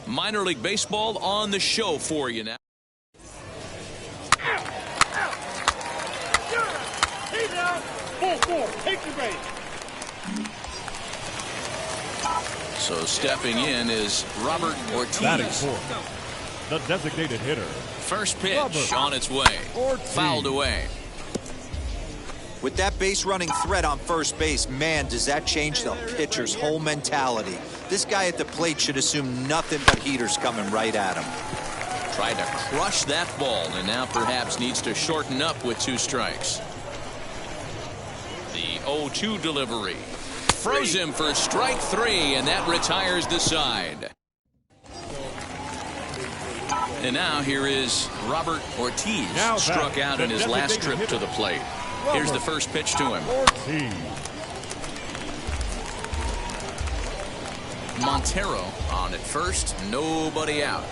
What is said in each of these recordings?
Minor League Baseball on the show for you now. So stepping in is Robert Ortiz. Batting fourth, the designated hitter. First pitch on its way. Fouled away. With that base running threat on first base, man, does that change the pitcher's whole mentality. This guy at the plate should assume nothing but heaters coming right at him. Tried to crush that ball and now perhaps needs to shorten up with 2 strikes. The 0-2 delivery. Froze him for strike 3, and that retires the side. And now here is Robert Ortiz, struck out in his last trip to the plate. Here's the first pitch to him. Montero on at first, nobody out.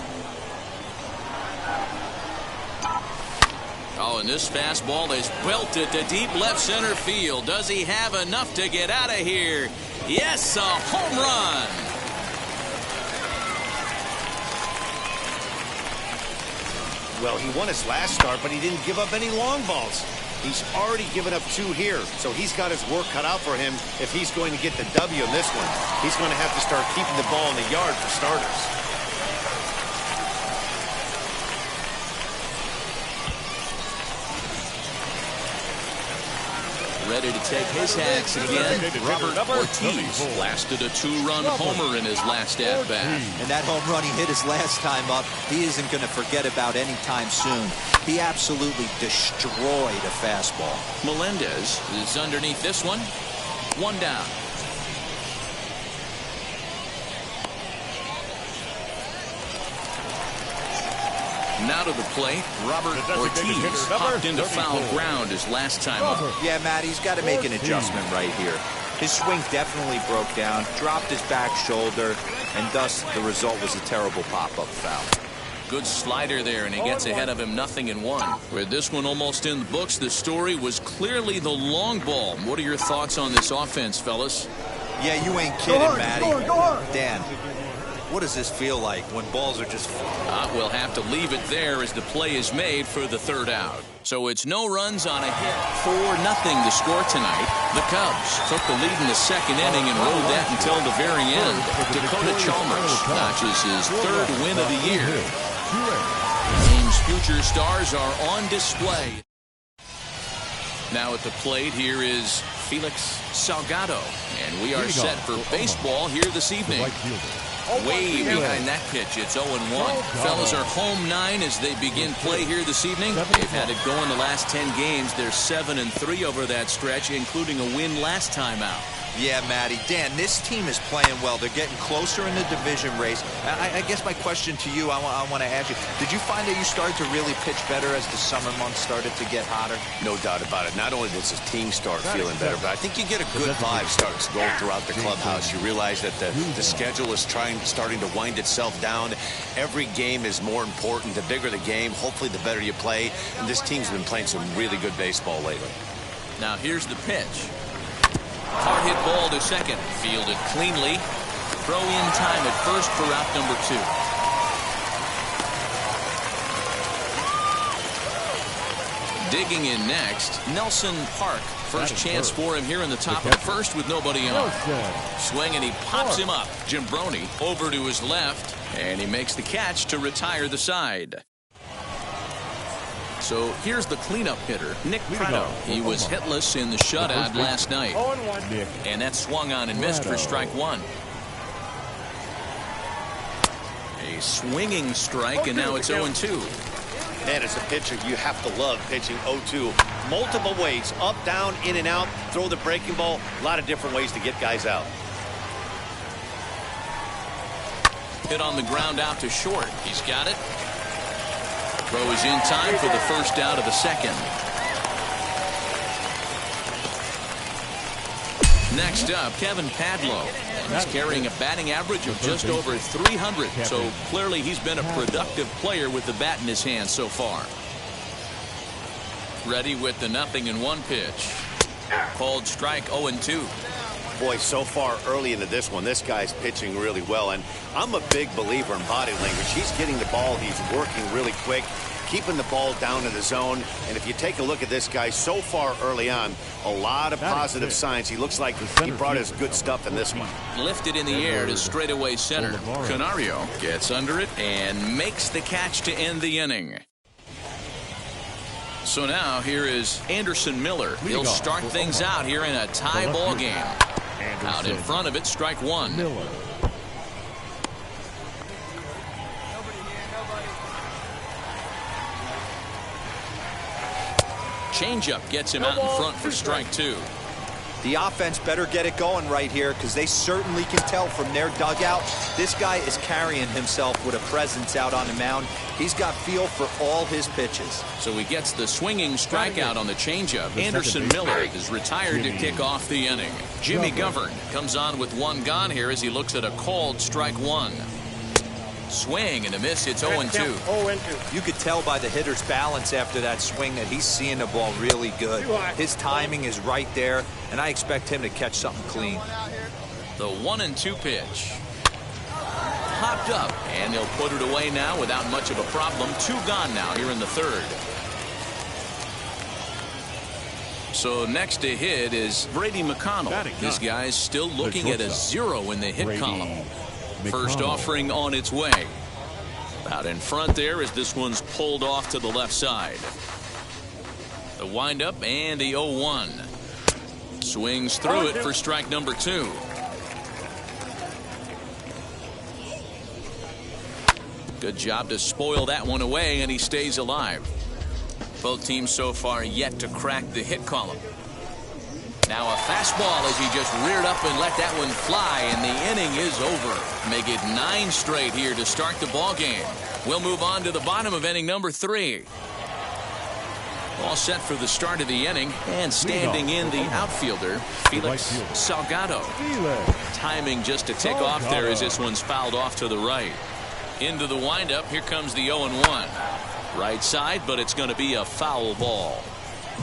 Oh, and this fastball is belted to deep left center field. Does he have enough to get out of here? Yes, a home run. Well, he won his last start, but he didn't give up any long balls. He's already given up 2 here, so he's got his work cut out for him if he's going to get the W in this one. He's going to have to start keeping the ball in the yard for starters. Ready to take his hacks again. Robert Ortiz blasted a 2-run homer in his last at-bat. And that home run he hit his last time up, he isn't going to forget about any time soon. He absolutely destroyed a fastball. Melendez is underneath this one. 1 down. Now to the plate, Robert Ortiz hopped into foul ground his last time up. Yeah, Matt, he's got to make an adjustment right here. His swing definitely broke down, dropped his back shoulder, and thus the result was a terrible pop-up foul. Good slider there, and he gets ahead of him 0-1. With this one almost in the books, the story was clearly the long ball. What are your thoughts on this offense, fellas? Yeah, you ain't kidding, Matty. Dan, what does this feel like when balls are just... We'll have to leave it there as the play is made for the 3rd out. So it's no runs on a hit. 4-0 the score tonight. The Cubs took the lead in the 2nd inning and rode that until the very end. Dakota Chalmers notches his 3rd win of the year. Team's future stars are on display. Now at the plate, here is Felix Salgado. And we are set for baseball here this evening. Way behind that pitch. It's 0-1. Fellas are home 9 as they begin play here this evening. They've had it going the last 10 games. They're 7-3 over that stretch, including a win last time out. Yeah, Matty. Dan, this team is playing well. They're getting closer in the division race. I guess my question to you, I want to ask you, did you find that you started to really pitch better as the summer months started to get hotter? No doubt about it. Not only does his team start feeling better, but I think you get a good vibe starting to go throughout the clubhouse. You realize that the schedule is starting to wind itself down. Every game is more important. The bigger the game, hopefully the better you play. And this team's been playing some really good baseball lately. Now here's the pitch. Hard hit ball to second. Fielded cleanly. Throw in time at first for out number 2. Digging in next, Nelson Park. First chance for him here in the top of the 1st with nobody on. Swing and he pops him up. Jimbroni over to his left, and he makes the catch to retire the side. So here's the cleanup hitter, Nick Pratto. He was hitless in the shutout last night. And that swung on and missed for strike 1. A swinging strike, and now it's 0-2. Man, as a pitcher, you have to love pitching 0-2. Multiple ways, up, down, in and out, throw the breaking ball. A lot of different ways to get guys out. Hit on the ground out to short. He's got it. Throw is in time for the 1st out of the 2nd. Next up, Kevin Padlo. He's carrying a batting average of just over 300, so clearly he's been a productive player with the bat in his hand so far. Ready with the 0-1 pitch. Called strike 0-2. Boy, so far early into this one, this guy's pitching really well. And I'm a big believer in body language. He's getting the ball. He's working really quick, keeping the ball down in the zone. And if you take a look at this guy so far early on, a lot of positive signs. He looks like he brought his good stuff in this one. Lifted in the air to straightaway center. Canario gets under it and makes the catch to end the inning. So now here is Anderson Miller. He'll start things out here in a tie ball game. Out in front of it, strike one. Miller. Changeup gets him out in front for strike two. The offense better get it going right here because they certainly can tell from their dugout. This guy is carrying himself with a presence out on the mound. He's got feel for all his pitches. So he gets the swinging strikeout on the changeup. Anderson Miller is retired to kick off the inning. Jimmy Govern comes on with one gone here as he looks at a called strike one. Swing and a miss. It's 0-2. You could tell by the hitter's balance after that swing that he's seeing the ball really good. His timing is right there, and I expect him to catch something clean. The 1-2 pitch. Popped up, and they'll put it away now without much of a problem. Two gone now here in the third. So next to hit is Brady McConnell. This guy's still looking at a 0 in the hit column. First offering on its way. Out in front there as this one's pulled off to the left side. The windup and the 0-1. Swings through it for strike number two. Good job to spoil that one away, and he stays alive. Both teams so far yet to crack the hit column. Now a fastball as he just reared up and let that one fly, and the inning is over. Make it 9 straight here to start the ball game. We'll move on to the bottom of inning number 3. All set for the start of the inning, and standing in the outfielder, Felix Salgado. Timing just to tick off there as this one's fouled off to the right. Into the windup, here comes the 0-1. Right side, but it's going to be a foul ball.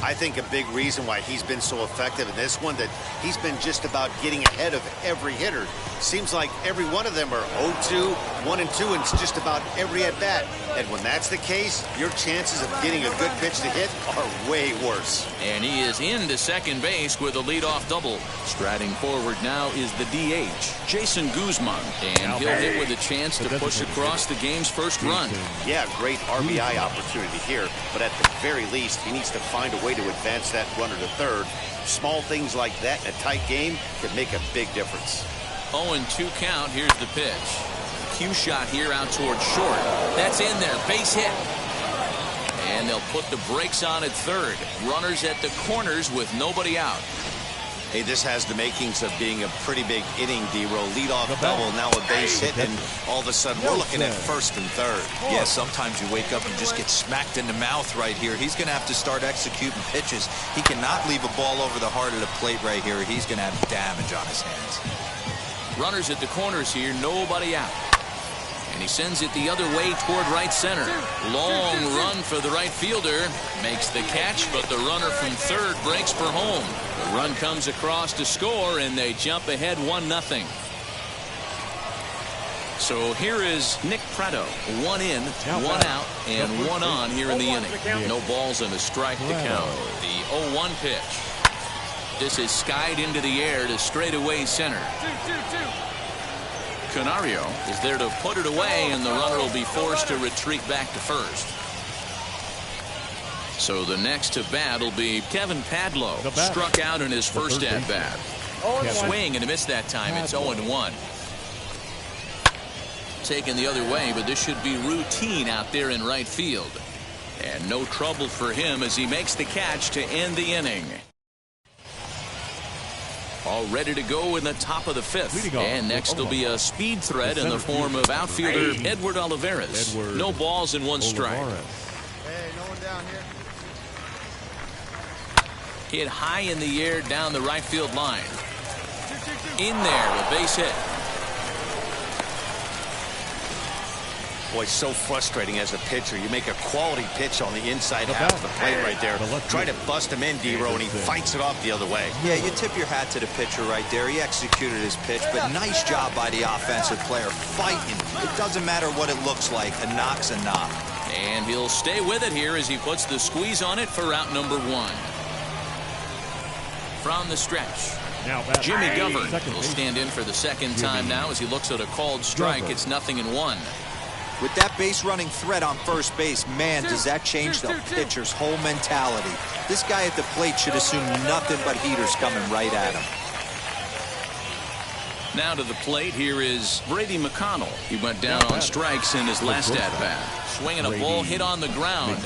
I think a big reason why he's been so effective in this one, that he's been just about getting ahead of every hitter. Seems like every one of them are 0-2, 1-2, and it's just about every at-bat. And when that's the case, your chances of getting a good pitch to hit are way worse. And he is into second base with a leadoff double. Striding forward now is the DH, Jason Guzman. And he'll hit with a chance to push across the game's first run. Yeah, great RBI opportunity here, but at the very least, he needs to find a way to advance that runner to third. Small things like that in a tight game could make a big difference. 0-2 count. Here's the pitch. Cue shot here out towards short. That's in there. Base hit. And they'll put the brakes on at third. Runners at the corners with nobody out. Hey, this has the makings of being a pretty big inning, D-Roll. Leadoff double, now a base hit, and all of a sudden we're looking at first and third. Yeah, sometimes you wake up and just get smacked in the mouth right here. He's going to have to start executing pitches. He cannot leave a ball over the heart of the plate right here. He's going to have damage on his hands. Runners at the corners here, nobody out. And he sends it the other way toward right center. Long run for the right fielder. Makes the catch, but the runner from third breaks for home. The run comes across to score, and they jump ahead 1-0. So here is Nick Pratto. 1 in, 1 out, and 1 on here in the inning. No balls and a strike to count. The 0-1 pitch. This is skied into the air to straightaway center. Canario is there to put it away, and the runner will be forced to retreat back to first. So the next to bat will be Kevin Padlo. Struck out in his first at bat. Swing and a miss that time. It's 0-1. Taken the other way, but this should be routine out there in right field. And no trouble for him as he makes the catch to end the inning. All ready to go in the top of the 5th. And next will be a speed threat in the form of outfielder Edward Olivares. No balls and 1 strike. Hey, no one down here. Hit high in the air down the right field line. In there, a base hit. Boy, so frustrating as a pitcher. You make a quality pitch on the inside half of the plate right there. Try to bust him in, D-Row, and he fights it off the other way. Yeah, you tip your hat to the pitcher right there. He executed his pitch, but nice job by the offensive player fighting. It doesn't matter what it looks like. A knock's a knock. And he'll stay with it here as he puts the squeeze on it for out number 1. From the stretch, Jimmy Govern will stand in for the second time now as he looks at a called strike. It's 0-1. With that base running threat on first base, man, does that change the pitcher's whole mentality. This guy at the plate should assume nothing but heaters coming right at him. Now to the plate, here is Brady McConnell. He went down on strikes in his last at-bat. Swinging a ball hit on the ground.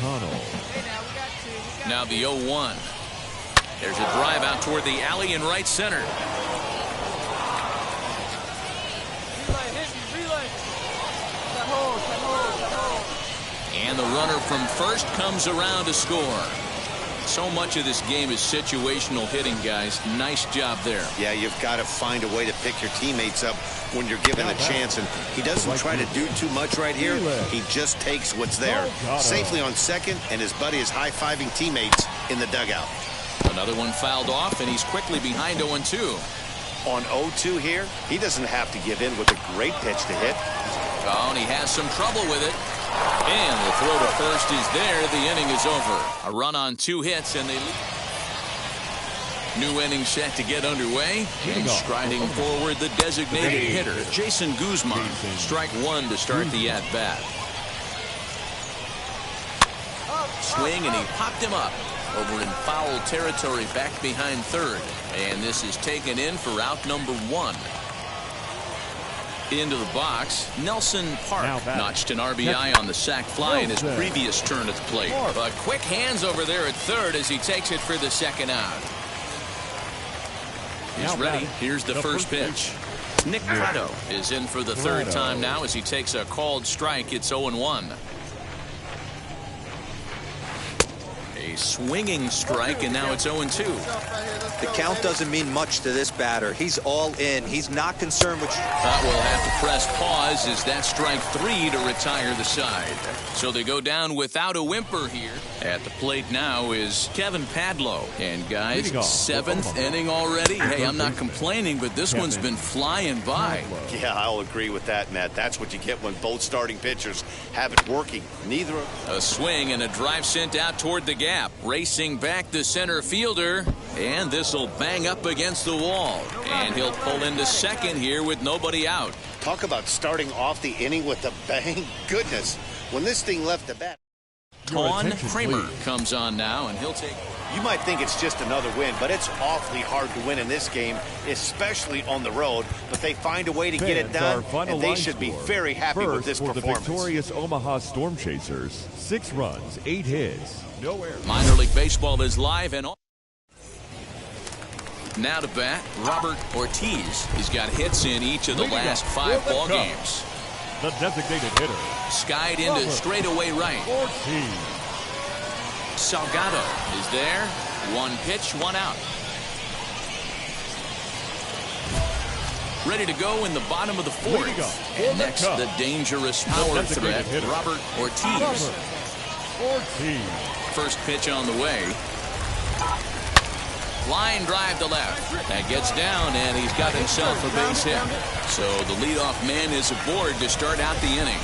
Now the 0-1. There's a drive out toward the alley in right center. And the runner from first comes around to score. So much of this game is situational hitting, guys. Nice job there. Yeah, you've got to find a way to pick your teammates up when you're given a chance. And he doesn't try to do too much right here. He just takes what's there. Safely on second, and his buddy is high-fiving teammates in the dugout. Another one fouled off, and he's quickly behind 0-2. On 0-2 here, he doesn't have to give in with a great pitch to hit. Oh, and he has some trouble with it. And the throw to first is there. The inning is over. A run on 2 hits, and they lead. New inning set to get underway. And striding forward, the designated hitter, Jason Guzman. Strike 1 to start the at-bat. Swing, and he popped him up. Over in foul territory back behind third. And this is taken in for out number 1. Into the box, Nelson Park notched an RBI on the sac fly in his previous turn at the plate. But quick hands over there at third as he takes it for the second out. He's ready. Here's the first pitch. Nick Pratto is in for the third time now as he takes a called strike. It's 0-1. A swinging strike, and now it's 0-2. The count doesn't mean much to this batter. He's all in. He's not concerned with... We'll have to press pause as that strike 3 to retire the side. So they go down without a whimper here. At the plate now is Kevin Padlo. And guys, 7th inning already. Hey, I'm not complaining, but this one's been flying by. Yeah, I'll agree with that, Matt. That's what you get when both starting pitchers have it working. Neither of... A swing and a drive sent out toward the gap. Racing back the center fielder. And this will bang up against the wall. And he'll pull into second here with nobody out. Talk about starting off the inning with a bang. Goodness, when this thing left the bat. Ton Kramer comes on now, and he'll take... You might think it's just another win, but it's awfully hard to win in this game, especially on the road. But they find a way to get it done, and they should be very happy with this performance. For the victorious Omaha Storm Chasers, 6 runs, 8 hits, no errors. Minor League Baseball is live and all. Now to bat, Robert Ortiz. He's got hits in each of the last 5 ball games. The designated hitter. Skied into straightaway right. Ortiz. Salgado is there. 1 pitch, 1 out. Ready to go in the bottom of the 4th. And next, the dangerous power threat, Robert Ortiz. First pitch on the way. Line drive to left. That gets down, and he's got himself a base hit. So the leadoff man is aboard to start out the inning.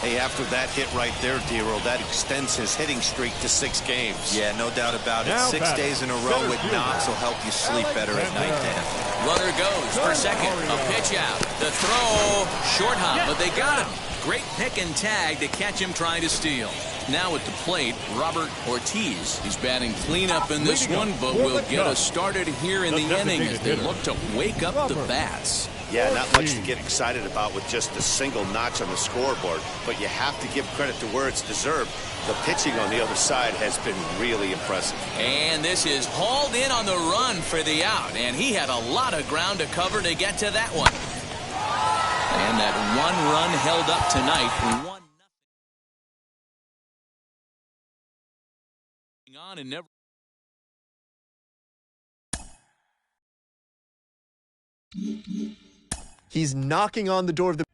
Hey, after that hit right there, D-Row, that extends his hitting streak to 6 games. Yeah, no doubt about it. 6 days in a row with knocks will help you sleep better at night, Dan. Runner goes for second. A pitch out. The throw. Short hop, but they got him. Great pick and tag to catch him trying to steal. Now at the plate, Robert Ortiz. He's batting cleanup in this one, but will get us started here in the inning as they look to wake up the bats. Yeah, not much to get excited about with just a single notch on the scoreboard, but you have to give credit to where it's deserved. The pitching on the other side has been really impressive. And this is hauled in on the run for the out, and he had a lot of ground to cover to get to that one. And that 1 run held up tonight. 1-0. On and never. He's knocking on the door of the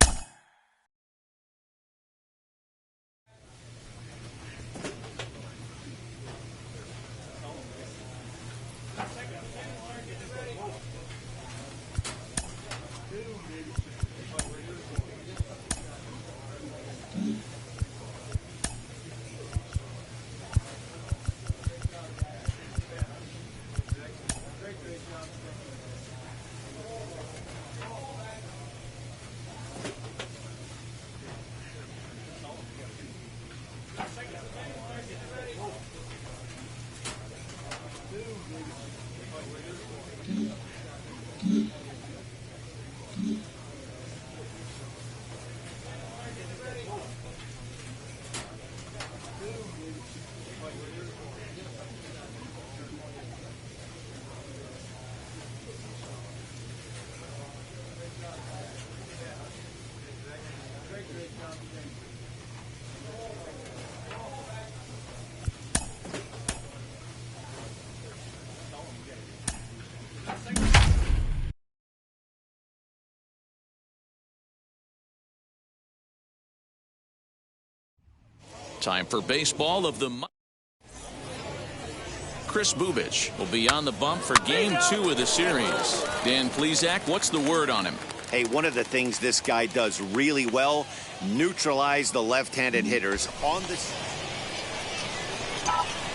Time for baseball of the month. Chris Bubich will be on the bump for game 2 of the series. Dan Plesac, what's the word on him? Hey, one of the things this guy does really well, neutralize the left-handed hitters on this.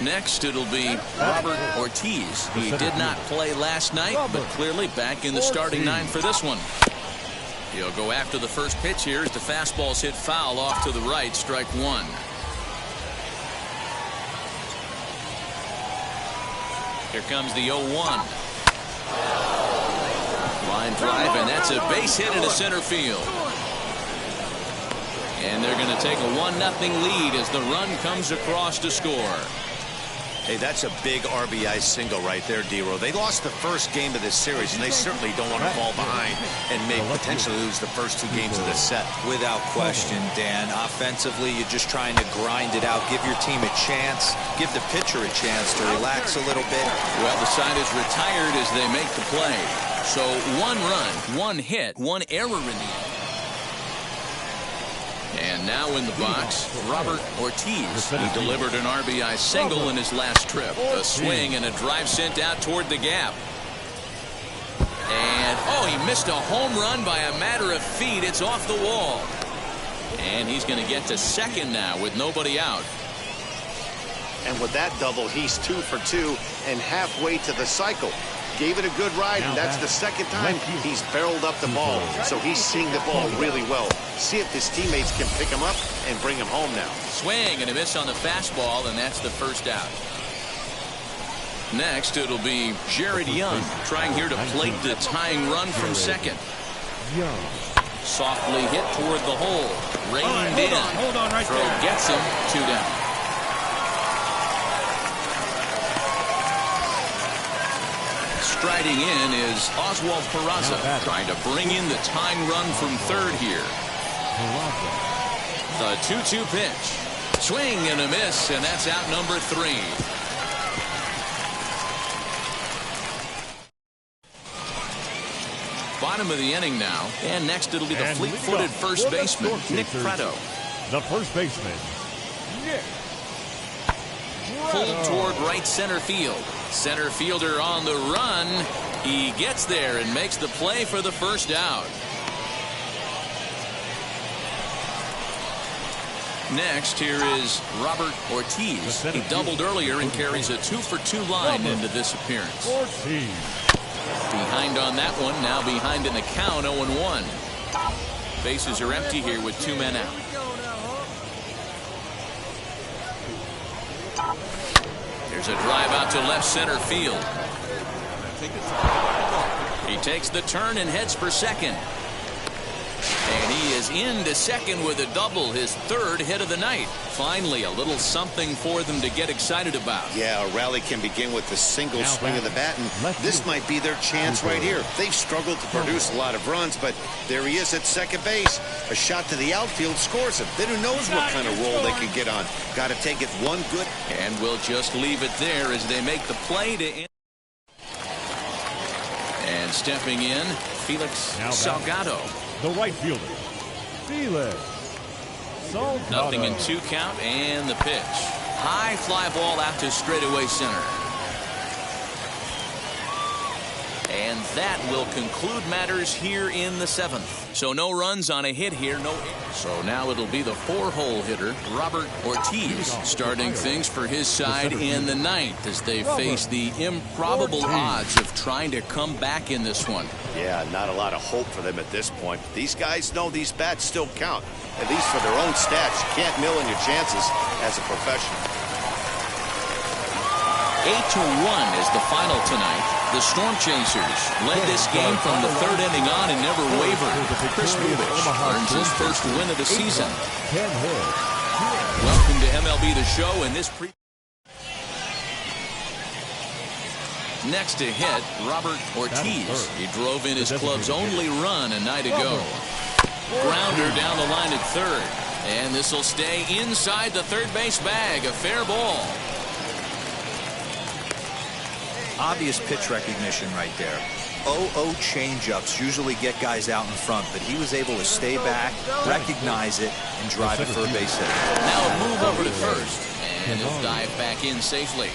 Next, it'll be Robert Ortiz. He did not play last night, but clearly back in the starting 9 for this one. He'll go after the first pitch here as the fastball's hit foul off to the right, strike 1. Here comes the 0-1. Line drive, and that's a base hit into center field. And they're going to take a 1-0 lead as the run comes across to score. Hey, that's a big RBI single right there, D-Row. They lost the first game of this series, and they certainly don't want to fall behind and may potentially lose the first 2 games of this set. Without question, Dan. Offensively, you're just trying to grind it out, give your team a chance, give the pitcher a chance to relax a little bit. Well, the side is retired as they make the play. So 1 run, 1 hit, 1 error in the end. And now in the box, Robert Ortiz. He delivered an RBI single in his last trip. A swing and a drive sent out toward the gap. And, oh, he missed a home run by a matter of feet. It's off the wall. And he's going to get to second now with nobody out. And with that double, he's 2 for 2 and halfway to the cycle. Gave it a good ride, and that's the second time he's barreled up the ball. So he's seeing the ball really well. See if his teammates can pick him up and bring him home now. Swing and a miss on the fastball, and that's the first out. Next, it'll be Jared Young trying here to plate the tying run from second. Softly hit toward the hole. Reined in. Hold on right Throw there. gets him. 2 down. Striding in is Oswald Peraza, trying to bring in the tying run from third here. The 2-2 pitch. Swing and a miss, and that's out number 3. Bottom of the inning now, and next it'll be the fleet-footed first baseman, Nick Pratto. The first baseman, Nick Pulled toward right center field. Center fielder on the run. He gets there and makes the play for the first out. Next, here is Robert Ortiz. He doubled earlier and carries a 2-for-2 line into this appearance. Behind on that one, now behind in the count, 0-1. Bases are empty here with 2 men out. There's a drive out to left center field. He takes the turn and heads for second. And he is into second with a double, his 3rd hit of the night. Finally, a little something for them to get excited about. Yeah, a rally can begin with a single swing of the bat, and this might be their chance right here. They've struggled to produce a lot of runs, but there he is at second base. A shot to the outfield scores him. Then who knows what kind of roll they can get on. Got to take it one good. And we'll just leave it there as they make the play to end. And stepping in, Felix Salgado. The right fielder, Felix Salgado. Nothing in 2 count, and the pitch. High fly ball out to straightaway center. And And that will conclude matters here in the 7th. So no runs on a hit here, no errors. So now it'll be the 4-hole hitter, Robert Ortiz, starting things for his side in the 9th as they face the improbable odds of trying to come back in this one. Yeah, not a lot of hope for them at this point. These guys know these bats still count, at least for their own stats. You can't mill in your chances as a professional. 8-1 is the final tonight. The Storm Chasers led this game from the 3rd inning on and never wavered. Chris Bubic earns his first win of the season. Welcome to MLB The Show in this Next to hit, Robert Ortiz. He drove in his club's only run a night ago. Grounder down the line at 3rd. And this will stay inside the third base bag. A fair ball. Obvious pitch recognition right there. 0-0 changeups usually get guys out in front, but he was able to stay back, recognize it, and drive it for a base hit. Now a move over to first, and he'll dive back in safely.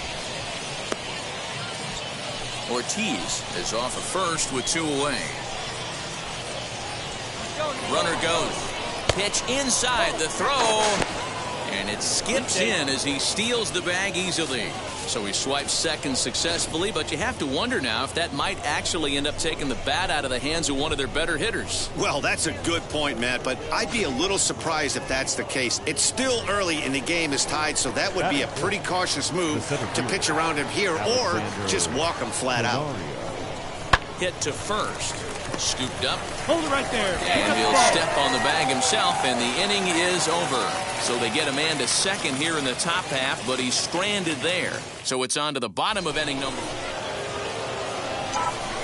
Ortiz is off of first with 2 away. Runner goes. Pitch inside the throw, and it skips in as he steals the bag easily. So he swipes second successfully, but you have to wonder now if that might actually end up taking the bat out of the hands of one of their better hitters. Well, that's a good point, Matt, but I'd be a little surprised if that's the case. It's still early and the game is tied, so that would be a pretty cautious move to pitch around him here or just walk him flat out. Hit to first. Scooped up. Hold it right there. And he'll step on the bag himself, and the inning is over. So they get a man to second here in the top half, but he's stranded there. So it's on to the bottom of inning number.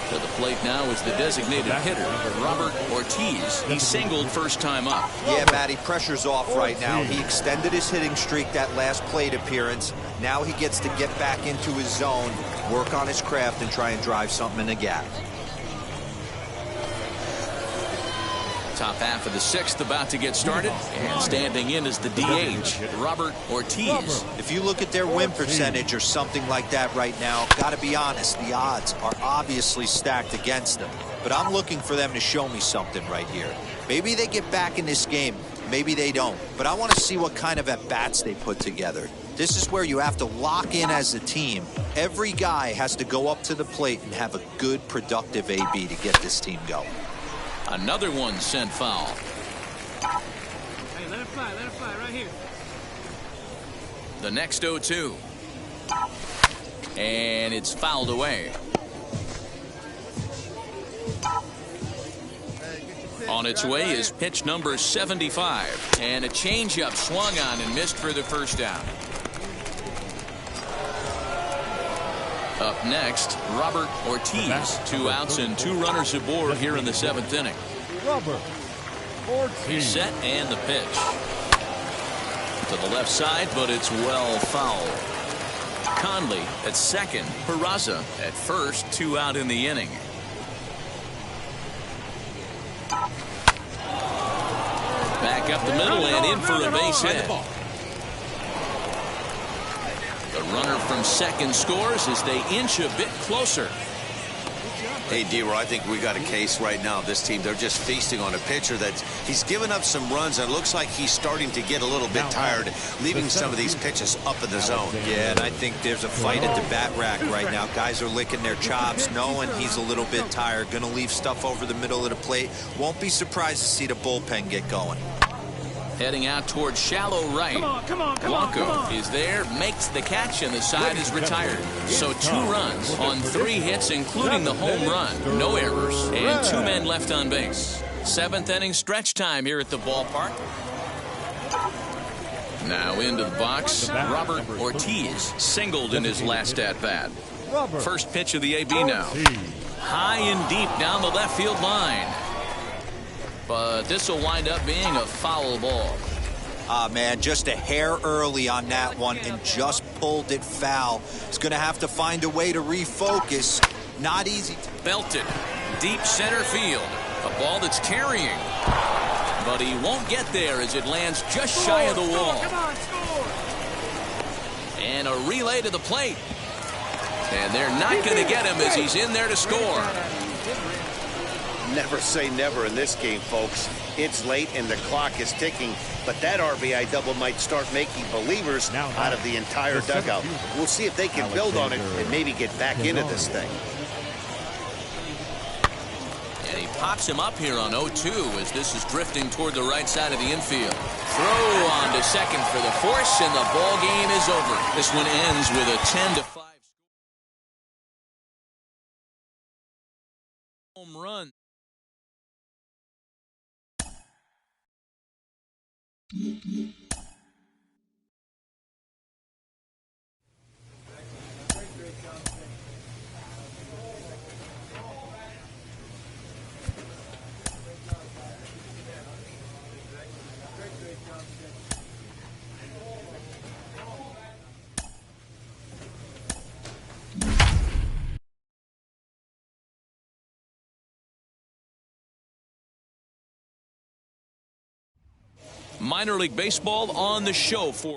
To the plate now is the designated hitter, Robert Ortiz. He singled first time up. Yeah, Matty, pressure's off right now. He extended his hitting streak that last plate appearance. Now he gets to get back into his zone, work on his craft, and try and drive something in the gap. Top half of the 6th about to get started, and standing in is the DH, Robert Ortiz. If you look at their win percentage or something like that right now, gotta be honest, the odds are obviously stacked against them. But I'm looking for them to show me something right here. Maybe they get back in this game, maybe they don't. But I want to see what kind of at-bats they put together. This is where you have to lock in as a team. Every guy has to go up to the plate and have a good, productive AB to get this team going. Another one sent foul. Hey, let it fly right here. The next 0-2. And it's fouled away. On its way is pitch number 75. And a changeup swung on and missed for the first down. Up next, Robert Ortiz. 2 outs and 2 runners aboard here in the 7th inning. Robert Ortiz. He's set and the pitch. To the left side, but it's well fouled. Conley at second. Peraza at first. 2 out in the inning. Back up the middle and in for a base hit. The runner from second scores as they inch a bit closer. Hey, D-Roy, I think we got a case right now. This team, they're just feasting on a pitcher that he's given up some runs, and it looks like he's starting to get a little bit tired, leaving some of these pitches up in the zone. Yeah, and I think there's a fight at the bat rack right now. Guys are licking their chops, knowing he's a little bit tired, going to leave stuff over the middle of the plate. Won't be surprised to see the bullpen get going. Heading out towards shallow right. Blanco is there, makes the catch, and the side is retired. So 2 runs on 3 hits, including the home run. No errors, and 2 men left on base. 7th inning stretch time here at the ballpark. Now into the box, Robert Ortiz singled in his last at-bat. First pitch of the AB now. High and deep down the left field line. But this will wind up being a foul ball. Ah, man, just a hair early on that one and just pulled it foul. He's going to have to find a way to refocus. Not easy. Belted. Deep center field. A ball that's carrying. But he won't get there as it lands just shy of the wall. And a relay to the plate. And they're not going to get him as he's in there to score. Never say never in this game, folks. It's late and the clock is ticking, but that RBI double might start making believers out of the entire dugout. We'll see if they can build on it and maybe get back into this thing. And he pops him up here on 0-2 as this is drifting toward the right side of the infield. Throw on to second for the force, and the ball game is over. This one ends with a 10-5 home run. Minor League Baseball on the show for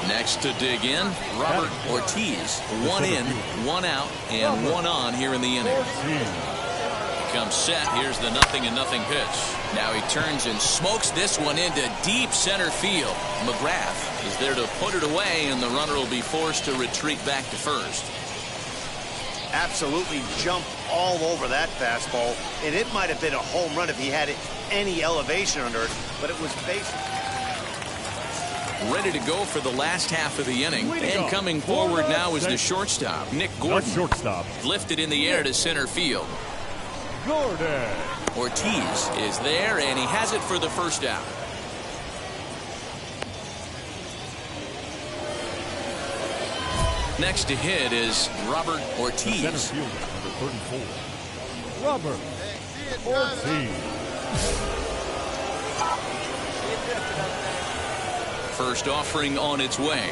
next to dig in, Robert Ortiz. 1 in, 1 out, and 1 on here in the inning. He comes set. Here's the 0-0 pitch. Now he turns and smokes this one into deep center field. McGrath is there to put it away, and the runner will be forced to retreat back to first. Absolutely jumped all over that fastball, and it might have been a home run if he had any elevation under it, but it was basically ready to go for the last half of the inning. And coming forward now is the shortstop, Nick Gordon. Lifted in the air to center field. Gordon. Ortiz is there, and he has it for the first out. Next to hit is Robert Ortiz. Center fielder, number 34. Robert Ortiz. First offering on its way.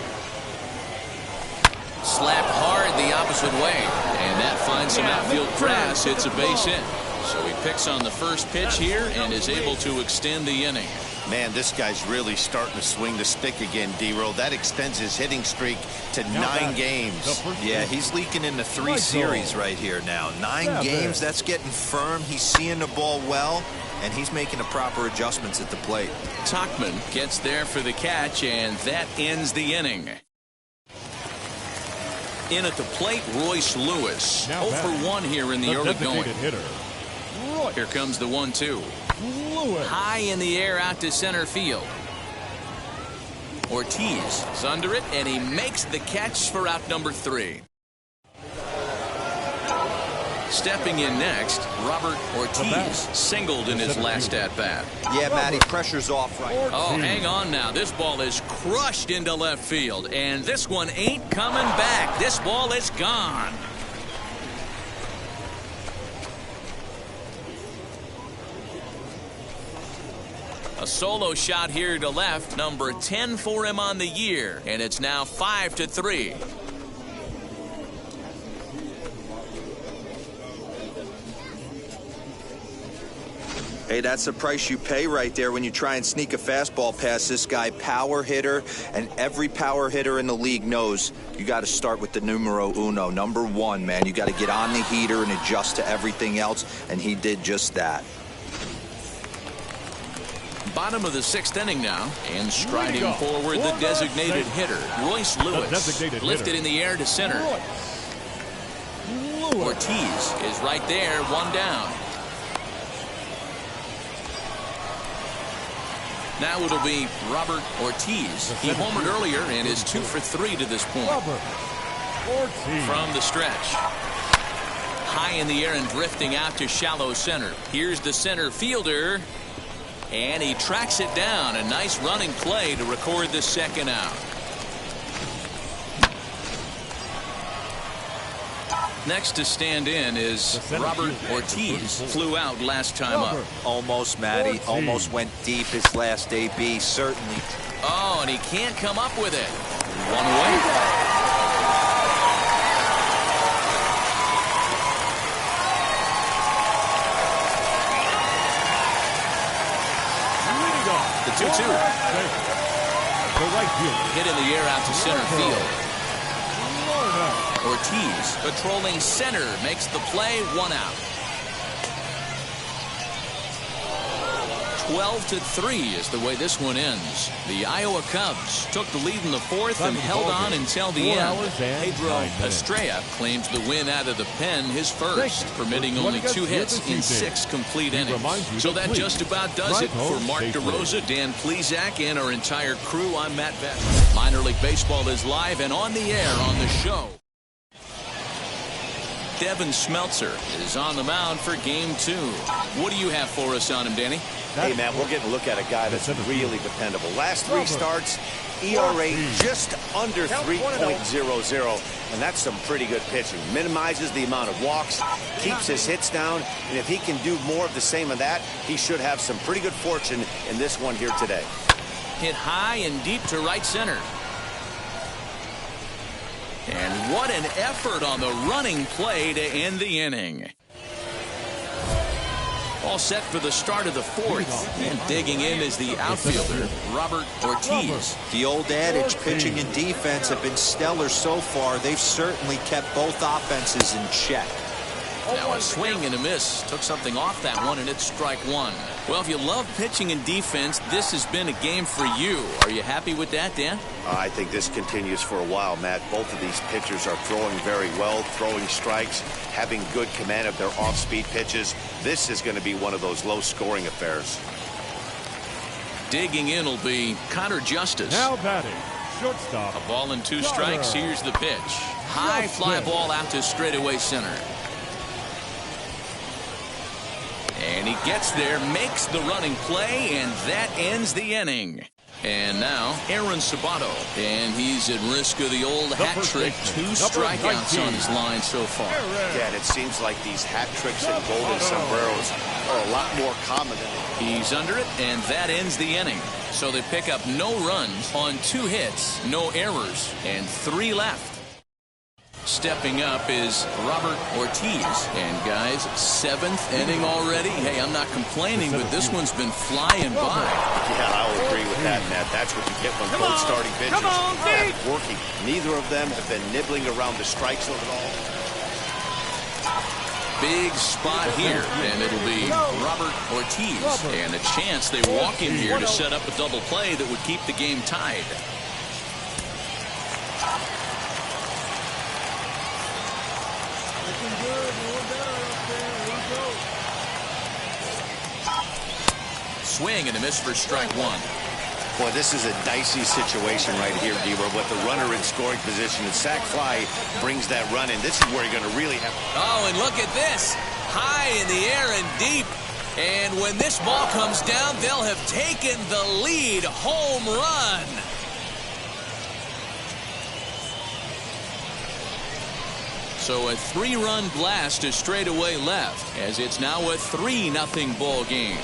Slapped hard the opposite way, and that finds some outfield grass. It's a base hit. So he picks on the first pitch here and is able to extend the inning. Man, this guy's really starting to swing the stick again, D-Roll. That extends his hitting streak to 9 games. Yeah, he's leaking into 3 series right here now. 9 games, that's getting firm. He's seeing the ball well, and he's making the proper adjustments at the plate. Tauchman gets there for the catch, and that ends the inning. In at the plate, Royce Lewis. 0 for 1 here in the early going. Here comes the 1-2. High in the air out to center field. Ortiz is under it, and he makes the catch for out number 3. Stepping in next, Robert Ortiz singled in his last at-bat. Yeah, Matty, pressure's off right now. Oh, hang on now. This ball is crushed into left field, and this one ain't coming back. This ball is gone. A solo shot here to left, number 10 for him on the year, and it's now 5-3. Hey, that's the price you pay right there when you try and sneak a fastball past this guy. Power hitter, and every power hitter in the league knows you got to start with the numero uno, number 1, man. You got to get on the heater and adjust to everything else, and he did just that. Bottom of the 6th inning now, and striding forward the designated hitter, Royce Lewis. Lifted in the air to center. Ortiz is right there, 1 down. Now it'll be Robert Ortiz. He homered earlier and is 2 for 3 to this point. From the stretch. High in the air and drifting out to shallow center. Here's the center fielder. And he tracks it down. A nice running play to record the second out. Next to stand in is Robert Ortiz. Flew out last time up. Almost, Matty. Almost went deep his last AB, certainly. Oh, and he can't come up with it. 1 away. The 2-2. Hit in the air out to center field. Ortiz patrolling center makes the play, 1 out. 12-3 is the way this one ends. The Iowa Cubs took the lead in the 4th and held on until the end. Pedro Estrella claims the win out of the pen, his first, permitting only 2 hits in 6 complete innings. So that just about does it. For Mark DeRosa, Dan Plesac, and our entire crew, I'm Matt Beck. Minor League Baseball is live and on the air on the show. Devin Smeltzer is on the mound for Game 2. What do you have for us on him, Danny? Hey, man, we're getting a look at a guy that's really dependable. Last 3 starts, ERA just under 3.00, and that's some pretty good pitching. Minimizes the amount of walks, keeps his hits down, and if he can do more of the same of that, he should have some pretty good fortune in this one here today. Hit high and deep to right center. And what an effort on the running play to end the inning. All set for the start of the 4th. And digging in is the outfielder, Robert Ortiz. The old adage, pitching and defense have been stellar so far. They've certainly kept both offenses in check. Now a swing and a miss. Took something off that one, and it's strike 1. Well, if you love pitching and defense, this has been a game for you. Are you happy with that, Dan? I think this continues for a while, Matt. Both of these pitchers are throwing very well, throwing strikes, having good command of their off-speed pitches. This is going to be one of those low-scoring affairs. Digging in will be Connor Justice. Now batting, shortstop. A ball and 2 strikes. Here's the pitch. High fly ball out to straightaway center. And he gets there, makes the running play, and that ends the inning. And now, Aaron Sabato. And he's at risk of the old hat trick. 2 strikeouts on his line so far. Yeah, and it seems like these hat tricks and golden sombreros are a lot more common than He's under it, and that ends the inning. So they pick up no runs on 2 hits, no errors, and 3 left. Stepping up is Robert Ortiz. And guys, 7th inning already. Hey, I'm not complaining, but this one's been flying by. Yeah, I'll agree with that, Matt. That's what you get when both starting pitchers are working. Neither of them have been nibbling around the strike zone at all. Big spot here, and it'll be Robert Ortiz. And a chance they walk him here to set up a double play that would keep the game tied. Swing and a miss for strike 1. Boy, this is a dicey situation right here, D-Row, with the runner in scoring position. And sac fly brings that run in. This is where you're going to really have... Oh, and look at this. High in the air and deep. And when this ball comes down, they'll have taken the lead. Home run. So a 3-run blast to straightaway left, as it's now a 3-0 ball game.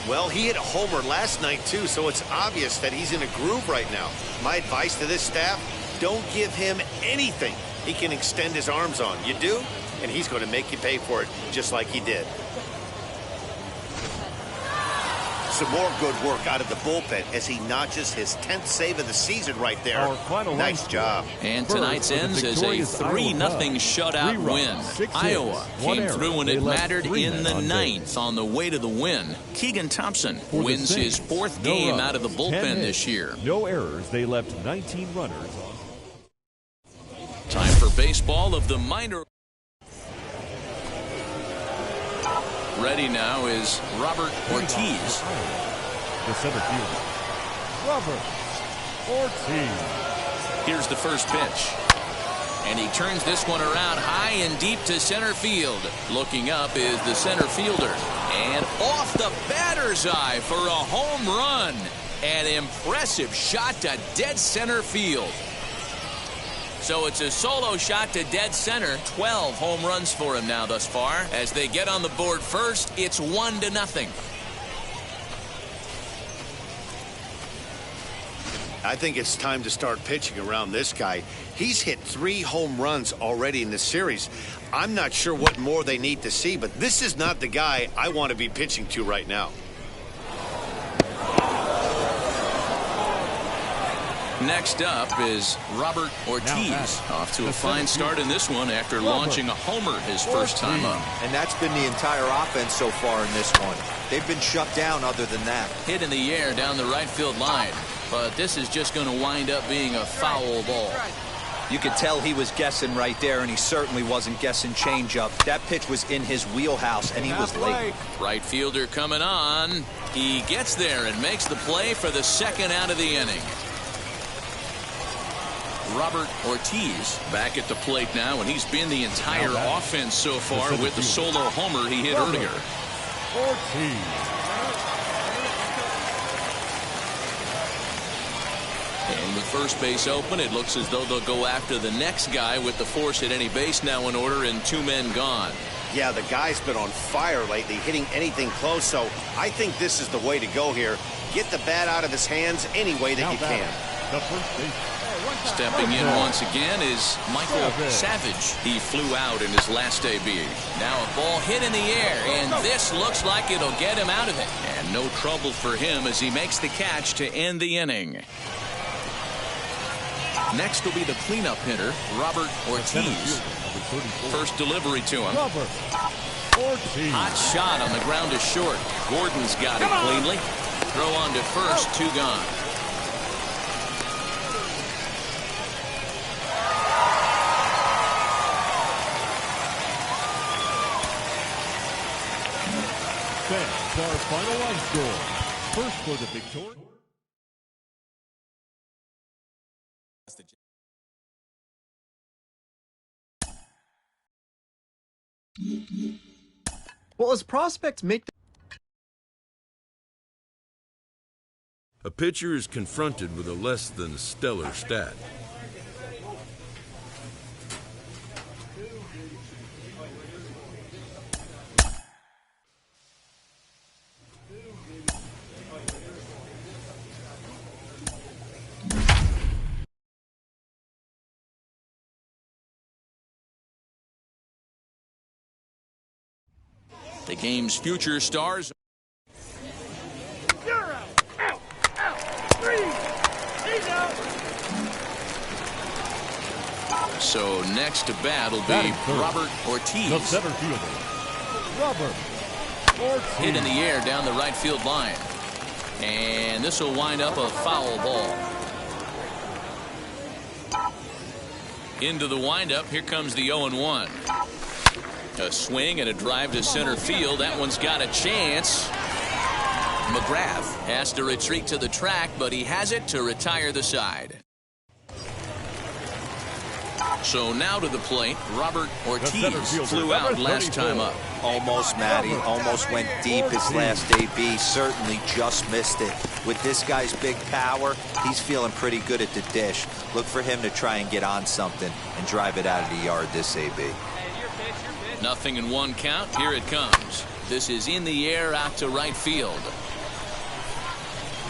Well, he hit a homer last night, too, so it's obvious that he's in a groove right now. My advice to this staff, don't give him anything he can extend his arms on. You do, and he's going to make you pay for it, just like he did. Some more good work out of the bullpen as he notches his 10th save of the season right there. Nice job. And tonight's ends as a 3-0 shutout win. Iowa came through when it mattered in the 9th on the way to the win. Keegan Thompson wins his 4th game out of the bullpen this year. No errors. They left 19 runners on. Time for baseball of the minor. Ready now is Robert Ortiz. The center fielder, Robert Ortiz. Here's the first pitch. And he turns this one around high and deep to center field. Looking up is the center fielder. And off the batter's eye for a home run. An impressive shot to dead center field. So it's a solo shot to dead center. 12 home runs for him now thus far. As they get on the board first, it's 1-0. I think it's time to start pitching around this guy. He's hit 3 home runs already in this series. I'm not sure what more they need to see, but this is not the guy I want to be pitching to right now. Next up is Robert Ortiz, off to a fine start in this one after launching a homer his first time up. And that's been the entire offense so far in this one. They've been shut down other than that. Hit in the air down the right field line, but this is just going to wind up being a foul ball. You could tell he was guessing right there, and he certainly wasn't guessing changeup. That pitch was in his wheelhouse, and he was late. Right fielder coming on. He gets there and makes the play for the second out of the inning. Robert Ortiz back at the plate now, and he's been the entire offense so far with the solo homer he hit earlier. Ortiz. And with first base open, it looks as though they'll go after the next guy with the force at any base now in order and 2 men gone. Yeah, the guy's been on fire lately, hitting anything close, so I think this is the way to go here. Get the bat out of his hands any way that you can. The first base. Stepping in once again is Michael Savage. He flew out in his last debut. Now a ball hit in the air, and this looks like it'll get him out of it. And no trouble for him as he makes the catch to end the inning. Next will be the cleanup hitter, Robert Ortiz. First delivery to him. Ortiz. Hot shot on the ground is short. Gordon's got it cleanly. Throw on to first, 2 gone. That's our final line score. First for the victory. Well, as prospects make A pitcher is confronted with a less than stellar stat. The game's future stars. So next to bat will be Robert Ortiz. The center fielder, Robert Ortiz. Hit in the air down the right field line. And this will wind up a foul ball. Into the windup. Here comes the 0-1. A swing and a drive to center field. That one's got a chance. McGrath has to retreat to the track, but he has it to retire the side. So now to the plate, Robert Ortiz flew out last time up. Almost, Matty. Almost went deep his last AB. Certainly just missed it. With this guy's big power, he's feeling pretty good at the dish. Look for him to try and get on something and drive it out of the yard this AB. Nothing in 1 count. Here it comes. This is in the air out to right field.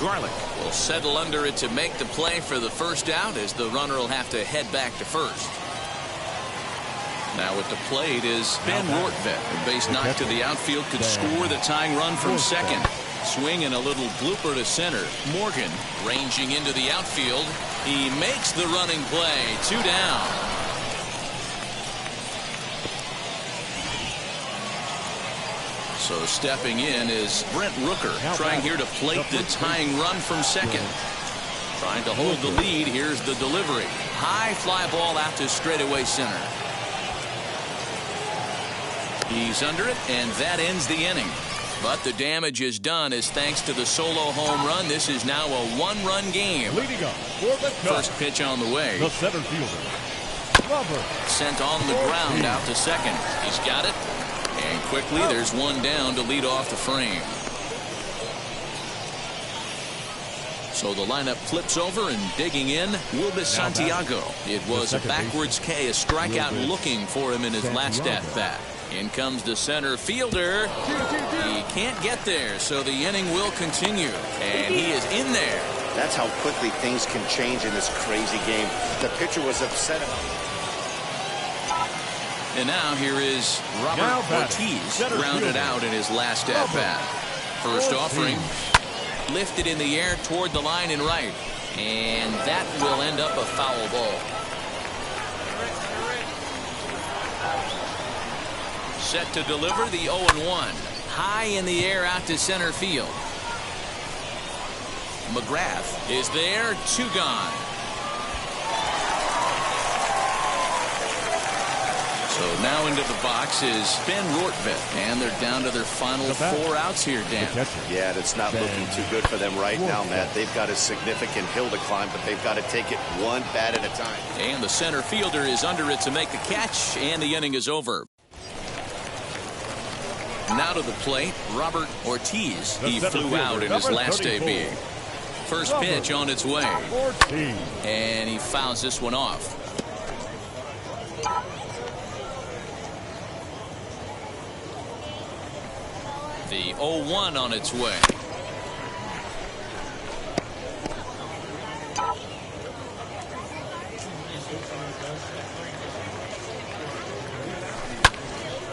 Garlick will settle under it to make the play for the first out as the runner will have to head back to first. Now at the plate is Ben Rortvedt. A base knock to the outfield could score the tying run from second. Swing and a little blooper to center. Morgan ranging into the outfield. He makes the running play. 2 down. So stepping in is Brent Rooker, trying here to plate the tying run from second. Trying to hold the lead. Here's the delivery. High fly ball out to straightaway center. He's under it, and that ends the inning. But the damage is done as thanks to the solo home run, this is now a 1-run game. Leading up for the First pitch on the way. The center fielder, Robert. Sent on the ground out to second. He's got it. And quickly, there's 1 down to lead off the frame. So the lineup flips over, and digging in, Wilbur Santiago. It was a backwards K, a strikeout looking for him in his last at-bat. In comes the center fielder. He can't get there, so the inning will continue. And he is in there. That's how quickly things can change in this crazy game. The pitcher was upset about it. And now here is Robert Ortiz, grounded out in his last at-bat. First offering, lifted in the air toward the line and right. And that will end up a foul ball. Set to deliver the 0-1. High in the air out to center field. McGrath is there, 2 gone. So now into the box is Ben Rortvedt, and they're down to their final 4 outs here, Dan. Yeah, it's not looking too good for them right now, Matt. They've got a significant hill to climb, but they've got to take it one bat at a time. And the center fielder is under it to make the catch, and the inning is over. Now to the plate, Robert Ortiz. He flew out in his last debut. First pitch on its way. And he fouls this one off. The 0-1 on its way.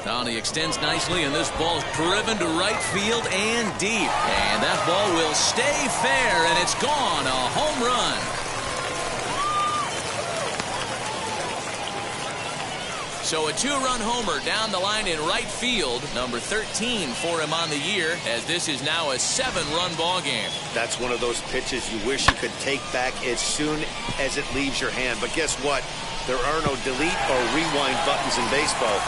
Now he extends nicely, and this ball's driven to right field and deep. And that ball will stay fair, and it's gone. A home run. So a 2-run homer down the line in right field. Number 13 for him on the year, as this is now a 7-run ball game. That's one of those pitches you wish you could take back as soon as it leaves your hand. But guess what? There are no delete or rewind buttons in baseball.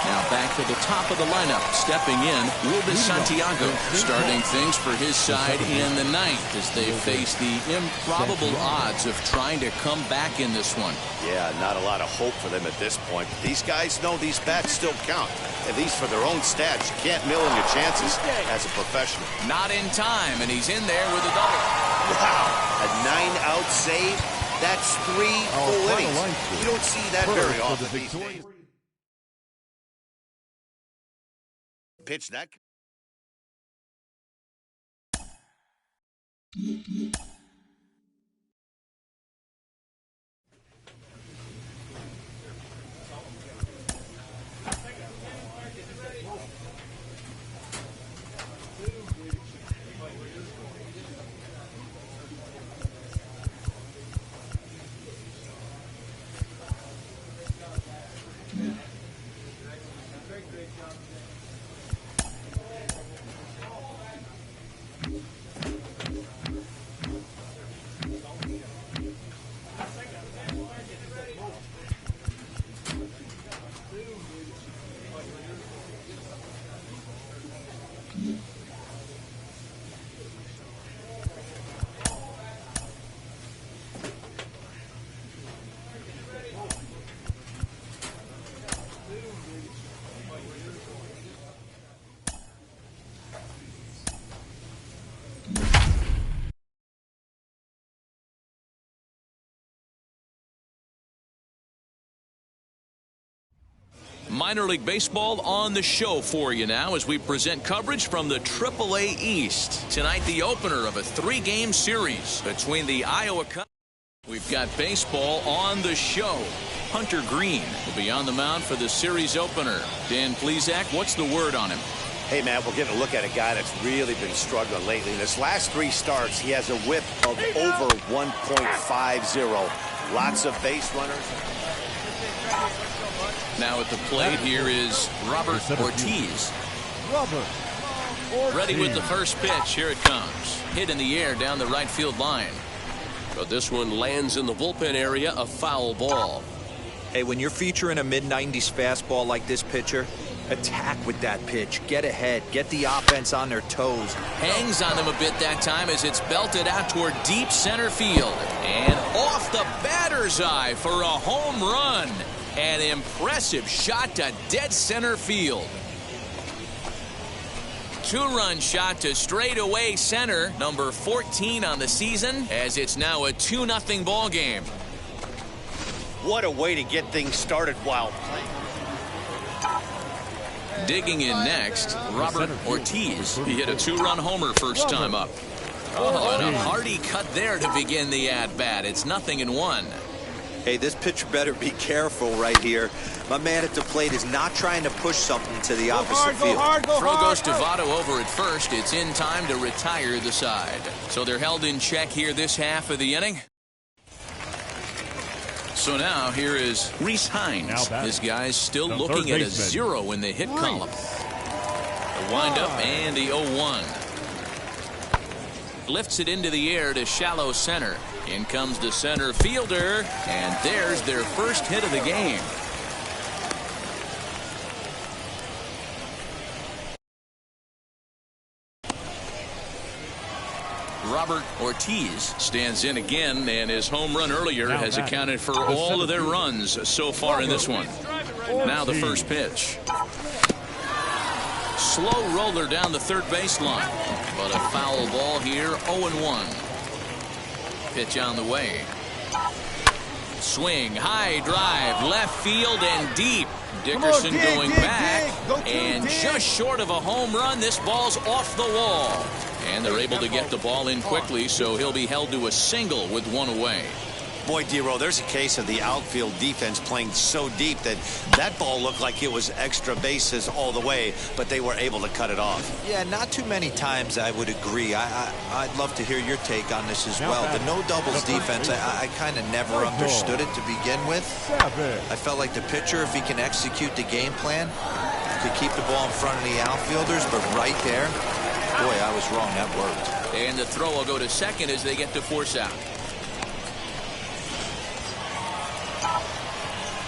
Now back to the top of the lineup. Stepping in, Wilbus Santiago, starting things for his side in the 9th as they face the improbable odds of trying to come back in this one. Yeah, not a lot of hope for them at this point. But these guys know these bats still count, at least for their own stats. You can't mill in your chances as a professional. Not in time, and he's in there with a double. Wow, a 9-out save. That's 3 full innings. You don't see that very often these days. Pitch that. Minor League Baseball on the show for you now as we present coverage from the AAA East. Tonight, the opener of a 3-game series between the Iowa Cubs. We've got baseball on the show. Hunter Green will be on the mound for the series opener. Dan Plesac, what's the word on him? Hey, Matt, we're getting a look at a guy that's really been struggling lately. In his last 3 starts, he has a whip of over 1.50. Lots of base runners. Now at the plate here is Robert Ortiz. Ready with the first pitch. Here it comes. Hit in the air down the right field line. But this one lands in the bullpen area, a foul ball. Hey, when you're featuring a mid-90s fastball like this pitcher, attack with that pitch. Get ahead. Get the offense on their toes. Hangs on them a bit that time as it's belted out toward deep center field. And off the batter's eye for a home run. An impressive shot to dead center field. 2-run shot to straightaway center, number 14 on the season, as it's now a 2-0 ball game. What a way to get things started while playing. Digging in next, Robert Ortiz. He hit a 2-run homer first time up. Oh, and a hearty cut there to begin the at-bat. It's 0-1. Hey, this pitcher better be careful right here. My man at the plate is not trying to push something to the opposite field. Throw goes to Votto over at first. It's in time to retire the side. So they're held in check here this half of the inning. So now here is Rhys Hines. This guy's still looking at a 0 in the hit column. The windup and the 0-1. Lifts it into the air to shallow center. In comes the center fielder, and there's their first hit of the game. Robert Ortiz stands in again, and his home run earlier has accounted for all of their runs so far in this one. Now the first pitch. Slow roller down the third baseline, but a foul ball here, 0-1. Pitch on the way. Swing, high drive, left field and deep. Dickerson going back, and just short of a home run, this ball's off the wall. And they're able to get the ball in quickly, so he'll be held to a single with one away. Boy, D-Row, there's a case of the outfield defense playing so deep that that ball looked like it was extra bases all the way, but they were able to cut it off. Yeah, not too many times I would agree. I'd love to hear your take on this as well. The no-doubles defense, I kind of never understood it to begin with. I felt like the pitcher, if he can execute the game plan, could keep the ball in front of the outfielders, but right there, boy, I was wrong. That worked. And the throw will go to second as they get to force out.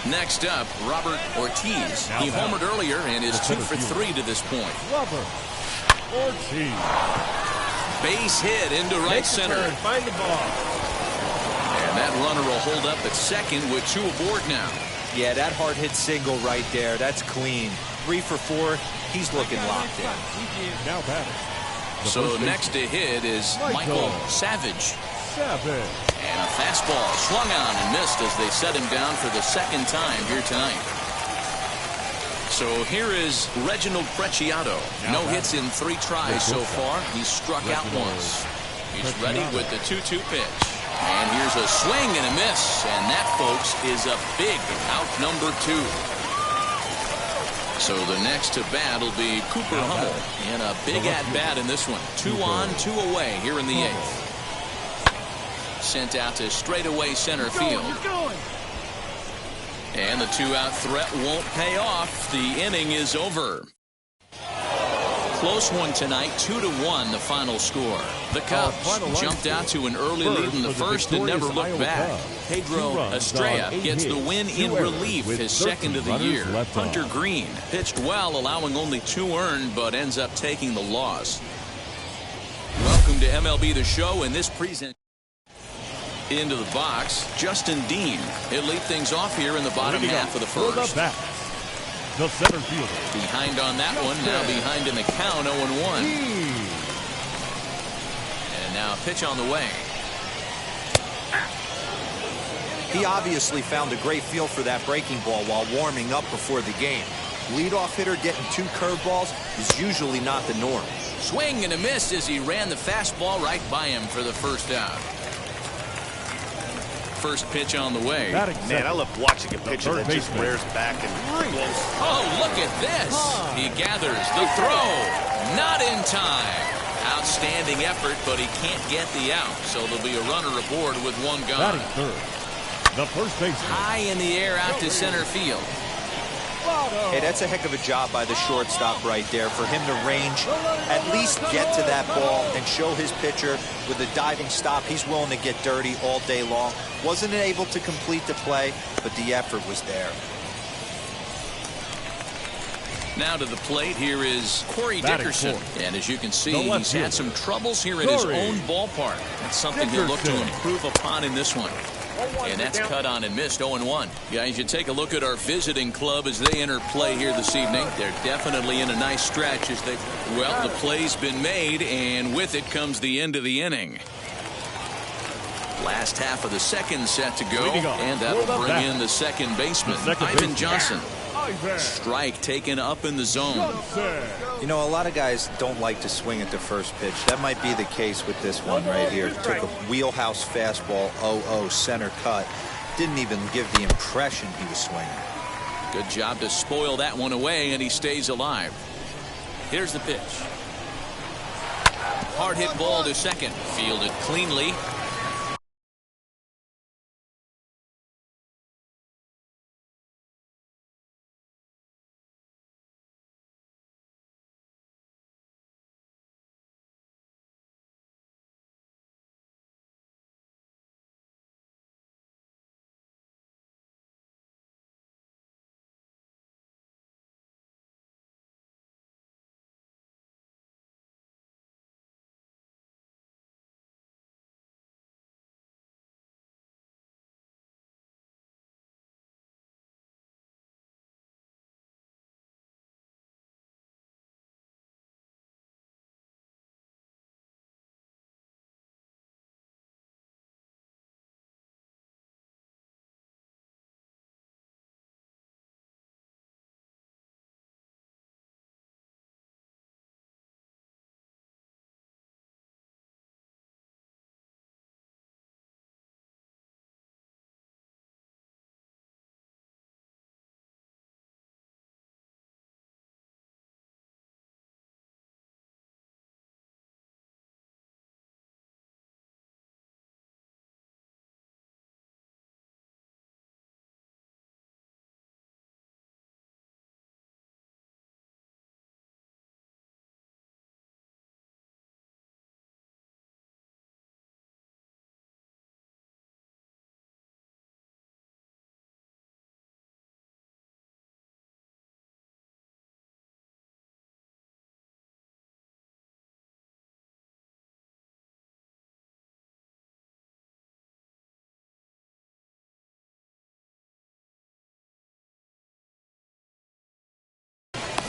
Next up, Robert Ortiz. He homered earlier and is 2 for 3 to this point. Robert Ortiz. Base hit into right center. Find the ball. And that runner will hold up at second with 2 aboard now. Yeah, that hard hit single right there. That's clean. 3 for 4. He's looking locked in. Now batting. So next to hit is Michael Savage. And a fastball swung on and missed as they set him down for the second time here tonight. So here is Reginald Preciado. No hits in 3 tries so far. He's struck out once. He's ready with the 2-2 pitch. And here's a swing and a miss. And that, folks, is a big out number 2. So the next to bat will be Cooper Hummel in a big at-bat in this one. 2 on, 2 away here in the 8th. Sent out to straightaway center field. And the 2-out threat won't pay off. The inning is over. Close one tonight, 2-1 the final score. The Cubs jumped out to an early lead in the first and never looked back. Pedro Estrella gets the win in relief, his second of the year. Hunter Green pitched well, allowing only 2 earned, but ends up taking the loss. Welcome to MLB The Show, and this present into the box, Justin Dean. He'll lead things off here in the bottom half of the first. The center fielder. Behind on that one, now behind in the count, 0-1. And now pitch on the way. He obviously found a great feel for that breaking ball while warming up before the game. Leadoff hitter getting 2 curveballs is usually not the norm. Swing and a miss as he ran the fastball right by him for the first out. First pitch on the way. Man, I love watching a pitcher that just rears back and blows. Oh, look at this. He gathers the throw. Not in time. Outstanding effort, but he can't get the out. So there'll be a runner aboard with 1 gone. The first baseman. High in the air out to center field. Hey, that's a heck of a job by the shortstop right there for him to range, at least get to that ball and show his pitcher with a diving stop. He's willing to get dirty all day long. Wasn't able to complete the play, but the effort was there. Now to the plate, here is Corey Dickerson. And as you can see, he's had some troubles here in his own ballpark. That's something he'll look to improve upon in this one. And that's cut on and missed, 0-1. Guys, you take a look at our visiting club as they enter play here this evening. They're definitely in a nice stretch as they, well, the play's been made, and with it comes the end of the inning. Last half of the second set to go, and that'll bring in the second baseman, Ivan Johnson. Strike taken up in the zone. You know, a lot of guys don't like to swing at the first pitch. That might be the case with this one right here. Took a wheelhouse fastball, 0-0 center cut. Didn't even give the impression he was swinging. Good job to spoil that one away, and he stays alive. Here's the pitch. Hard hit ball to second. Fielded cleanly.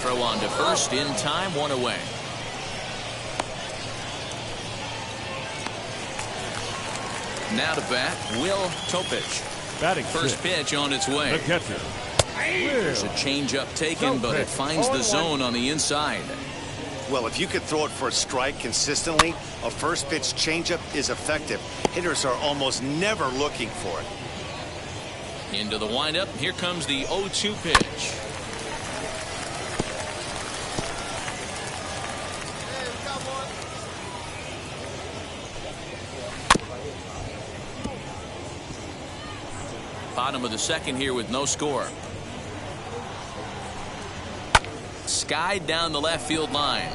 Throw on to first in time, one away. Now to bat, Will Topich. Batting first pitch on its way. The catcher. There's a changeup taken, but it finds the zone on the inside. Well, if you could throw it for a strike consistently, a first pitch changeup is effective. Hitters are almost never looking for it. Into the windup. Here comes the 0-2 pitch. Bottom of the second here with no score. Skied down the left field line.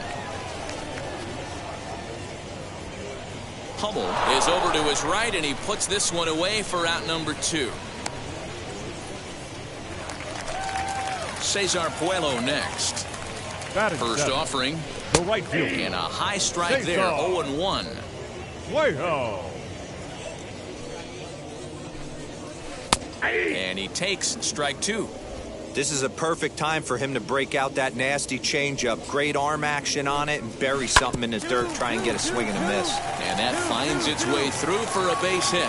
Hummel is over to his right, and he puts this one away for out number 2. Cesar Puello next. First offering. The right field. And a high strike there, 0-1. Puello. And he takes strike 2. This is a perfect time for him to break out that nasty changeup. Great arm action on it and bury something in the dirt, try and get a swing and a miss. And that finds its way through for a base hit.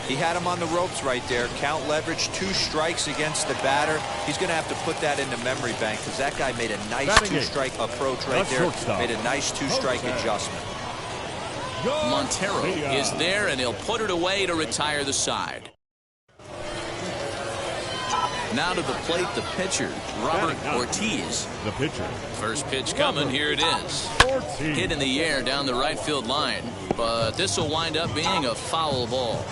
He had him on the ropes right there. Count leverage, 2 strikes against the batter. He's going to have to put that in the memory bank because that guy made a nice 2-strike approach right there. Made a nice 2-strike adjustment. Montero is there, and he'll put it away to retire the side. Now to the plate, the pitcher, Robert Ortiz. The pitcher. First pitch coming, here it is. Hit in the air down the right field line, but this will wind up being a foul ball.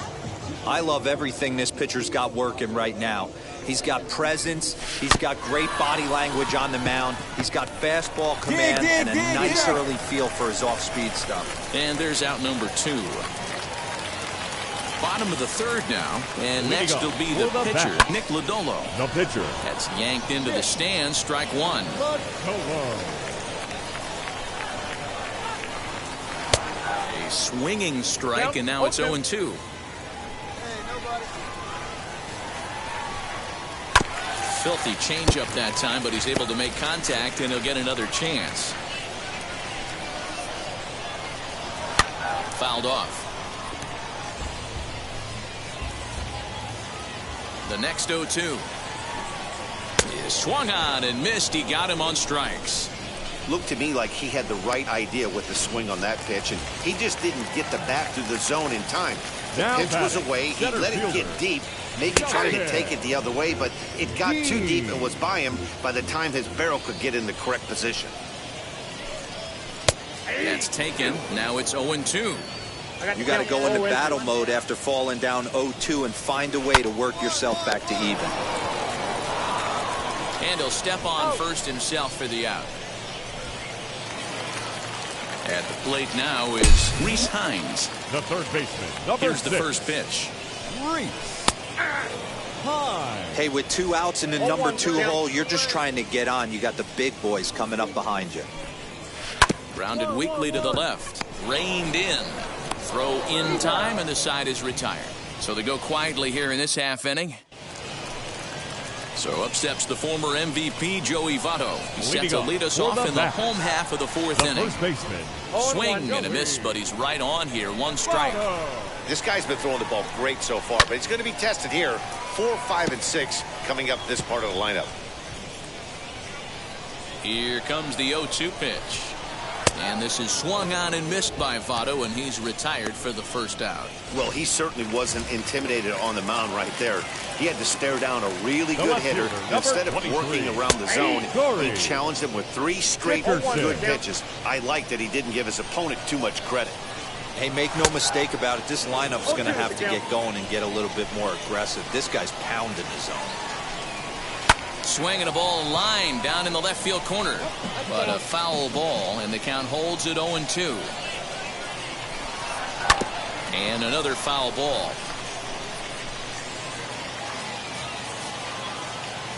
I love everything this pitcher's got working right now. He's got presence. He's got great body language on the mound. He's got fastball command and a nice early feel for his off-speed stuff. And there's out number 2. Bottom of the third now, and next will be the pitcher, Nick Lodolo. The pitcher. That's yanked into the stands, strike 1. A swinging strike, and now it's 0-2. Filthy changeup that time, but he's able to make contact, and he'll get another chance. Fouled off. The next 0-2. He swung on and missed. He got him on strikes. Looked to me like he had the right idea with the swing on that pitch, and he just didn't get the bat through the zone in time. The pitch was away. He let it get deep, maybe trying to take it the other way, but it got too deep and was by him by the time his barrel could get in the correct position. That's taken. Now it's 0-2. You got to go into battle mode after falling down 0-2 and find a way to work yourself back to even. And he'll step on first himself for the out. At the plate now is Rhys Hines. The third baseman. Here's the first pitch. Rhys Hines. Hey, with 2 outs in the number 2 hole, you're just trying to get on. You got the big boys coming up behind you. Grounded weakly to the left. Reined in. Throw in time, and the side is retired. So they go quietly here in this half inning. So up steps the former MVP, Joey Votto. He's set to lead us off in the home half of the 4th inning. First baseman. Swing and a miss, but he's right on here. 1 strike. This guy's been throwing the ball great so far, but he's going to be tested here. 4, 5, and 6 coming up this part of the lineup. Here comes the 0-2 pitch. And this is swung on and missed by Votto, and he's retired for the first out. Well, he certainly wasn't intimidated on the mound right there. He had to stare down a really good hitter. Instead of working around the zone, he challenged him with 3 straight good pitches. I like that he didn't give his opponent too much credit. Hey, make no mistake about it. This lineup's going to have to get going and get a little bit more aggressive. This guy's pounding the zone. Swing and a ball line down in the left field corner. But a foul ball, and the count holds at 0-2. And another foul ball.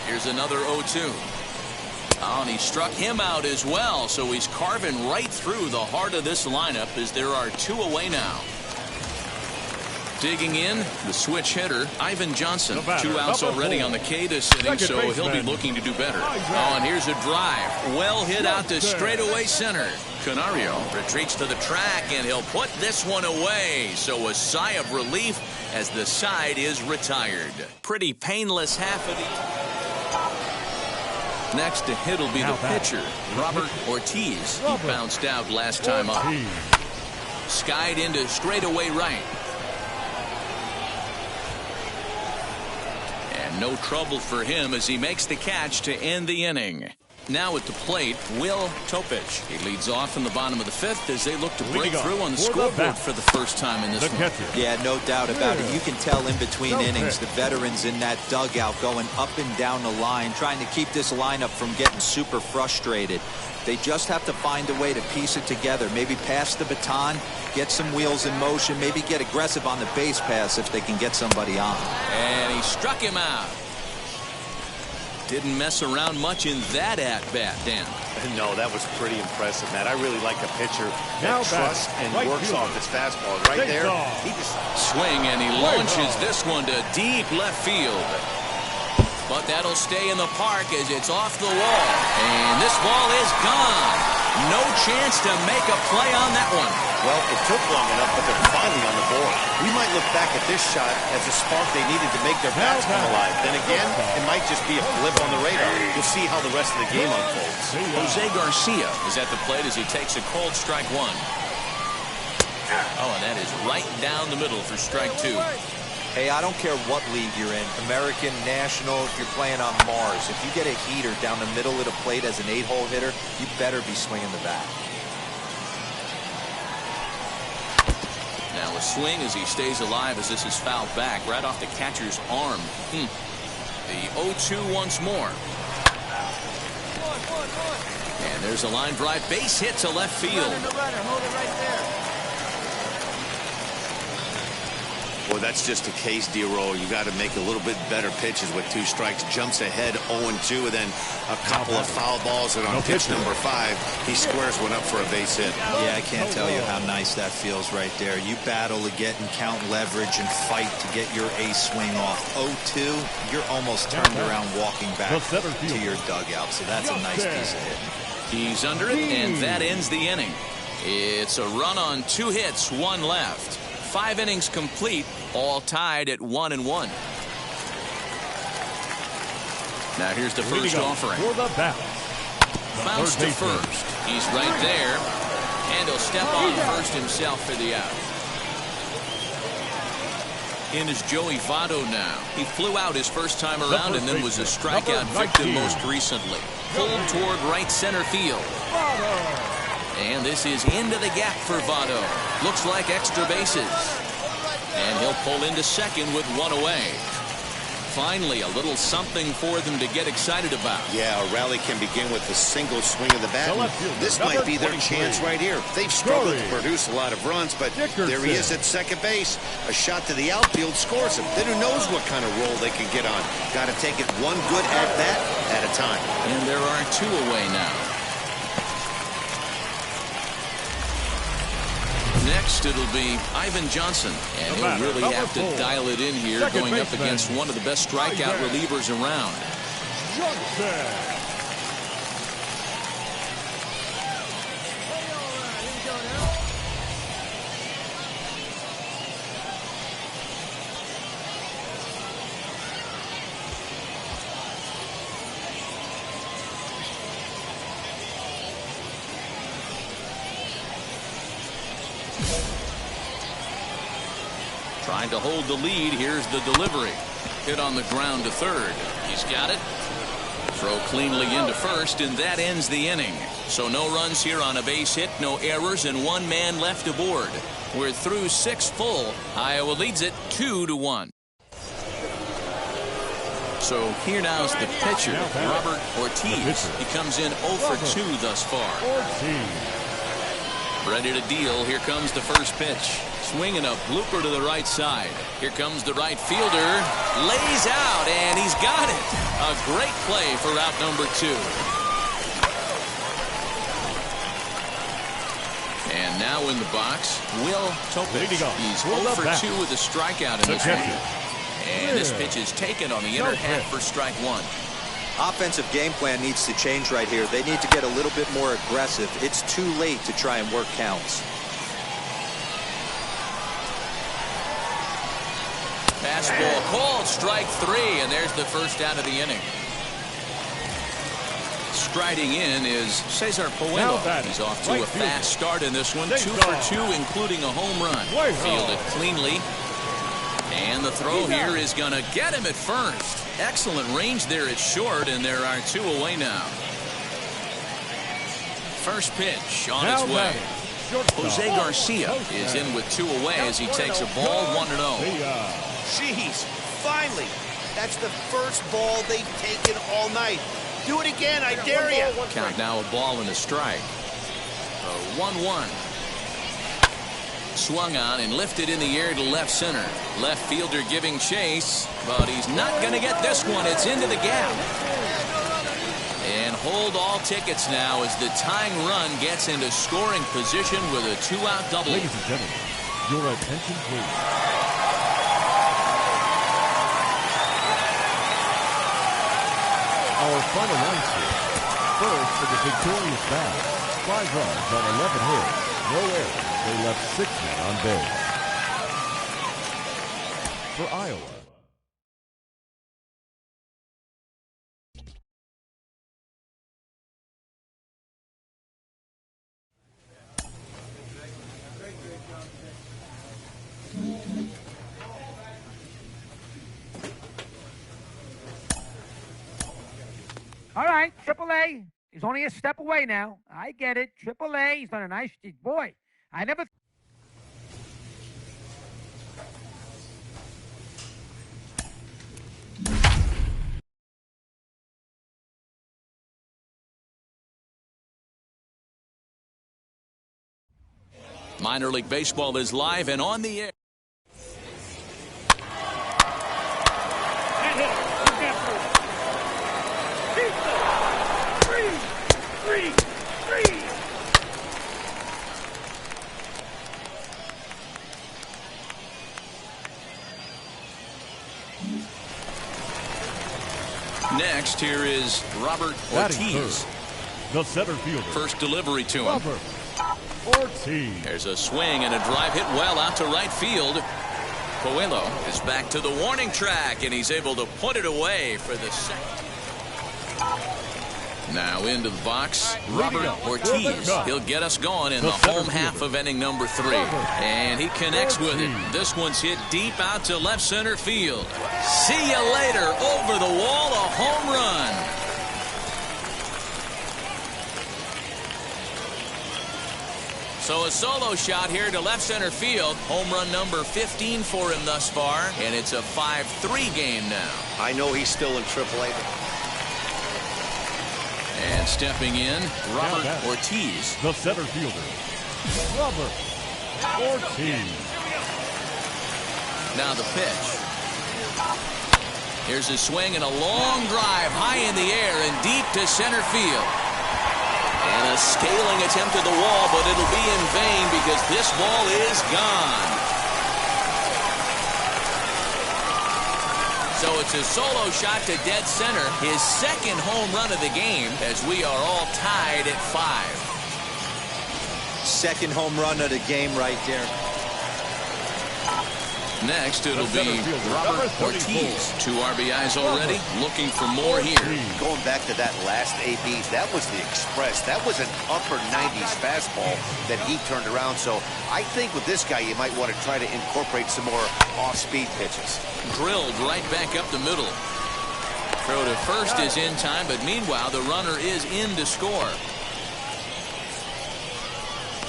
Here's another 0-2. Oh, and he struck him out as well, so he's carving right through the heart of this lineup as there are 2 away now. Digging in, the switch hitter, Ivan Johnson. 2 outs already on the K this inning, so he'll be looking to do better. Oh, and here's a drive. Well hit out to straightaway center. Canario retreats to the track, and he'll put this one away. So a sigh of relief as the side is retired. Pretty painless half of the... Next to hit will be the pitcher, Robert Ortiz. He bounced out last time up. Skied into straightaway right. No trouble for him as he makes the catch to end the inning. Now at the plate, Will Topich. He leads off in the bottom of the 5th as they look to break through on the scoreboard for the first time in this one. Yeah, no doubt about it. You can tell in between innings the veterans in that dugout going up and down the line, trying to keep this lineup from getting super frustrated. They just have to find a way to piece it together. Maybe pass the baton, get some wheels in motion, maybe get aggressive on the base pass if they can get somebody on. And he struck him out. Didn't mess around much in that at-bat, Dan. No, that was pretty impressive, Matt. I really like a pitcher that trusts and works off his fastball. Right there, he just... Swing, and he launches this one to deep left field. But that'll stay in the park as it's off the wall. And this ball is gone. No chance to make a play on that one. Well, it took long enough, but they're finally on the board. We might look back at this shot as a spark they needed to make their bats come alive. Then again, it might just be a blip on the radar. We'll see how the rest of the game unfolds. Jose Garcia is at the plate as he takes a cold strike 1. Oh, and that is right down the middle for strike 2. Hey, I don't care what league you're in, American, National, if you're playing on Mars. If you get a heater down the middle of the plate as an 8-hole hitter, you better be swinging the bat. Now a swing as he stays alive as this is fouled back right off the catcher's arm. The 0-2 once more. And there's a line drive base hit to left field. Hold it right there. Well, that's just a case, D-Roll. You got to make a little bit better pitches with 2 strikes. Jumps ahead 0-2, and then a couple of foul balls. And on pitch number 5, he squares one up for a base hit. Yeah, I can't tell you how nice that feels right there. You battle to get and count leverage and fight to get your ace swing off. 0-2, you're almost turned around walking back to your dugout. So that's a nice piece of hitting. He's under it, and that ends the inning. It's a run on 2 hits, 1 left. 5 innings complete, all tied at 1-1. Now here's the first offering. For the bat. Bounce to first. He's right there. And he'll step on first himself for the out. In is Joey Votto now. He flew out his first time around and then was a strikeout victim most recently. Pulled toward right center field. And this is into the gap for Votto. Looks like extra bases. And he'll pull into second with one away. Finally, a little something for them to get excited about. Yeah, a rally can begin with a single swing of the bat. This might be their chance right here. They've struggled to produce a lot of runs, but there he is at second base. A shot to the outfield scores him. Then who knows what kind of roll they can get on. Got to take it one good at-bat at a time. And there are two away now. Next, it'll be Ivan Johnson, and he'll really have to dial it in here, going up against one of the best strikeout relievers around. Trying to hold the lead. Here's the delivery. Hit on the ground to third. He's got it. Throw cleanly into first, and that ends the inning. So no runs here on a base hit, no errors, and one man left aboard. We're through 6 full. Iowa leads it 2-1. So here now's the pitcher, Robert Ortiz. He comes in 0 for 2 thus far. Ready to deal. Here comes the first pitch. Swinging a blooper to the right side. Here comes the right fielder. Lays out, and he's got it. A great play for out number 2. And now in the box, Will Topich. He's 0 for 2 with a strikeout in this one. And this pitch is taken on the inner half for strike 1. Offensive game plan needs to change right here. They need to get a little bit more aggressive. It's too late to try and work counts. Fastball called, strike 3, and there's the first out of the inning. Striding in is Cesar Puello. He's off to a fast start in this one. 2 for 2, including a home run. Fielded cleanly. And the throw here is going to get him at first. Excellent range there at short, and there are 2 away now. First pitch on its way. Jose Garcia is in with 2 away as he takes a ball 1-0. Jeez, finally. That's the first ball they've taken all night. Do it again, I dare you. Count now, a ball and a strike. 1-1. Swung on and lifted in the air to left center. Left fielder giving chase, but he's not going to get this one. It's into the gap. And hold all tickets now as the tying run gets into scoring position with a 2-out double. Ladies and gentlemen, your attention please. Our final line score. First for the victorious bat. 5 runs on 11 hits. No errors. They left 6 men on base. For Iowa. All right, AAA. He's only a step away now. I get it. AAA. He's done a nice boy. I never. Minor League Baseball is live and on the air. Next, here is Robert Ortiz. The center fielder. First delivery to him. Robert Ortiz. There's a swing and a drive hit well out to right field. Puello is back to the warning track, and he's able to put it away for the second. Now into the box, Robert Ortiz. He'll get us going in the home half of inning number 3. And he connects with it. This one's hit deep out to left center field. See you later. Over the wall, a home run. So a solo shot here to left center field. Home run number 15 for him thus far. And it's a 5-3 game now. I know he's still in AAA. And stepping in, Robert Ortiz. The center fielder, Robert Ortiz. Now the pitch. Here's a swing and a long drive high in the air and deep to center field. And a scaling attempt at the wall, but it'll be in vain because this ball is gone. So it's a solo shot to dead center, his second home run of the game, as we are all tied at 5. Second home run of the game right there. Next, it'll be Robert Ortiz. 2 RBIs already, looking for more here. Going back to that last AB, that was the express. That was an upper 90s fastball that he turned around. So I think with this guy, you might want to try to incorporate some more off-speed pitches. Drilled right back up the middle. Throw to first is in time, but meanwhile, the runner is in to score.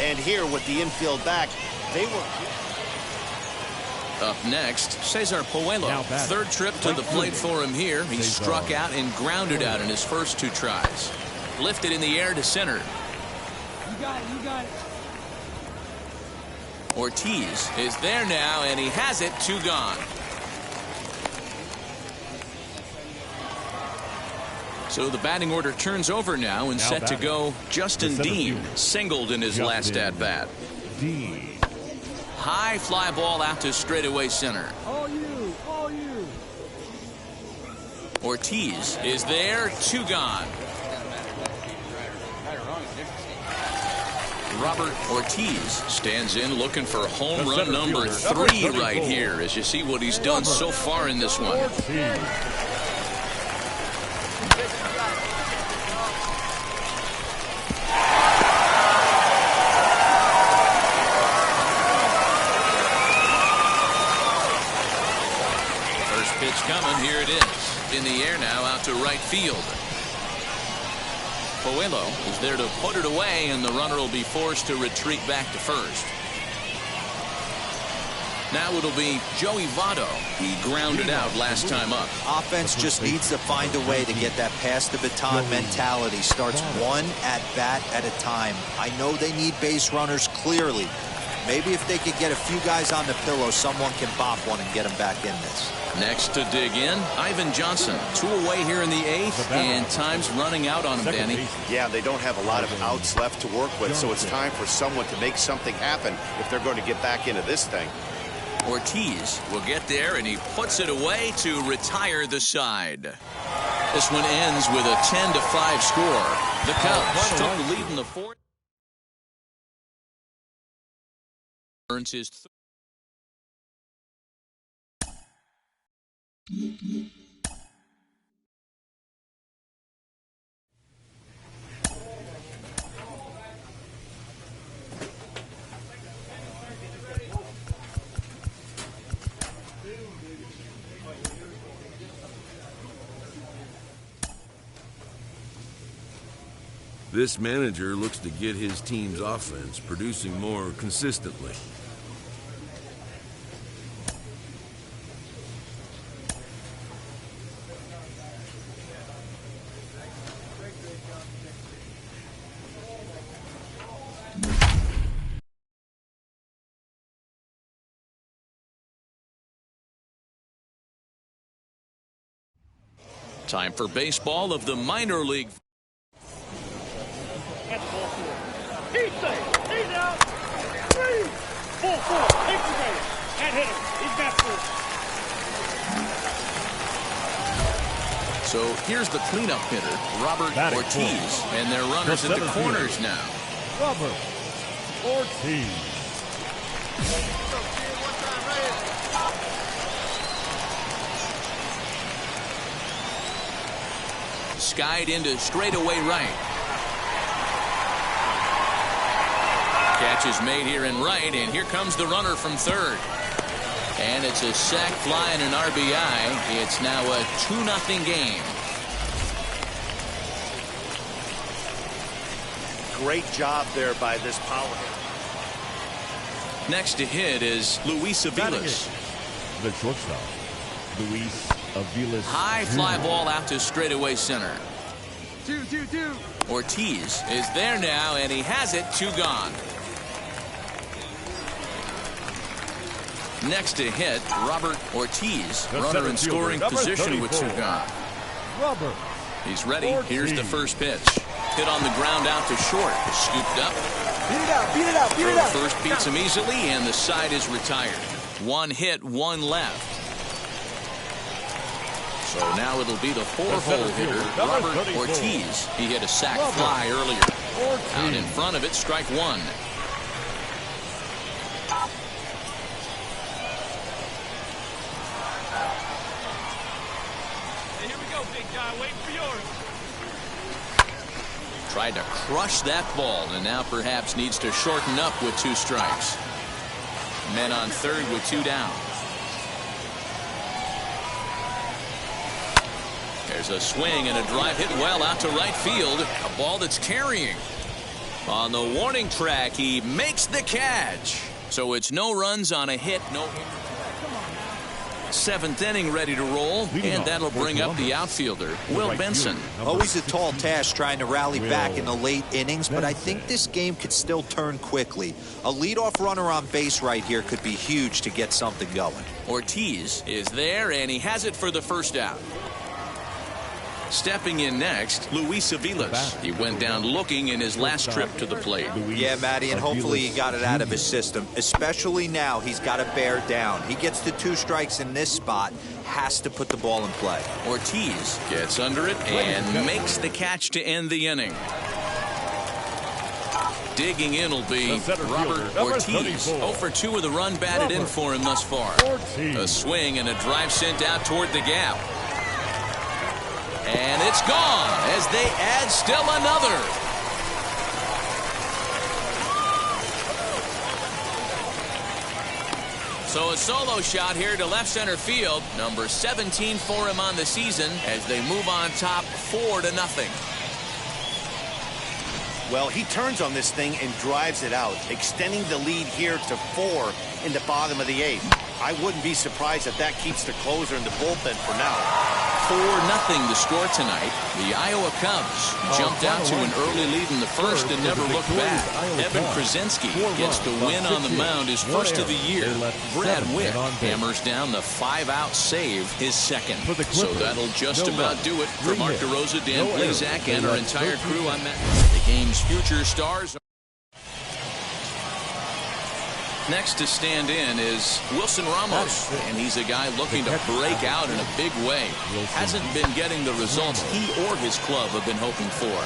And here with the infield back, they were... Up next, Cesar Puello. Third trip to the plate for him here. He struck out and grounded out in his first 2 tries. Lifted in the air to center. You got it, you got it. Ortiz is there now, and he has it. 2 gone. So the batting order turns over now and set to go Justin Dean. Singled in his last at-bat. Dean. High fly ball out to straightaway center. All you, all you. Ortiz is there. 2 gone. Robert Ortiz stands in looking for home run number 3 right here, as you see what he's done so far in this one. Pitch coming. Here it is. In the air now, out to right field. Puello is there to put it away, and the runner will be forced to retreat back to first. Now it'll be Joey Votto. He grounded out last time up. Offense just needs to find a way to get that pass the baton mentality. Starts 1 at-bat at a time. I know they need base runners clearly. Maybe if they could get a few guys on the pillow, someone can bop one and get them back in this. Next to dig in, Ivan Johnson. 2 away here in the 8th, and time's running out on him, Danny. Yeah, they don't have a lot of outs left to work with, so it's time for someone to make something happen if they're going to get back into this thing. Ortiz will get there, and he puts it away to retire the side. This one ends with a 10-5 score. The Cubs took the lead in the 4th. Earns his This manager looks to get his team's offense producing more consistently. time for baseball of the minor league. He's safe. He's out. 3. 4-4. Takes the base. That hitter. He's got 4. So here's the cleanup hitter, Robert Ortiz, and their runners at the corners now. Robert Ortiz. skied into straightaway right. Catch is made here in right, and here comes the runner from third. And it's a sac fly and an RBI. It's now a 2-0 game. Great job there by this power hitter. Next to hit is Luis Aviles. The shortstop, Luis Aviles. High fly ball out to straightaway center. 2-2-2. Ortiz is there now, and he has it. 2 gone. Next to hit, Robert Ortiz. Runner in scoring position with 2 gone. Robert. He's ready. Here's the first pitch. Hit on the ground out to short. Scooped up. Beat it out, beat it out, beat it out. First beats him easily, and the side is retired. 1 hit, 1 left. So now it'll be the 4-hole hitter, Robert Ortiz. He hit a sac fly earlier. Out in front of it, strike 1. Hey, here we go, big guy. Waiting for yours. Tried to crush that ball, and now perhaps needs to shorten up with 2 strikes. Men on third with 2 down. There's a swing and a drive hit well out to right field. A ball that's carrying. On the warning track, he makes the catch. So it's no runs on a hit, no hit. 7th inning ready to roll, and that'll bring up the outfielder, Will Benson. Always a tall task trying to rally back in the late innings, but I think this game could still turn quickly. A leadoff runner on base right here could be huge to get something going. Ortiz is there, and he has it for the first out. Stepping in next, Luis Aviles. He went down looking in his last trip to the plate. Yeah, Matty, and hopefully he got it out of his system. Especially now, he's got to bear down. He gets to 2 strikes in this spot, has to put the ball in play. Ortiz gets under it and makes the catch to end the inning. Digging in will be Robert Ortiz. 0 for 2 with a run batted in for him thus far. A swing and a drive sent out toward the gap. And it's gone as they add still another. So a solo shot here to left center field. Number 17 for him on the season as they move on top 4-0. Well, he turns on this thing and drives it out, extending the lead here to 4 in the bottom of the 8th. I wouldn't be surprised if that keeps the closer in the bullpen for now. 4-0 the score tonight. The Iowa Cubs jumped out to an early lead in the first and never looked back. Evan Krasinski gets the win on the mound, his first of the year. Brad Witt hammers down the 5-out save, his second. So that'll just about do it. For Mark DeRosa, Dan Plesac, and our entire crew, I'm Matt. The game's future stars. Next to stand in is Wilson Ramos, and he's a guy looking to break out in a big way. Hasn't been getting the results he or his club have been hoping for.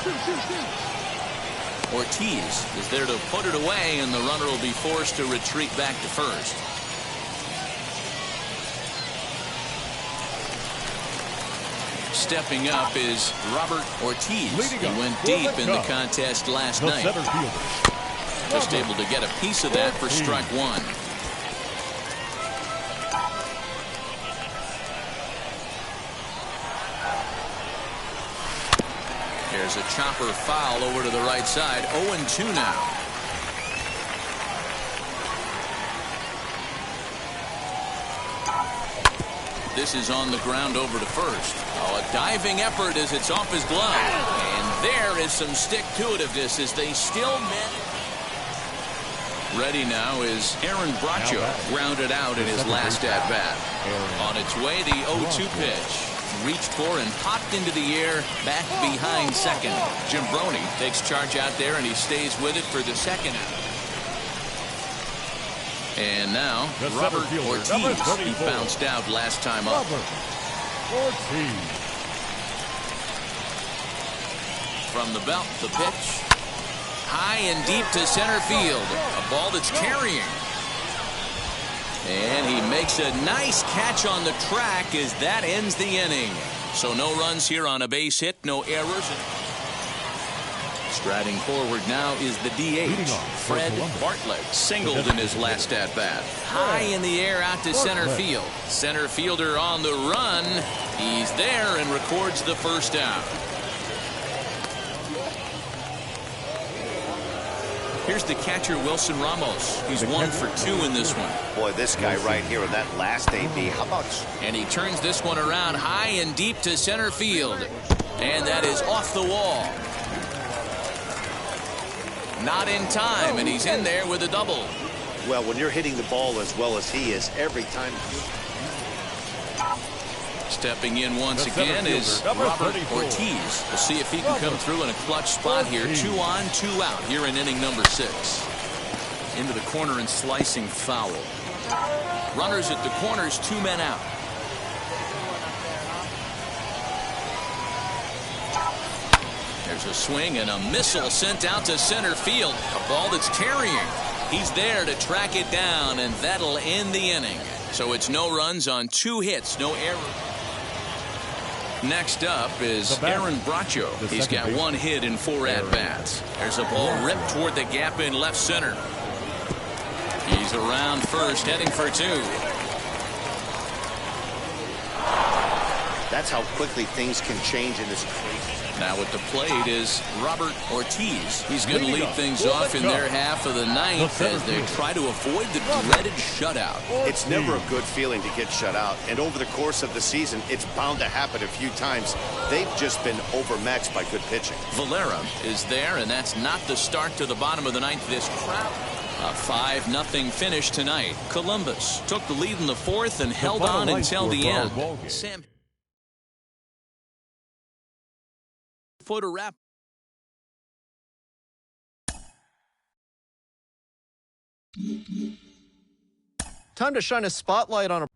Ortiz is there to put it away, and the runner will be forced to retreat back to first. Stepping up is Robert Ortiz. He went deep in the contest last night. Just able to get a piece of that for strike 1. There's a chopper foul over to the right side. 0-2 now. This is on the ground over to first. Oh, a diving effort as it's off his glove. And there is some stick-to-itiveness as they still manage. Ready now is Aaron Bracho, grounded out in his last at-bat. On its way, the 0-2 pitch. Reached for and popped into the air, back behind second. Jim Brony takes charge out there, and he stays with it for the second out. And now, Robert Ortiz. He bounced out last time up. From the belt, the pitch. High and deep to center field. A ball that's carrying. And he makes a nice catch on the track as that ends the inning. So no runs here on a base hit, no errors. Striding forward now is the DH, Fred Bartlett. Singled in his last at-bat. High in the air out to center field. Center fielder on the run. He's there and records the first down. Here's the catcher, Wilson Ramos. He's 1 for 2 in this one. Boy, this guy right here in that last AB, how about... And he turns this one around high and deep to center field. And that is off the wall. Not in time, and he's in there with a double. Well, when you're hitting the ball as well as he is, every time... Stepping in once again is Robert Ortiz. We'll see if he can come through in a clutch spot here. 2 on, 2 out here in inning number 6. Into the corner and slicing foul. Runners at the corners, 2 men out. There's a swing and a missile sent out to center field. A ball that's carrying. He's there to track it down, and that'll end the inning. So it's no runs on 2 hits, no errors. Next up is Aaron Bracho. He's got 1 hit in 4 at-bats. There's a ball ripped toward the gap in left center. He's around first, heading for 2. That's how quickly things can change in this crazy. Now at the plate is Robert Ortiz. He's going to lead things off in their half of the 9th as they try to avoid the dreaded shutout. It's never a good feeling to get shut out, and over the course of the season, it's bound to happen a few times. They've just been overmatched by good pitching. Valera is there, and that's not the start to the bottom of the 9th. This crowd. A 5-0 finish tonight. Columbus took the lead in the 4th and held on until the end. Sam Footer wrap. Time to shine a spotlight on a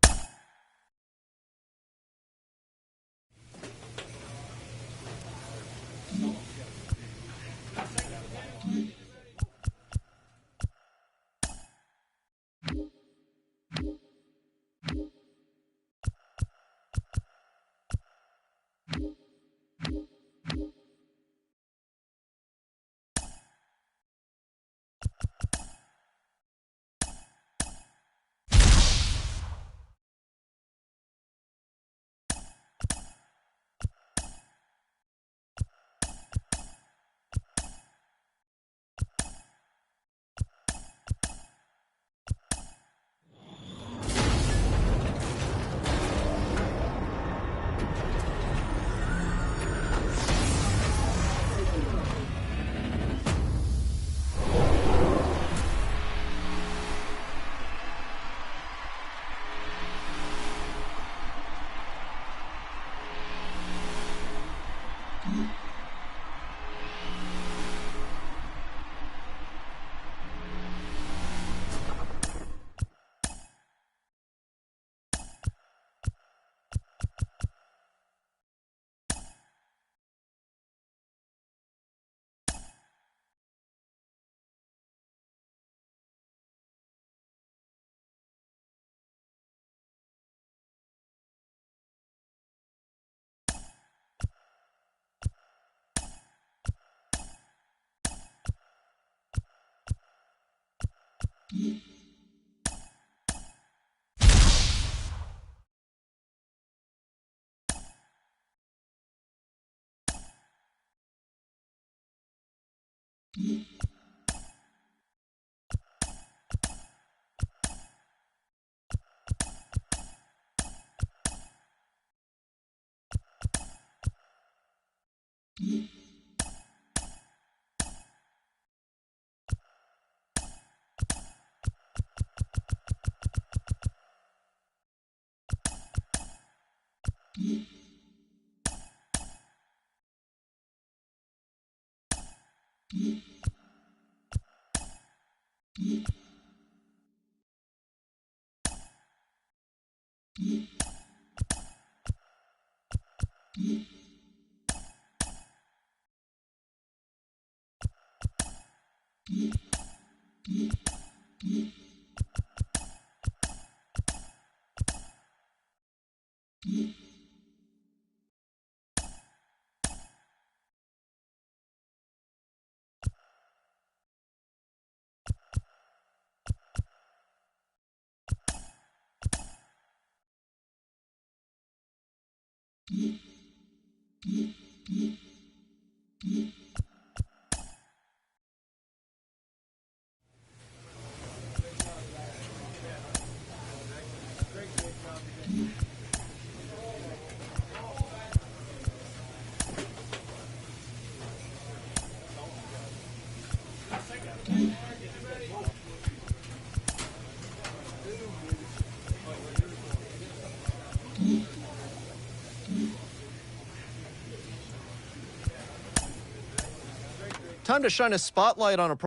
Time to shine a spotlight on a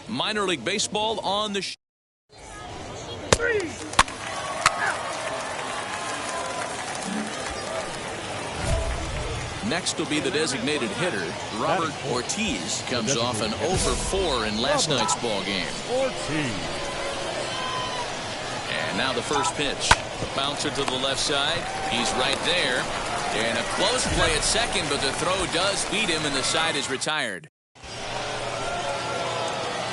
Minor League Baseball on the Next will be the designated hitter. Robert Ortiz comes off an 0 for 4 in last night's ball game. And now the first pitch. The bouncer to the left side. He's right there. And a close play at second, but the throw does beat him, and the side is retired.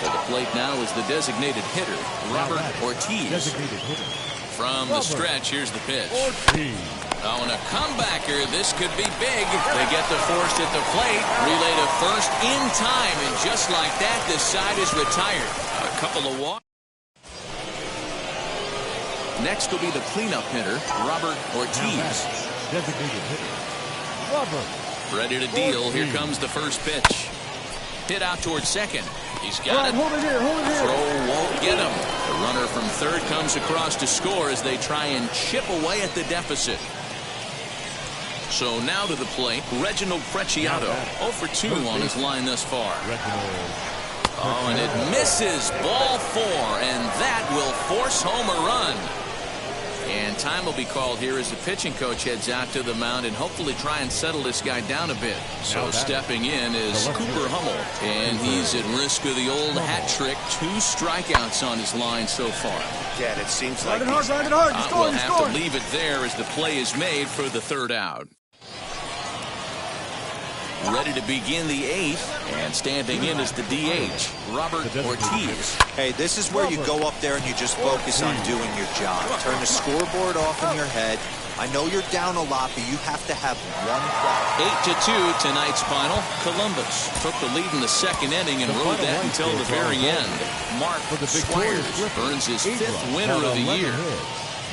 At the plate now is the designated hitter, Robert Ortiz. From the stretch, here's the pitch. Oh, and a comebacker. This could be big. They get the force at the plate. Relay to first in time, and just like that, the side is retired. A couple of walks. Next will be the cleanup hitter, Robert Ortiz. Designated hitter, Robert. Ready to deal. Here comes the first pitch. Hit out towards second. He's got it. Hold it here. Throw won't get him. The runner from third comes across to score as they try and chip away at the deficit. So now to the plate, Reginald Preciado. 0 for 2 on his line thus far. Oh, and it misses. Ball 4, and that will force home a run. And time will be called here as the pitching coach heads out to the mound and hopefully try and settle this guy down a bit. So stepping in is Cooper Hummel, and he's at risk of the old hat trick. 2 strikeouts on his line so far. Dad, it seems like we'll have to leave it there as the play is made for the third out. Ready to begin the 8th, and standing in is the DH, Robert Ortiz. Hey, this is where you go up there and you just focus on doing your job. Turn the scoreboard off in your head. I know you're down a lot, but you have to have one problem. 8-2 tonight's final. Columbus took the lead in the second inning and rode that until the very end. Mark Squires earns his 5th winner of the year.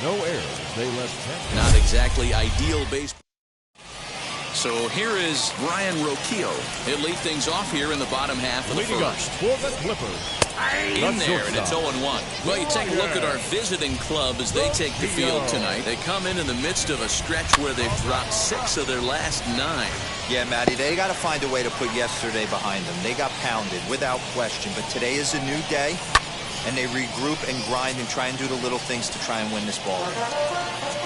No errors. They left 10. Not exactly ideal baseball. So here is Brian Roquillo. He'll lead things off here in the bottom half of the first. For the Clippers. In there, and it's 0-1. Well, you take a look at our visiting club as they take the field tonight. They come in the midst of a stretch where they've dropped 6 of their last 9. Yeah, Matty, they got to find a way to put yesterday behind them. They got pounded, without question. But today is a new day, and they regroup and grind and try and do the little things to try and win this ball.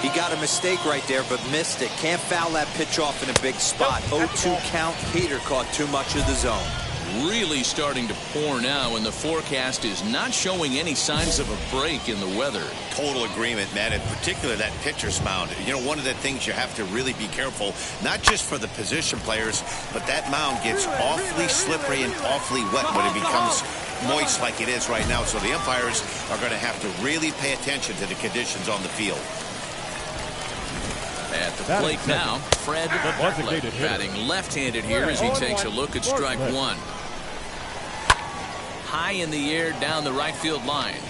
He got a mistake right there, but missed it. Can't foul that pitch off in a big spot. 0-2 count. Peter caught too much of the zone. Really starting to pour now, and the forecast is not showing any signs of a break in the weather. Total agreement, man, in particular that pitcher's mound. You know, one of the things you have to really be careful, not just for the position players, but that mound gets awfully slippery and awfully wet when it becomes moist like it is right now. So the umpires are going to have to really pay attention to the conditions on the field. At the plate now, Fred Bartlett, batting left-handed here as he takes a look at strike 1. High in the air down the right field line.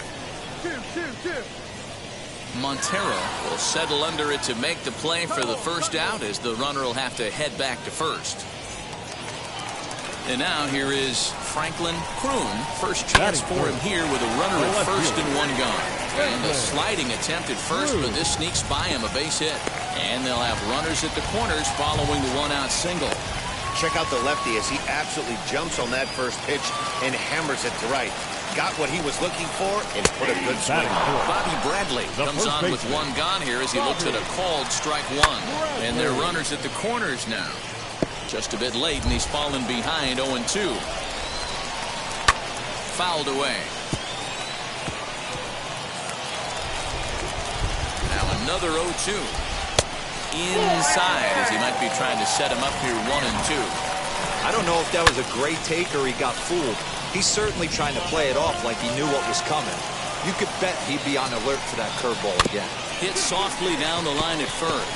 Montero will settle under it to make the play for the first out as the runner will have to head back to first. And now here is Franklin Kroon. First chance for him here with a runner at first and 1 gone. And a sliding attempt at first, but this sneaks by him, a base hit. And they'll have runners at the corners following the 1-out single. Check out the lefty as he absolutely jumps on that first pitch and hammers it to right. Got what he was looking for and put a good swing. Bobby Bradley comes on with 1 gone here as he looks at a called strike 1. And they're runners at the corners now. Just a bit late, and he's fallen behind 0-2. Fouled away. Now another 0-2. Inside as he might be trying to set him up here 1-2. I don't know if that was a great take or he got fooled. He's certainly trying to play it off like he knew what was coming. You could bet he'd be on alert for that curveball again. Hit softly down the line at first.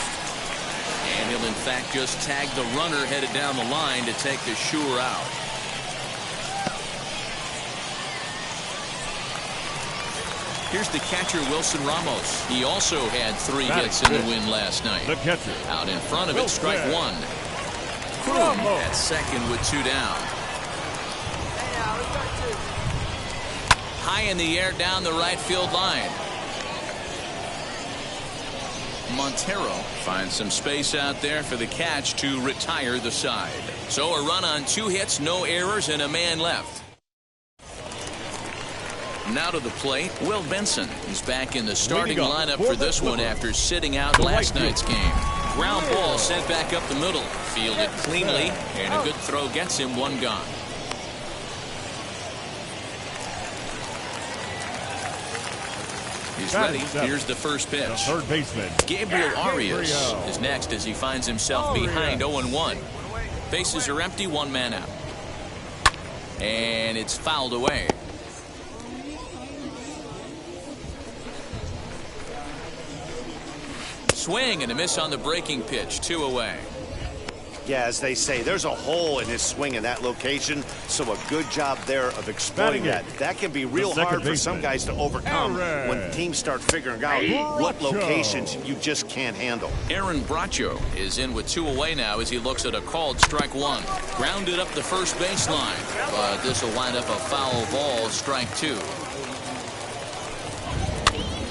And he'll in fact just tag the runner headed down the line to take the sure out. Here's the catcher, Wilson Ramos. He also had 3 hits in the win last night. The catcher. Out in front of it, strike 1. Kroon at second with 2 down. high in the air down the right field line. Montero finds some space out there for the catch to retire the side. So a run on 2 hits, no errors, and a man left. Now to the plate, Will Benson. He's back in the starting lineup for this one after sitting out last night's game. Ground ball sent back up the middle. Fielded cleanly, and a good throw gets him 1 gone. He's ready. Here's the first pitch. The third baseman, Gabriel Arias is next as he finds himself behind 0-1. Bases are empty, 1 man out. And it's fouled away. Swing and a miss on the breaking pitch. 2 away. Yeah, as they say, there's a hole in his swing in that location, so a good job there of exploiting that. That can be real hard for some guys to overcome when teams start figuring out what locations you just can't handle. Aaron Bracho is in with 2 away now as he looks at a called strike 1. Grounded up the first baseline, but this will wind up a foul ball, strike 2.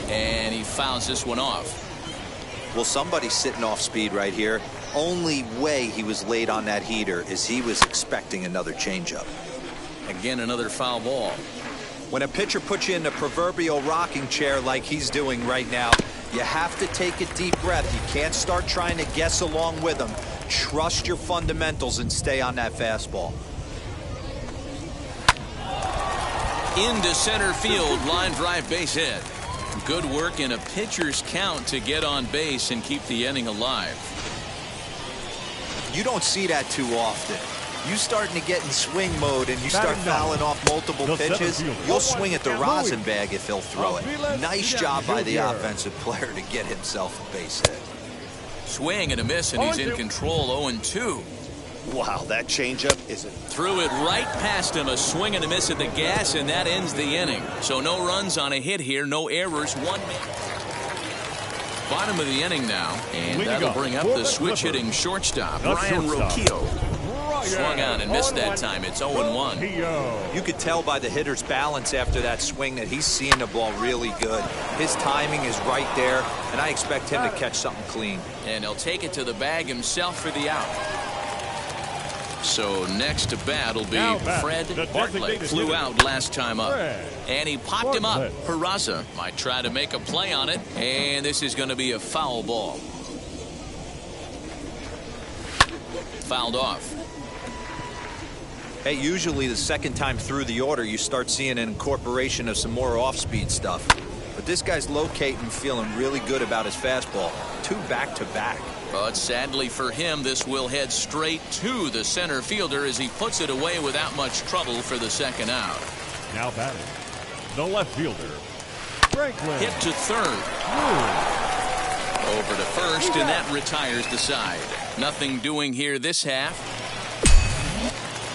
And he fouls this one off. Well, somebody's sitting off speed right here. Only way he was late on that heater is he was expecting another changeup. Again, another foul ball. When a pitcher puts you in the proverbial rocking chair like he's doing right now, you have to take a deep breath. You can't start trying to guess along with him. Trust your fundamentals and stay on that fastball. Into center field, line drive, base hit. Good work in a pitcher's count to get on base and keep the inning alive. You don't see that too often. You starting to get in swing mode and you start fouling off multiple pitches, you'll swing at the rosin bag if he'll throw it. Nice job by the offensive player to get himself a base hit. Swing and a miss, and he's in control. 0-2. Wow, that changeup is threw it right past him. A swing and a miss at the gas, and that ends the inning. So no runs on a hit here, no errors, 1 man. Bottom of the inning now, and that'll bring up the switch-hitting shortstop, Ryan Rocchio. Swung on and missed that time. It's 0-1. You could tell by the hitter's balance after that swing that he's seeing the ball really good. His timing is right there, and I expect him to catch something clean. And he'll take it to the bag himself for the out. So next to bat will be Fred Bartlett. Flew out last time up. And he popped him up. Peraza might try to make a play on it. And this is going to be a foul ball. Fouled off. Hey, usually the second time through the order, you start seeing an incorporation of some more off-speed stuff. But this guy's locating, feeling really good about his fastball. 2 back-to-back. But sadly for him, this will head straight to the center fielder as he puts it away without much trouble for the second out. Now batting, the left fielder, Franklin. Hit to third. Over to first, and that retires the side. Nothing doing here this half.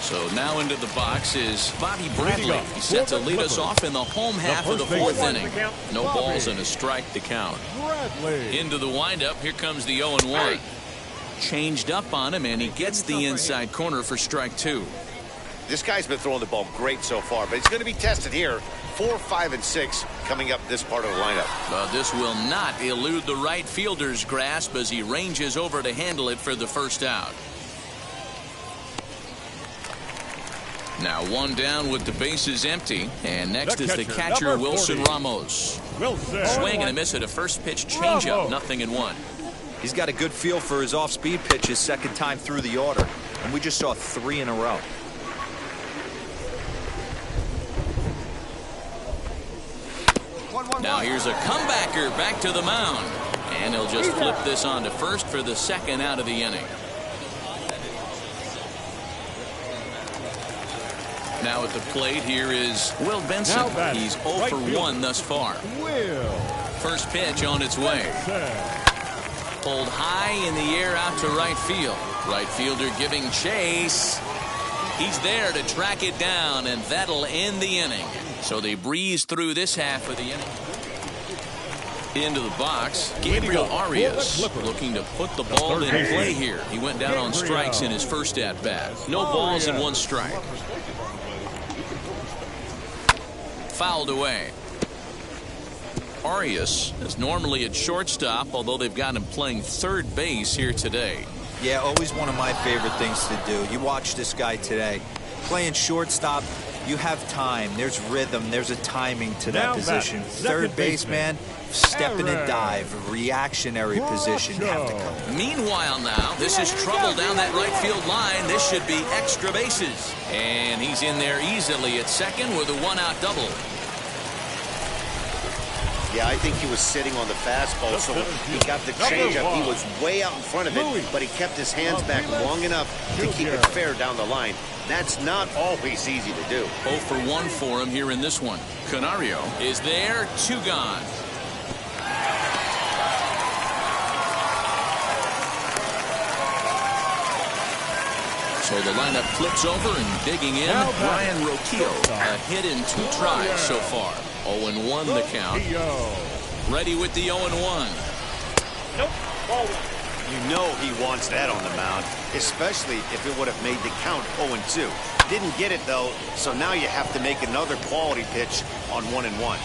So now into the box is Bobby Bradley. He's set to lead us off in the home half of the 4th inning. No balls and a strike to count. Into the windup, here comes the 0-1. Changed up on him, and he gets the inside corner for strike 2. This guy's been throwing the ball great so far, but he's going to be tested here. 4, 5, and 6 coming up this part of the lineup. But this will not elude the right fielder's grasp as he ranges over to handle it for the first out. Now 1 down with the bases empty, and next is the catcher, Wilson Ramos. Swing and a miss at a first pitch changeup, 0-1. He's got a good feel for his off-speed pitches second time through the order, and we just saw 3 in a row. Now here's a comebacker back to the mound, and he'll just flip this on to first for the second out of the inning. Now at the plate, here is Will Benson. He's 0 for 1 thus far. First pitch on its way. Pulled high in the air out to right field. Right fielder giving chase. He's there to track it down, and that'll end the inning. So they breeze through this half of the inning. Into the box, Gabriel Arias looking to put the ball in play here. He went down on strikes in his first at-bat. No balls and 1 strike. fouled away. Arias is normally at shortstop, although they've got him playing third base here today. Yeah, always one of my favorite things to do. You watch this guy today. Playing shortstop, you have time. There's rhythm. There's a timing to that position. Third baseman, step in and dive. Reactionary position. You have to come. Meanwhile now, this is trouble down that right field line. This should be extra bases. And he's in there easily at second with a one-out double. Yeah, I think he was sitting on the fastball, so he got the changeup. He was way out in front of it, but he kept his hands back long enough to keep it fair down the line. That's not always easy to do. 0 for 1 for him here in this one. Canario is there, 2 gone. So the lineup flips over and digging in. Ryan Rocchio, a hit in 2 tries so far. 0-1 the count. Ready with the 0-1. Nope. Ball 1. You know he wants that on the mound, especially if it would have made the count 0-2. Didn't get it, though, so now you have to make another quality pitch on 1-1.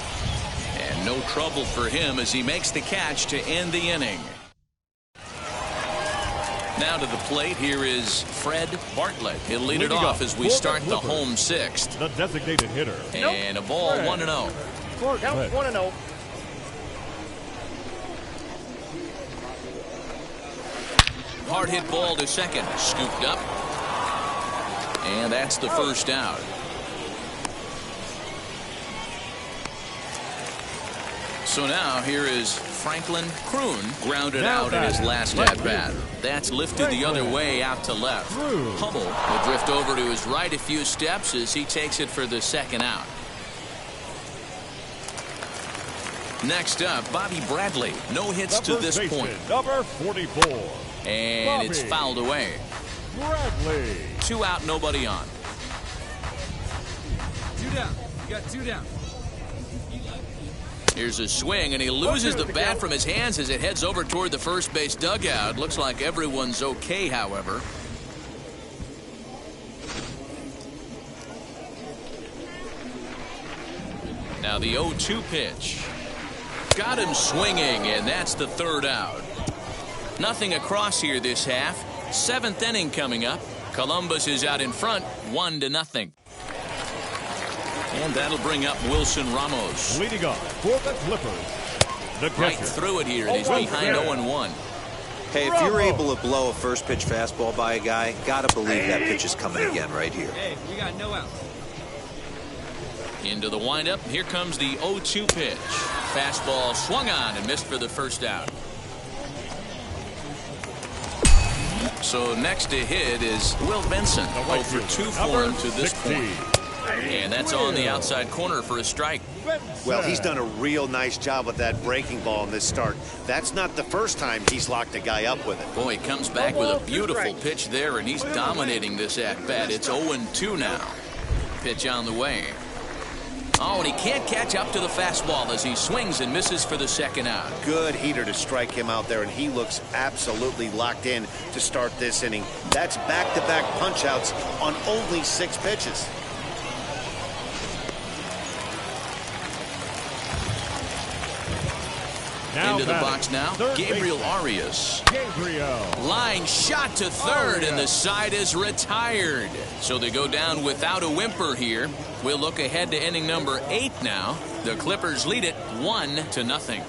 And no trouble for him as he makes the catch to end the inning. Now to the plate, here is Fred Bartlett. He'll lead it off as we start the home 6th. The designated hitter. And a ball 1-0. Count 1-0. Hard hit ball to second. Scooped up. And that's the first out. So now here is Franklin Kroon, grounded out in his last at-bat. That's lifted the other way out to left. Hummel will drift over to his right a few steps as he takes it for the second out. Next up, Bobby Bradley. No hits to this point. Number 44. And it's fouled away. Bradley. 2 out, nobody on. 2 down. You got 2 down. Here's a swing, and he loses the bat from his hands as it heads over toward the first base dugout. Looks like everyone's okay, however. Now the 0-2 pitch. Got him swinging, and that's the third out. Nothing across here this half. 7th inning coming up. Columbus is out in front, 1-0. And that'll bring up Wilson Ramos. Leading off for the Clippers. The catcher. Right through it here, and he's behind 0-1. Hey, if you're able to blow a first pitch fastball by a guy, gotta believe that pitch is coming again right here. Hey, we got no outs. Into the windup. Here comes the 0-2 pitch. Fastball swung on and missed for the first out. So next to hit is Will Benson. 0 for 2 for him to this point. And that's on the outside corner for a strike. Well, he's done a real nice job with that breaking ball in this start. That's not the first time he's locked a guy up with it. Boy, he comes back with a beautiful pitch there, and he's dominating this at-bat. It's 0-2 now. Pitch on the way. Oh, and he can't catch up to the fastball as he swings and misses for the second out. Good heater to strike him out there, and he looks absolutely locked in to start this inning. That's back-to-back punch-outs on only 6 pitches. Into the box now, Gabriel Arias. Line shot to third, and the side is retired. So they go down without a whimper here. We'll look ahead to inning number 8 now. The Clippers lead it 1-0.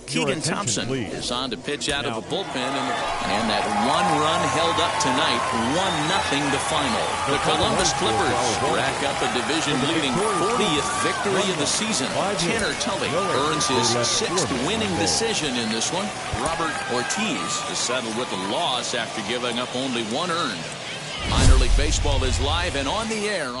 Keegan Thompson is on to pitch out of a bullpen, and that 1 run held up tonight. 1-0 the final. The Columbus Clippers rack up a division-leading 40th victory of the season. Tanner Tully earns his 6th winning decision in this one. Robert Ortiz is settled with a loss after giving up only 1 earned. Minor League Baseball is live and on the air.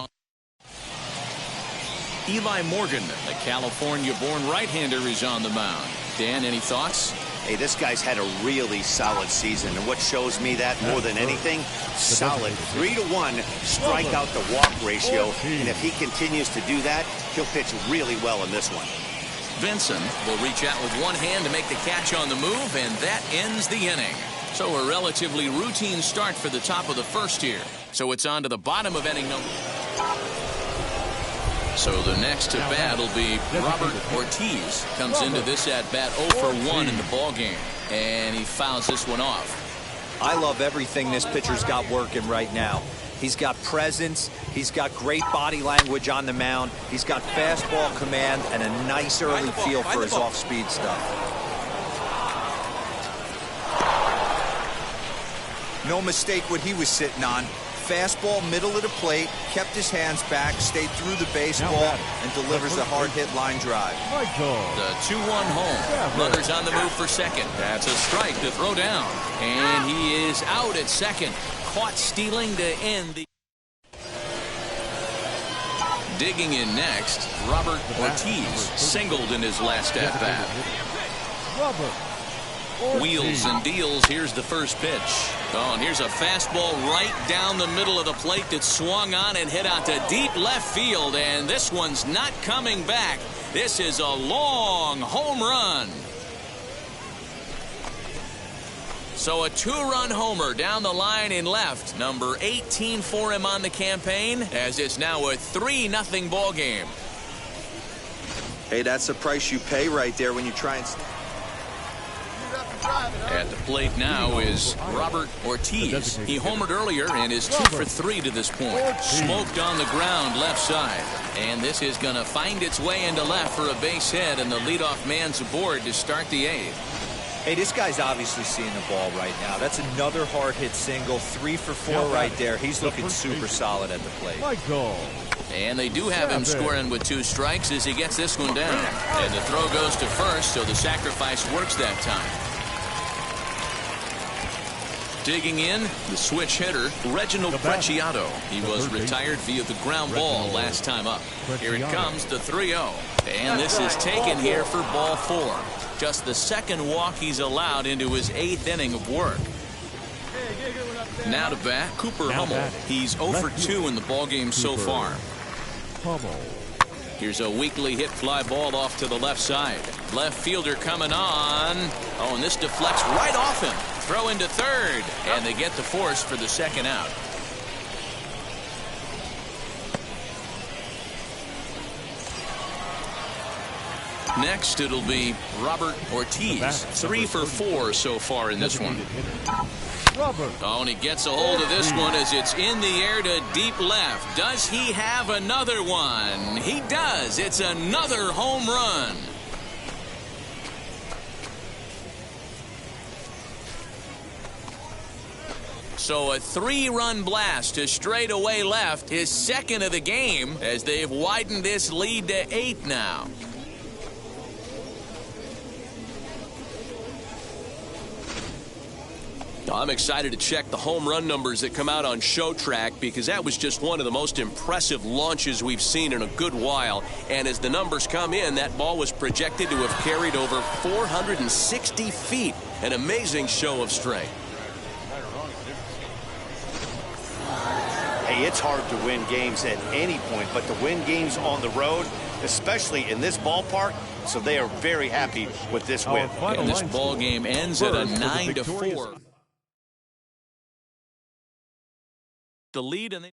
Eli Morgan, the California-born right-hander, is on the mound. Dan, any thoughts? Hey, this guy's had a really solid season, and what shows me that more than anything, solid 3-to-1 strikeout to walk ratio, and if he continues to do that, he'll pitch really well in this one. Vinson will reach out with one hand to make the catch on the move, and that ends the inning. So a relatively routine start for the top of the first here. So it's on to the bottom of inning number. So the next to bat will be Robert Ortiz. Comes into this at-bat 0 for 1 in the ballgame, and he fouls this one off. I love everything this pitcher's got working right now. He's got presence. He's got great body language on the mound. He's got fastball command and a nice early feel for his off-speed stuff. No mistake what he was sitting on. Fastball, middle of the plate, kept his hands back, stayed through the baseball, and delivers a hard-hit line drive. The 2-1 home. Runners on the move for second. That's a strike to throw down. And he is out at second. Caught stealing to end the... Digging in next, Robert Ortiz. Singled in his last at-bat. Wheels and deals. Here's the first pitch. Oh, and here's a fastball right down the middle of the plate that swung on and hit out to deep left field. And this one's not coming back. This is a long home run. So a 2-run homer down the line in left. Number 18 for him on the campaign, as it's now a 3-0 ball game. Hey, that's the price you pay right there when you try and... At the plate now is Robert Ortiz. He homered earlier and is 2 for 3 to this point. Smoked on the ground left side. And this is going to find its way into left for a base hit, and the leadoff man's aboard to start the 8th. Hey, this guy's obviously seeing the ball right now. That's another hard-hit single. 3 for 4 right there. He's looking super solid at the plate. And they do have him scoring with 2 strikes as he gets this one down. And the throw goes to first, so the sacrifice works that time. Digging in, the switch hitter, Reginald Preciado. He was retired via the ground ball last time up. Here it comes, the 3-0. And this is taken here for ball 4. Just the second walk he's allowed into his 8th inning of work. Now to bat, Cooper Hummel. He's 0 for 2 in the ballgame so far. Here's a weakly hit fly ball off to the left side. Left fielder coming on. Oh, and this deflects right off him. Throw into third, and they get the force for the second out. Next, it'll be Robert Ortiz. 3 for 4 so far in this one. Oh, and he gets a hold of this one as it's in the air to deep left. Does he have another one? He does. It's another home run. So a 3-run blast to straightaway left, his second of the game, as they've widened this lead to 8 now. I'm excited to check the home run numbers that come out on ShowTrack, because that was just one of the most impressive launches we've seen in a good while. And as the numbers come in, that ball was projected to have carried over 460 feet. An amazing show of strength. Hey, it's hard to win games at any point, but to win games on the road, especially in this ballpark, so they are very happy with this win. And this ball game ends at a 9-4. The lead, and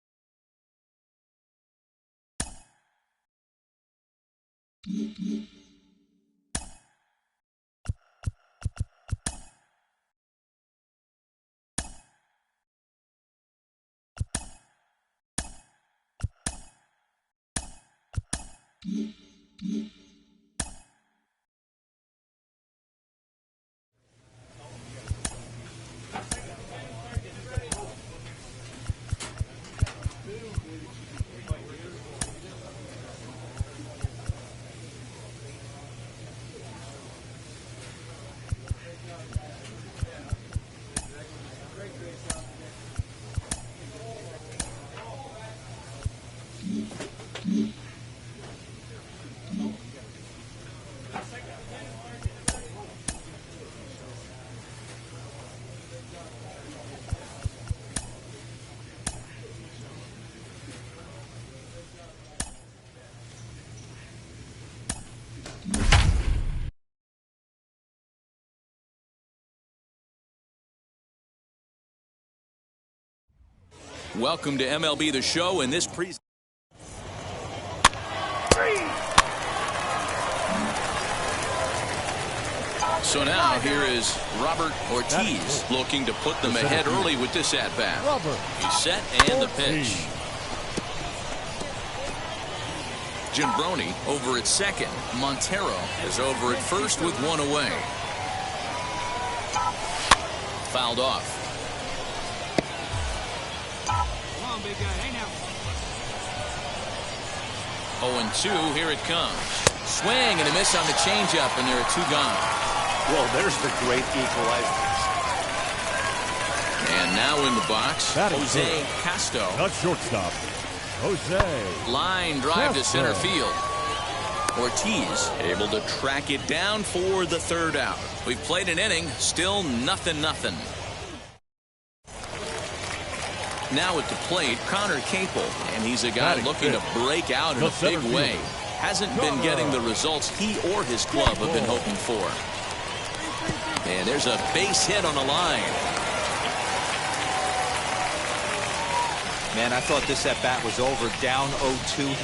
welcome to MLB The Show in this So now here is Robert Ortiz looking to put them ahead early with this at-bat. He's set and the pitch. Jimbroni over at second. Montero is over at first with one away. Fouled off. Come on, big guy. Hey now. 0-2. Here it comes. Swing and a miss on the changeup, and there are two gone. Well, there's the great equalizer. And now in the box, Jose Castro. Not shortstop. Jose. Line drive to center field. Ortiz able to track it down for the third out. We've played an inning, still 0-0. Now at the plate, Connor Capel, and he's a guy looking to break out in a big way. Hasn't been getting the results he or his club have been hoping for. And there's a base hit on the line. Man, I thought this at-bat was over. Down 0-2.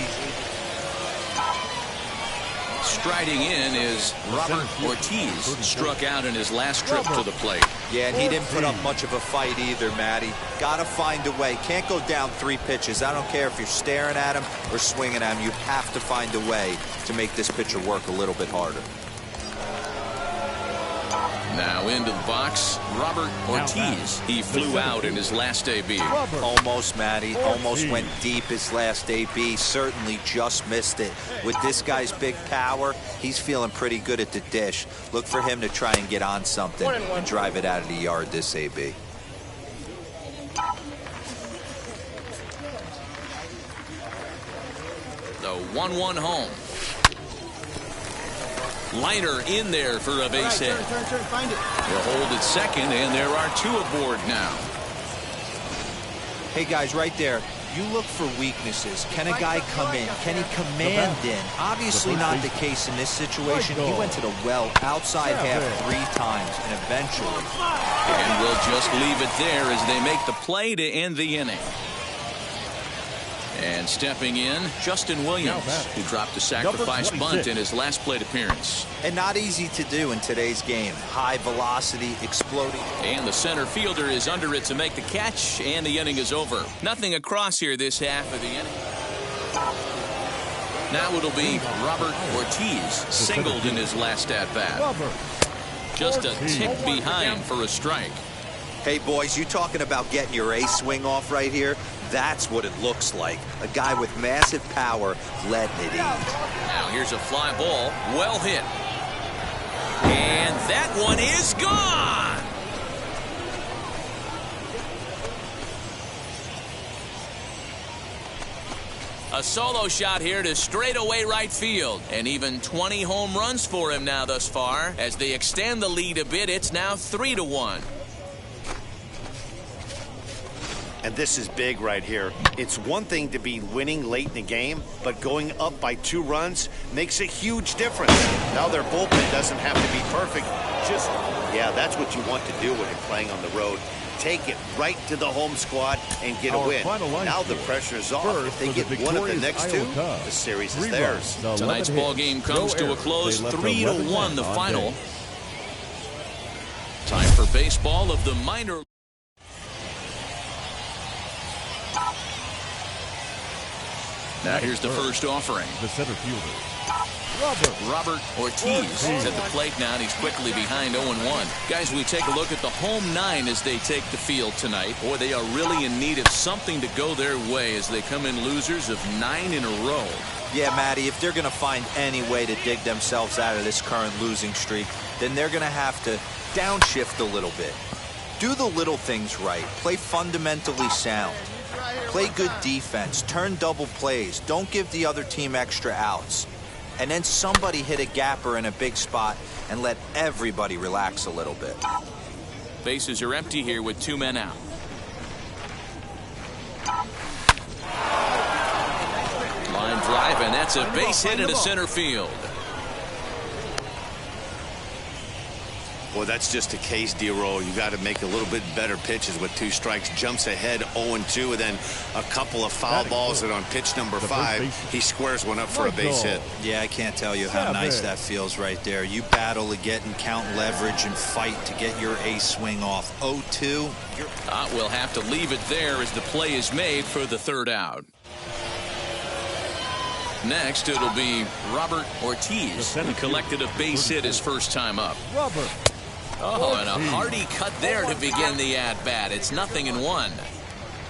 Striding in is Robert Ortiz. Struck out in his last trip to the plate. Yeah, and he didn't put up much of a fight either, Matty. Got to find a way. Can't go down 3 pitches. I don't care if you're staring at him or swinging at him. You have to find a way to make this pitcher work a little bit harder. Now into the box, Robert Ortiz. He flew out in his last AB. Almost, Matty. Almost went deep his last AB. Certainly just missed it. With this guy's big power, he's feeling pretty good at the dish. Look for him to try and get on something and drive it out of the yard this AB. The 1-1 home. Liner in there for a base hit. Find it. Will hold at second, and there are two aboard now. Hey, guys, right there. You look for weaknesses. Can a guy come in? Can he command in? Obviously not the case in this situation. He went to the well outside half 3 times, and eventually. And we'll just leave it there as they make the play to end the inning. And stepping in, Justin Williams, who dropped a sacrifice bunt in his last plate appearance. And not easy to do in today's game. High velocity, exploding. And the center fielder is under it to make the catch, and the inning is over. Nothing across here this half of the inning. Now it'll be Robert Ortiz, singled in his last at-bat. Just a tick behind for a strike. Hey, boys, you talking about getting your ace swing off right here? That's what it looks like. A guy with massive power letting it eat. Now here's a fly ball. Well hit. And that one is gone. A solo shot here to straightaway right field. And even 20 home runs for him now thus far. As they extend the lead a bit, it's now 3-1. And this is big right here. It's one thing to be winning late in the game, but going up by 2 runs makes a huge difference. Now their bullpen doesn't have to be perfect. Just, yeah, that's what you want to do when you're playing on the road. Take it right to the home squad and get a win. Now the pressure's off. If they get one of the next 2, the series is theirs. Tonight's ball game comes to a close, 3-1 the final. Time for baseball of the minor. Now here's the first offering. The center fielder, Robert Ortiz at the plate now, and he's quickly behind 0-1. Guys, we take a look at the home 9 as they take the field tonight. Boy, they are really in need of something to go their way as they come in losers of 9 in a row. Yeah, Matty, if they're going to find any way to dig themselves out of this current losing streak, then they're going to have to downshift a little bit. Do the little things right. Play fundamentally sound. Play good defense. Turn double plays. Don't give the other team extra outs. And then somebody hit a gapper in a big spot and let everybody relax a little bit. Bases are empty here with 2 men out. Line drive, and that's a base hit into center field. Well, that's just the case, D-Roll. You got to make a little bit better pitches with 2 strikes. Jumps ahead 0-2, and then a couple of foul balls, and on pitch number 5, he squares one up for a base hit. Yeah, I can't tell you how nice that feels right there. You battle to get and count leverage and fight to get your ace swing off. 0-2. We'll have to leave it there as the play is made for the 3rd out. Next, it'll be Robert Ortiz, who collected a base hit his first time up. Robert. Oh, and a hearty cut there to begin the at-bat. It's 0-1.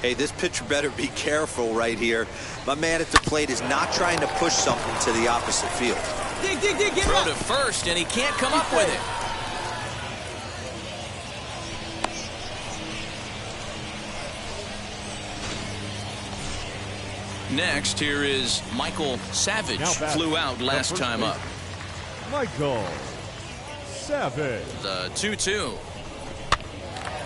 Hey, this pitcher better be careful right here. My man at the plate is not trying to push something to the opposite field. Dig, get Throw up. to first, and he can't come up with it. Next, here is Michael Savage. Flew out last time up. Michael Savage. The 2-2.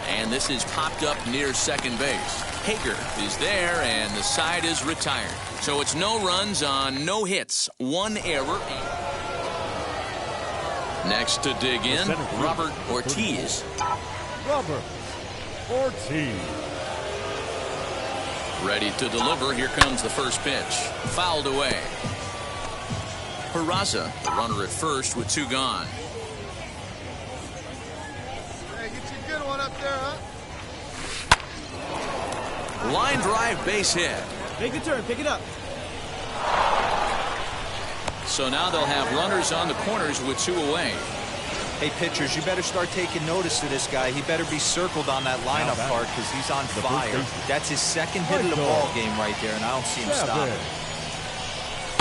And this is popped up near second base. Hager is there, and the side is retired. So it's no runs on no hits. 1 error. Next to dig in, Robert Ortiz. Robert Ortiz. Ready to deliver. Here comes the first pitch. Fouled away. Peraza, the runner at first with 2 gone. Hey, get you a good one up there, huh? Line drive base hit. Make a turn, pick it up. So now they'll have runners on the corners with 2 away. Hey, pitchers, you better start taking notice of this guy. He better be circled on that lineup card because he's on fire. That's his 2nd hit of the ball game right there, and I don't see him stopping.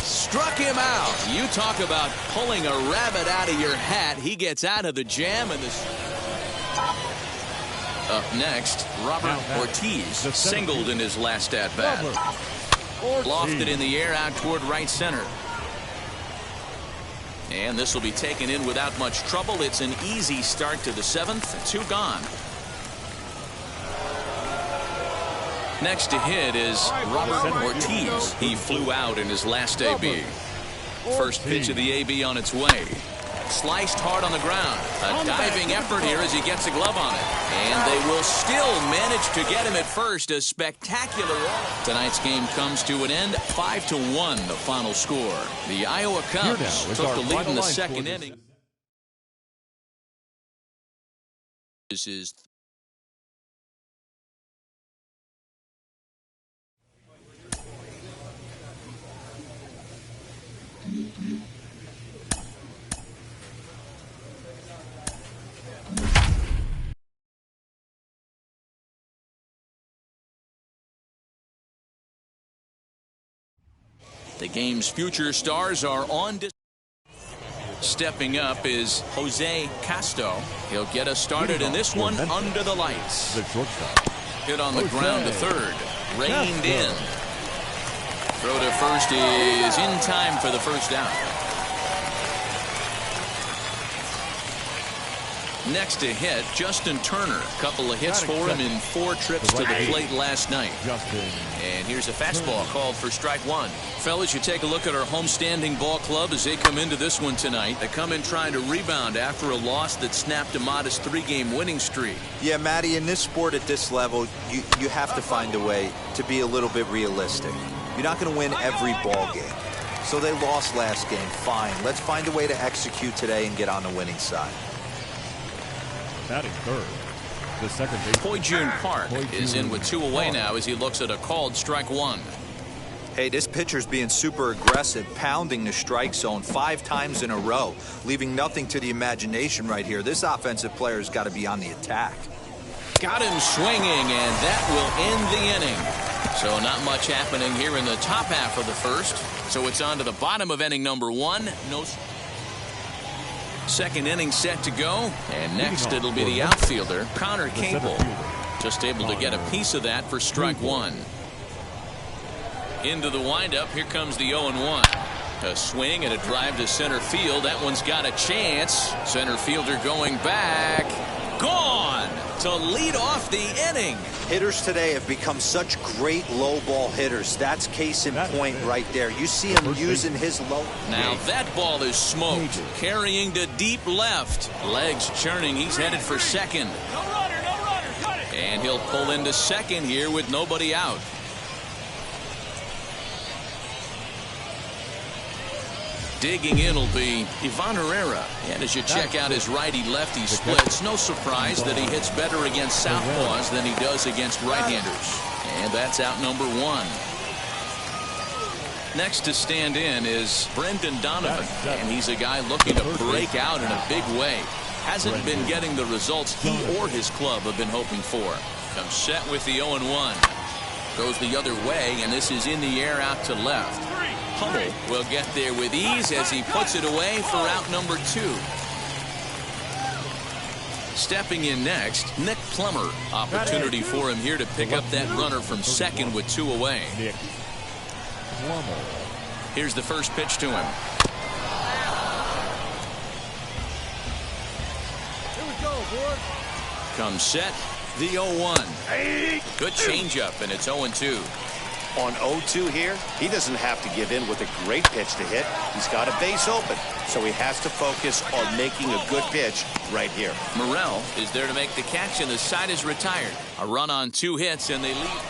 Struck him out. You talk about pulling a rabbit out of your hat. He gets out of the jam, and this. Up next, Robert Ortiz singled in his last at-bat. Lofted in the air out toward right center. And this will be taken in without much trouble. It's an easy start to the 7th. 2 gone. Next to hit is Robert Ortiz. He flew out in his last AB. First pitch of the AB on its way. Sliced hard on the ground. A diving effort here as he gets a glove on it. And they will still manage to get him at first. A spectacular run. Tonight's game comes to an end. 5-1 the final score. The Iowa Cubs took the lead in the 2nd inning. This is the game's future stars are on. Stepping up is Jose Castro. He'll get us started in this one under the lights. Hit on the ground to third. Reined in. Throw to first is in time for the first down. Next to hit, Justin Turner. Couple of hits for him in 4 trips to the plate last night. And here's a fastball called for strike 1. Fellas, you take a look at our homestanding ball club as they come into this one tonight. They come in trying to rebound after a loss that snapped a modest 3-game winning streak. Yeah, Matty, in this sport at this level, you have to find a way to be a little bit realistic. You're not going to win every ball game. So they lost last game. Fine. Let's find a way to execute today and get on the winning side. Batting third, the second base. Poijun Park is in with 2 away now as he looks at a called strike 1. Hey, this pitcher's being super aggressive, pounding the strike zone 5 times in a row, leaving nothing to the imagination right here. This offensive player's got to be on the attack. Got him swinging, and that will end the inning. So not much happening here in the top half of the first. So it's on to the bottom of inning number 1. No. Second inning set to go, and next it'll be the outfielder, Connor Capel. Just able to get a piece of that for strike 1. Into the windup, here comes the 0-1. A swing and a drive to center field. That one's got a chance. Center fielder going back. Gone! to lead off the inning. Hitters today have become such great low ball hitters. That's case in point right there. You see him using his low. Now that ball is smoked, carrying to deep left. Legs churning. He's headed for second. No runner, cut it. And he'll pull into second here with nobody out. Digging in will be Ivan Herrera. And as you check out his righty-lefty splits, no surprise that he hits better against southpaws than he does against right-handers. And that's out number 1. Next to stand in is Brendan Donovan. And he's a guy looking to break out in a big way. Hasn't been getting the results he or his club have been hoping for. Comes set with the 0-1. Goes the other way, and this is in the air out to left. Hummel will get there with ease as he puts it away for out number 2. Stepping in next, Nick Plummer. Opportunity for him here to pick up that runner from second with 2 away. Here's the first pitch to him. Here we go, boy. Comes set, the 0-1. Good changeup, and it's 0-2. On 0-2 here, he doesn't have to give in with a great pitch to hit. He's got a base open, so he has to focus on making a good pitch right here. Morel is there to make the catch, and the side is retired. A run on 2 hits, and they lead.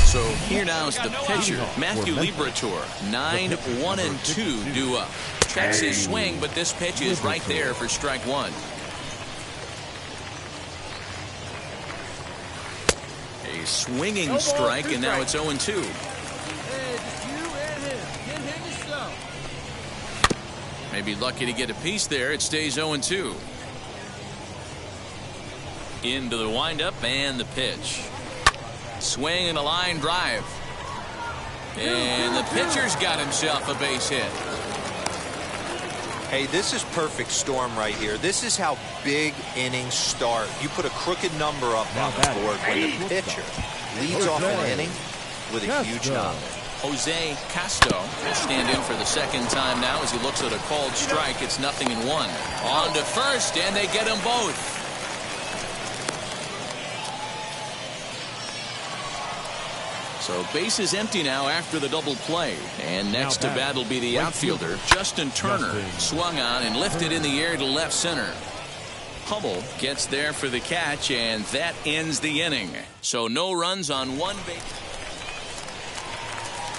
So here now is the pitcher, Matthew Liberatore. 9-1-2 due up. Checks his swing, but this pitch is right there for strike 1. A swinging strike, and now it's 0-2. Maybe lucky to get a piece there. It stays 0-2. Into the windup and the pitch. Swing and a line drive. And the pitcher's got himself a base hit. Hey, this is perfect storm right here. This is how big innings start. You put a crooked number up on the board when the pitcher leads off an inning with a huge knock. Jose Castro will stand in for the second time now as he looks at a called strike. It's 0-1. On to first, and they get them both. So base is empty now after the double play. And next to bat will be the outfielder, Justin Turner. Swung on and lifted in the air to left center. Hummel gets there for the catch, and that ends the inning. So no runs on 1 base.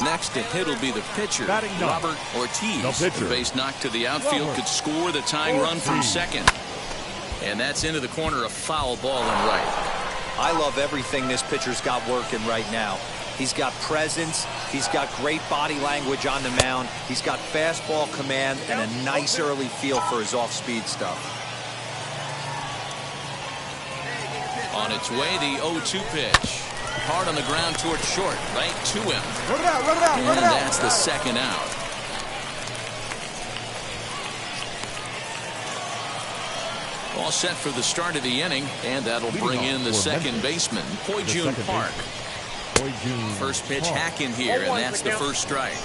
Next to hit will be the pitcher, Robert Ortiz. The base knock to the outfield could score the tying run from second. And that's into the corner, a foul ball and right. I love everything this pitcher's got working right now. He's got presence. He's got great body language on the mound. He's got fastball command and a nice early feel for his off-speed stuff. On its way, the 0-2 pitch. Hard on the ground towards short, right to him. Run it out, run it out, run it out. And that's the second out. All set for the start of the inning, and that'll bring in the second baseman, Hoi-Jun Park. First pitch hack in here, and that's the first strike.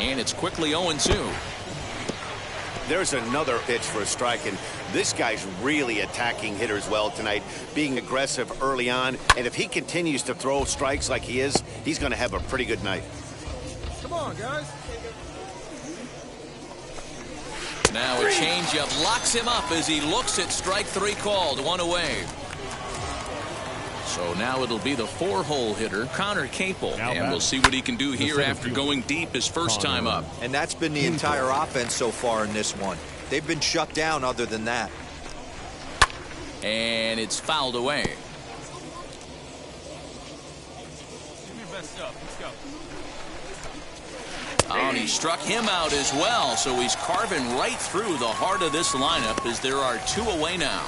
And it's quickly 0-2. There's another pitch for a strike, and this guy's really attacking hitters well tonight, being aggressive early on. And if he continues to throw strikes like he is, he's going to have a pretty good night. Come on, guys. Now a changeup locks him up as he looks at strike 3 called, 1 away. So now it'll be the 4-hole hitter, Connor Capel. And we'll see what he can do here after going deep his first time up. And that's been the entire offense so far in this one. They've been shut down other than that. And it's fouled away. Give me your best stuff. Let's go. Oh, and he struck him out as well. So he's carving right through the heart of this lineup as there are 2 away now.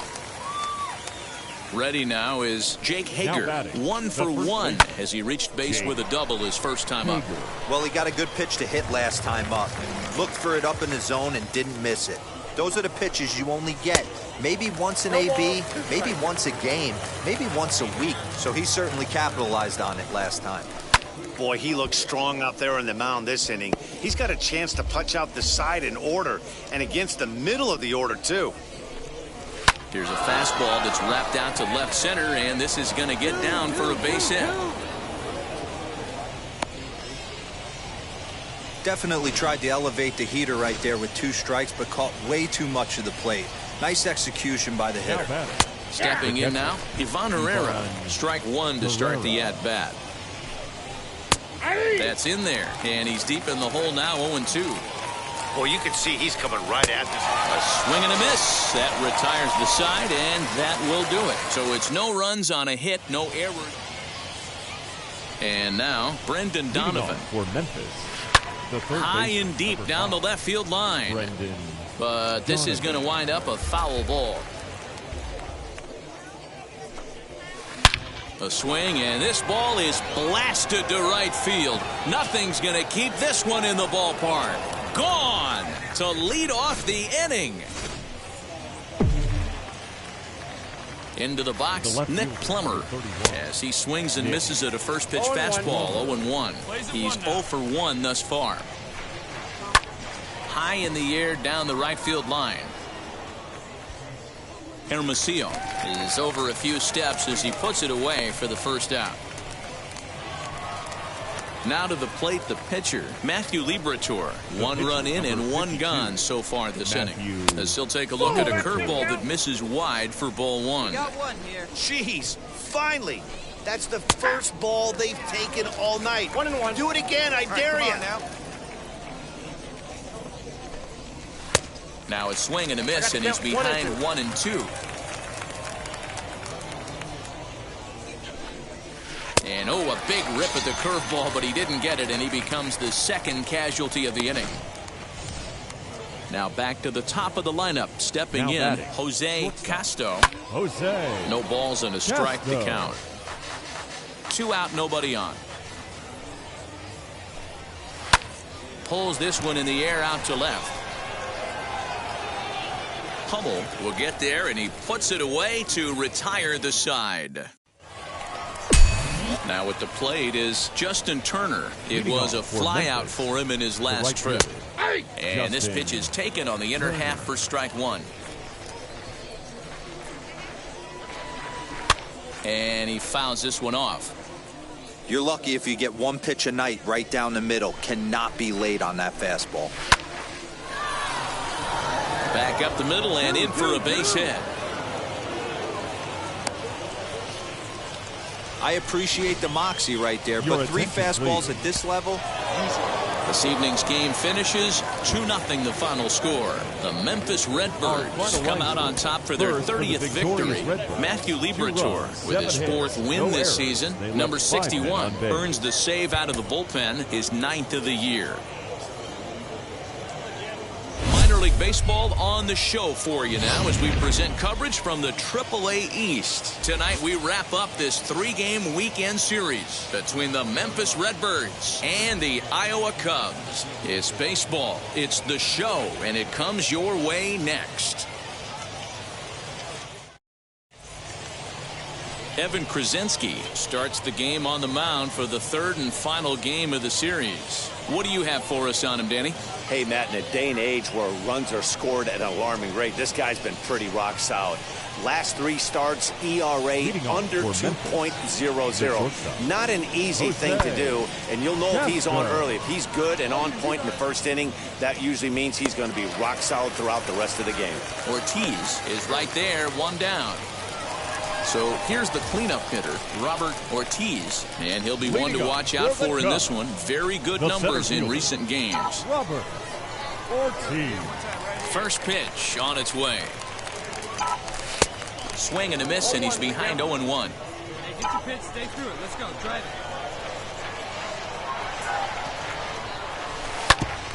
Ready now is Jake Hager, 1 for 1 as he reached base with a double his first time up. Well, he got a good pitch to hit last time up. Looked for it up in the zone and didn't miss it. Those are the pitches you only get. Maybe once an AB, maybe once a game, maybe once a week. So he certainly capitalized on it last time. Boy, he looked strong up there on the mound this inning. he's got a chance to punch out the side in order and against the middle of the order, too. Here's a fastball that's wrapped out to left center, and this is going to get down for a base hit. Definitely tried to elevate the heater right there with 2 strikes, but caught way too much of the plate. Nice execution by the hitter. Stepping in now, Ivan Herrera. Strike 1 to start the at-bat. That's in there, and he's deep in the hole now, 0-2. Well, you can see he's coming right at this. A swing and a miss. That retires the side, and that will do it. So it's no runs on a hit, no errors. And now, Brendan Donovan. For Memphis. High and deep down the left field line. But this is going to wind up a foul ball. A swing, and this ball is blasted to right field. Nothing's going to keep this one in the ballpark. Gone to lead off the inning. Into the box, Nick Plummer, as he swings and misses at a first pitch fastball, 0-1. He's 0 for 1 thus far. High in the air down the right field line. Hermosillo is over a few steps as he puts it away for the first out. Now to the plate, the pitcher, Matthew Liberatore. 1 run in and 1 gone so far this inning. As he'll take a look at a curveball that misses wide for ball 1. Got one here. Jeez, finally. That's the first ball they've taken all night. 1-1. Do it again, I dare you. Now a swing and a miss, and he's behind 1-2. And oh, a big rip at the curveball, but he didn't get it, and he becomes the second casualty of the inning. Now back to the top of the lineup, stepping in, Jose Castro. No balls and a strike to count. 2 out, nobody on. Pulls this one in the air out to left. Hummel will get there, and he puts it away to retire the side. Now at the plate is Justin Turner. It was a flyout for him in his last trip. And this pitch is taken on the inner half for strike 1. And he fouls this one off. You're lucky if you get 1 pitch a night right down the middle. Cannot be late on that fastball. Back up the middle and in for a base hit. I appreciate the moxie right there, but 3 fastballs at this level. This evening's game finishes 2-0 the final score. The Memphis Redbirds come out on top for their 30th victory. Matthew Liberatore with his 4th win this season. Number 61 earns the save out of the bullpen, his 9th of the year. Minor League Baseball on the show for you now as we present coverage from the AAA East. Tonight we wrap up this 3-game weekend series between the Memphis Redbirds and the Iowa Cubs. It's baseball, it's the show, and it comes your way next. Evan Krasinski starts the game on the mound for the 3rd and final game of the series. What do you have for us on him, Danny? Hey, Matt, in a day and age where runs are scored at an alarming rate, this guy's been pretty rock solid. Last 3 starts, ERA under 2.00. Not an easy thing to do, and you'll know if he's on early. If he's good and on point in the first inning, that usually means he's going to be rock solid throughout the rest of the game. Ortiz is right there, 1 down. So here's the cleanup hitter, Robert Ortiz, and he'll be one to watch out for in this one. Very good numbers in recent games. Robert Ortiz. First pitch on its way. Swing and a miss, and he's behind 0-1. Hey, get your pitch, stay through it. Let's go, drive it.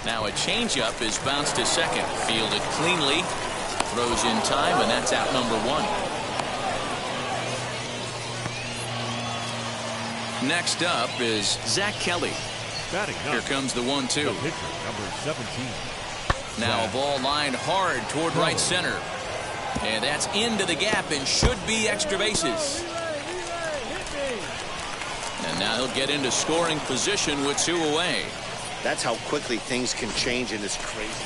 Now a changeup is bounced to second. Fielded cleanly. Throws in time, and that's out number 1. Next up is Zach Kelly. Here comes the 1-2. Number 17. Now a ball lined hard toward right center. And that's into the gap and should be extra bases. And now he'll get into scoring position with 2 away. That's how quickly things can change in this crazy.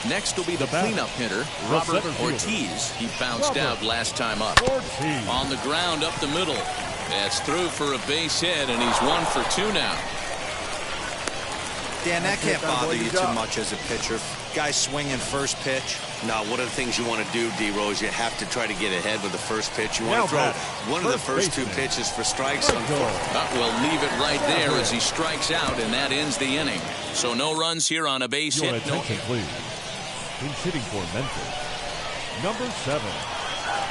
Next will be the cleanup hitter, Robert Ortiz. He bounced out last time up. On the ground up the middle. That's through for a base hit, and he's 1 for 2 now. Dan, that can't bother you too much as a pitcher. Guy swinging first pitch. Now, one of the things you want to do, D-Rose, you have to try to get ahead with the first pitch. You want to throw one of the first 2 pitches for strikes. We'll leave it right there as he strikes out, and that ends the inning. So no runs here on a base hit. Attention, please. He's hitting for Memphis. Number 7,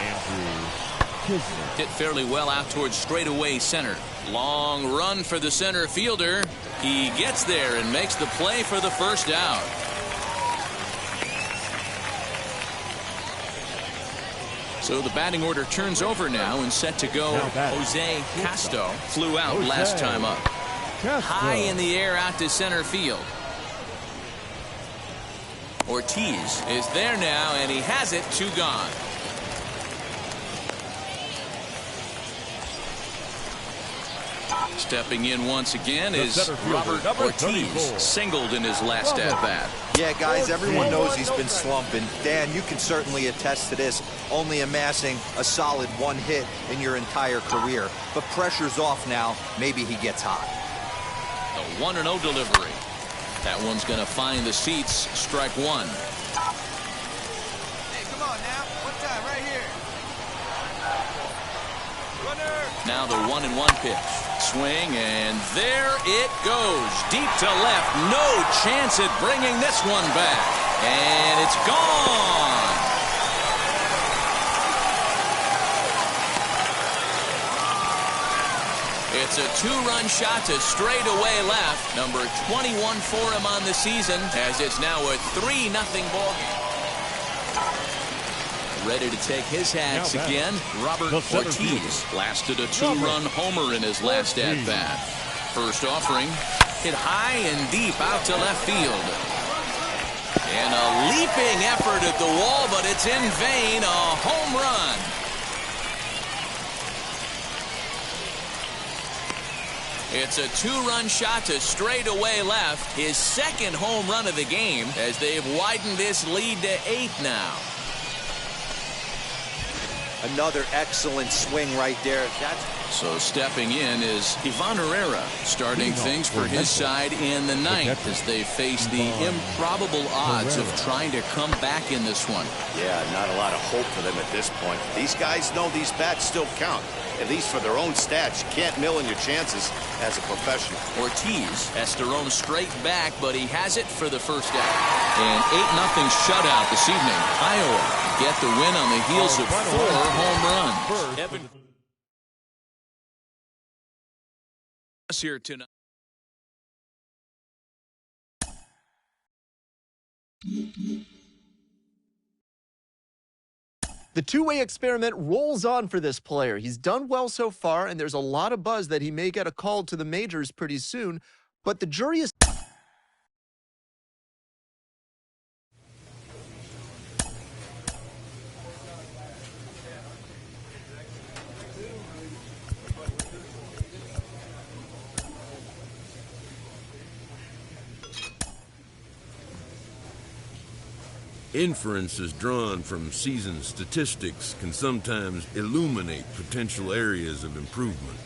Andrew Kisner. Hit fairly well out towards straightaway center. Long run for the center fielder. He gets there and makes the play for the first out. So the batting order turns over now and set to go. Jose Castro flew out last time up. High in the air out to center field. Ortiz is there now, and he has it. 2 gone. Stepping in once again is Robert Ortiz, singled in his last at-bat. Yeah, guys, everyone knows he's been slumping. Dan, you can certainly attest to this, only amassing a solid 1 hit in your entire career. But pressure's off now. Maybe he gets hot. The 1-0 delivery. That one's going to find the seats. Strike 1. Hey, come on now. One time, right here. Runner. Now the 1-1 pitch. Swing, and there it goes. Deep to left. No chance at bringing this one back. And it's gone. It's a 2-run shot to straightaway left. Number 21 for him on the season, as it's now a 3-0 ballgame. Ready to take his hacks again. Robert Ortiz blasted a 2-run homer in his last at-bat. First offering, hit high and deep out to left field. And a leaping effort at the wall, but it's in vain. A home run. It's a 2-run shot to straightaway left. His second home run of the game, as they've widened this lead to 8 now. Another excellent swing right there. So stepping in is Ivan Herrera, starting things for his side in the 9th as they face the improbable odds of trying to come back in this one. Yeah, not a lot of hope for them at this point. These guys know these bats still count, at least for their own stats. You can't mill in your chances as a professional. Ortiz has to roam straight back, but he has it for the first out. An 8-0 shutout this evening. Iowa get the win on the heels of 4 home runs. Evan here tonight. The two-way experiment rolls on for this player. He's done well so far, and there's a lot of buzz that he may get a call to the majors pretty soon, but the jury is... Inferences drawn from season statistics can sometimes illuminate potential areas of improvement.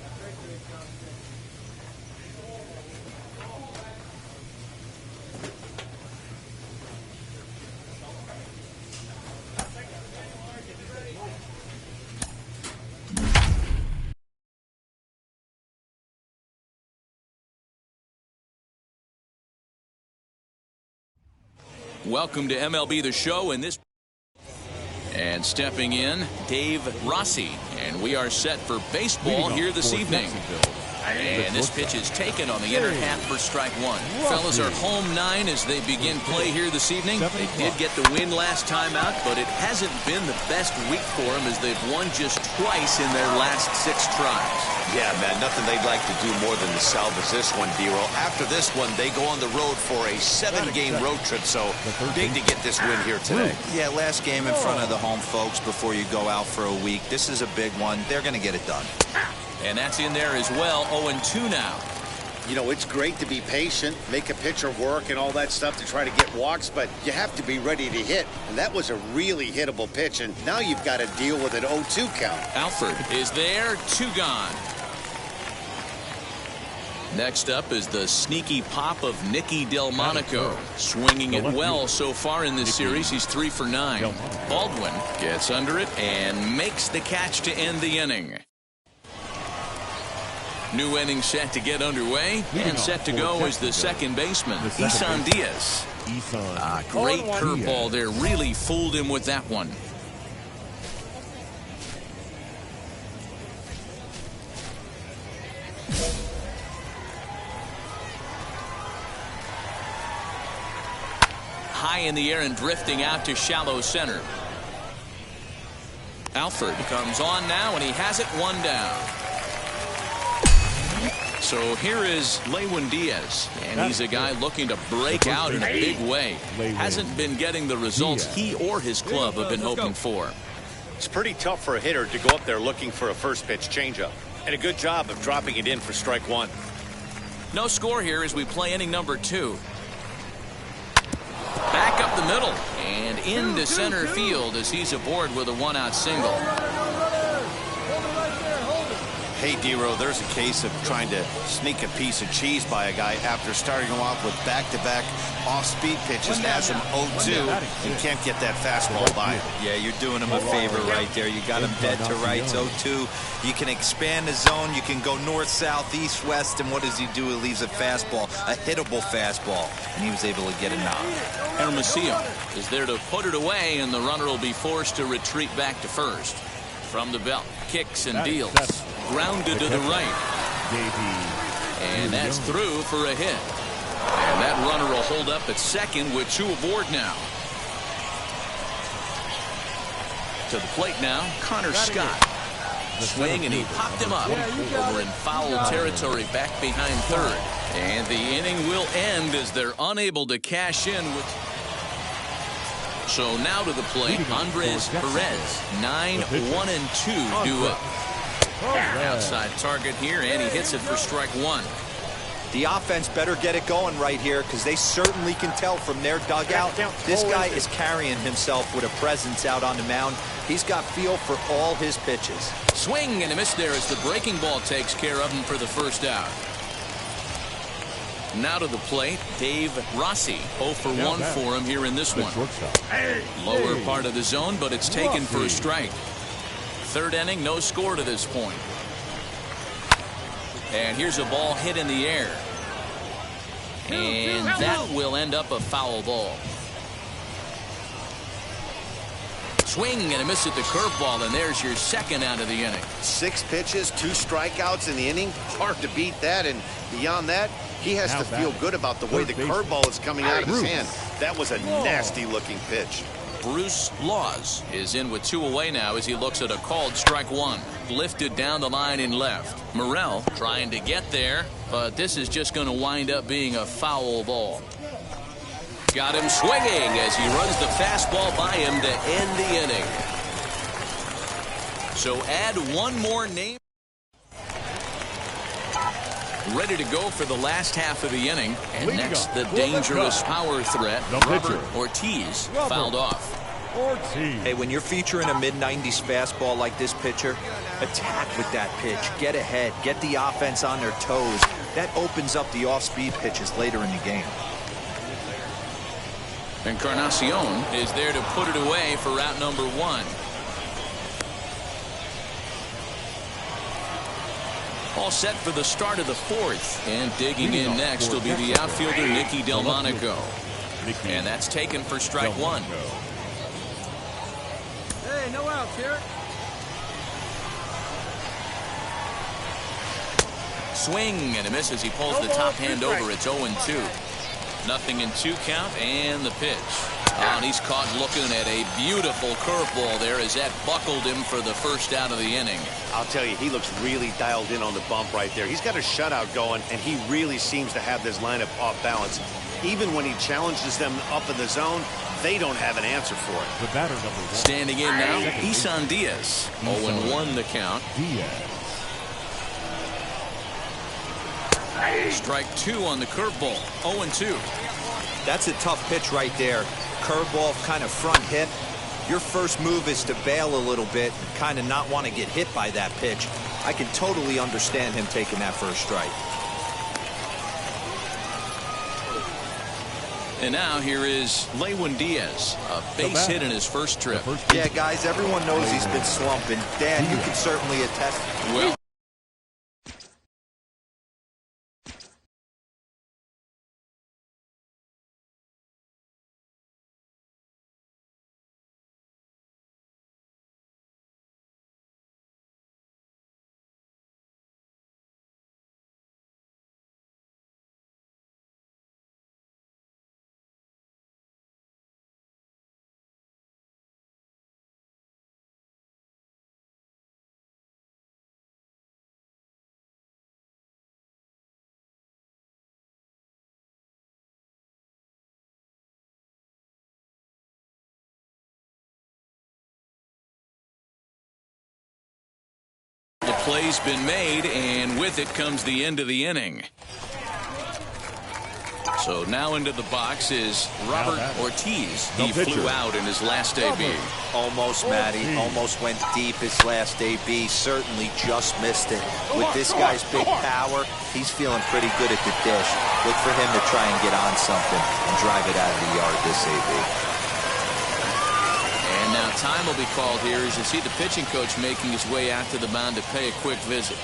Welcome to MLB The Show, and stepping in, Dave Rossi, and we are set for baseball here this evening. And this pitch is taken on the inner half for strike 1. Fellas are home 9 as they begin play here this evening. They did get the win last time out, but it hasn't been the best week for them as they've won just twice in their last 6 tries. Yeah, man, nothing they'd like to do more than to salvage this one, D-Roll. After this one, they go on the road for a 7-game road trip, so big to get this win here today. Yeah, last game in front of the home folks before you go out for a week. This is a big one. They're going to get it done. And that's in there as well. 0-2 now. You know, it's great to be patient, make a pitcher work and all that stuff to try to get walks, but you have to be ready to hit. And that was a really hittable pitch, and now you've got to deal with an 0-2 count. Alford is there, 2 gone. Next up is the sneaky pop of Nicky Delmonico. Swinging it well so far in this series. He's 3 for 9. Baldwin gets under it and makes the catch to end the inning. New inning set to get underway, and set to go is the second baseman, Isan Diaz. Great curveball there. Really fooled him with that one. High in the air and drifting out to shallow center. Alford comes on now, and he has it 1 down. So here is Lewin Diaz, and he's a guy looking to break out in a big way. Hasn't been getting the results he or his club have been hoping for. It's pretty tough for a hitter to go up there looking for a first pitch changeup. And a good job of dropping it in for strike 1. No score here as we play inning number 2. Back up the middle and into center field as he's aboard with a 1-out single. Hey, D-Row, there's a case of trying to sneak a piece of cheese by a guy after starting him off with back-to-back off-speed pitches, has him 0-2, and can't get that fastball by him. Yeah, you're doing him a favor right there. You got him dead to rights, 0-2. You can expand the zone. You can go north, south, east, west, and what does he do? He leaves a fastball, a hittable fastball, and he was able to get a knock. Hermosillo is there to put it away, and the runner will be forced to retreat back to first. From the belt, kicks and deals. Grounded to the right. And that's through for a hit. And that runner will hold up at second with 2 aboard now. To the plate now, Connor Scott. Swing, and he popped him up over in foul territory back behind third. And the inning will end as they're unable to cash in with... So now to the plate, Andres Perez. 9-1-2 due up. Outside target here, and he hits it for strike 1. The offense better get it going right here because they certainly can tell from their dugout. This guy is carrying himself with a presence out on the mound. He's got feel for all his pitches. Swing and a miss there as the breaking ball takes care of him for the first out. Now to the plate, Dave Rossi. 0 for 1 for him here in this one. Lower part of the zone, but it's taken for a strike. Third inning, no score to this point. And here's a ball hit in the air. And that will end up a foul ball. Swing and a miss at the curveball, and there's your second out of the inning. 6 pitches, 2 strikeouts in the inning. Hard to beat that, and beyond that, he has to feel good about the way the curveball is coming out of his hand. That was a nasty-looking pitch. Bruce Laws is in with 2 away now as he looks at a called strike 1. Lifted down the line in left. Morel trying to get there, but this is just going to wind up being a foul ball. Got him swinging as he runs the fastball by him to end the inning. So add one more name. Ready to go for the last half of the inning. And next, the dangerous power threat, Robert Ortiz, fouled off. Hey, when you're featuring a mid-90s fastball like this pitcher, attack with that pitch. Get ahead. Get the offense on their toes. That opens up the off-speed pitches later in the game. Encarnacion is there to put it away for route number 1. All set for the start of the 4th. And digging in next will be the outfielder Nicky Delmonico. And that's taken for strike 1. Hey, no outs here. Swing and a miss as he pulls the top hand over. It's 0-2. Nothing in 2 count, and the pitch. And he's caught looking at a beautiful curveball there as that buckled him for the first out of the inning. I'll tell you, he looks really dialed in on the bump right there. He's got a shutout going, and he really seems to have this lineup off balance. Even when he challenges them up in the zone, they don't have an answer for it. The batter number 1. Standing in now, Isan Diaz. 0-1 the count. Diaz. Strike 2 on the curveball. 0-2. That's a tough pitch right there. Curveball, kind of front hip. Your first move is to bail a little bit, kind of not want to get hit by that pitch. I can totally understand him taking that first strike. And now here is Lewin Diaz, a base hit in his first trip. Yeah, guys, everyone knows he's been slumping. Dan, you can certainly attest. Well, the play's been made, and with it comes the end of the inning. So now into the box is Robert Ortiz. He flew out in his last AB. Almost, Matty. Almost went deep his last AB. Certainly just missed it. With this guy's big power, he's feeling pretty good at the dish. Look for him to try and get on something and drive it out of the yard this AB. And now time will be called here as you see the pitching coach making his way out to the mound to pay a quick visit.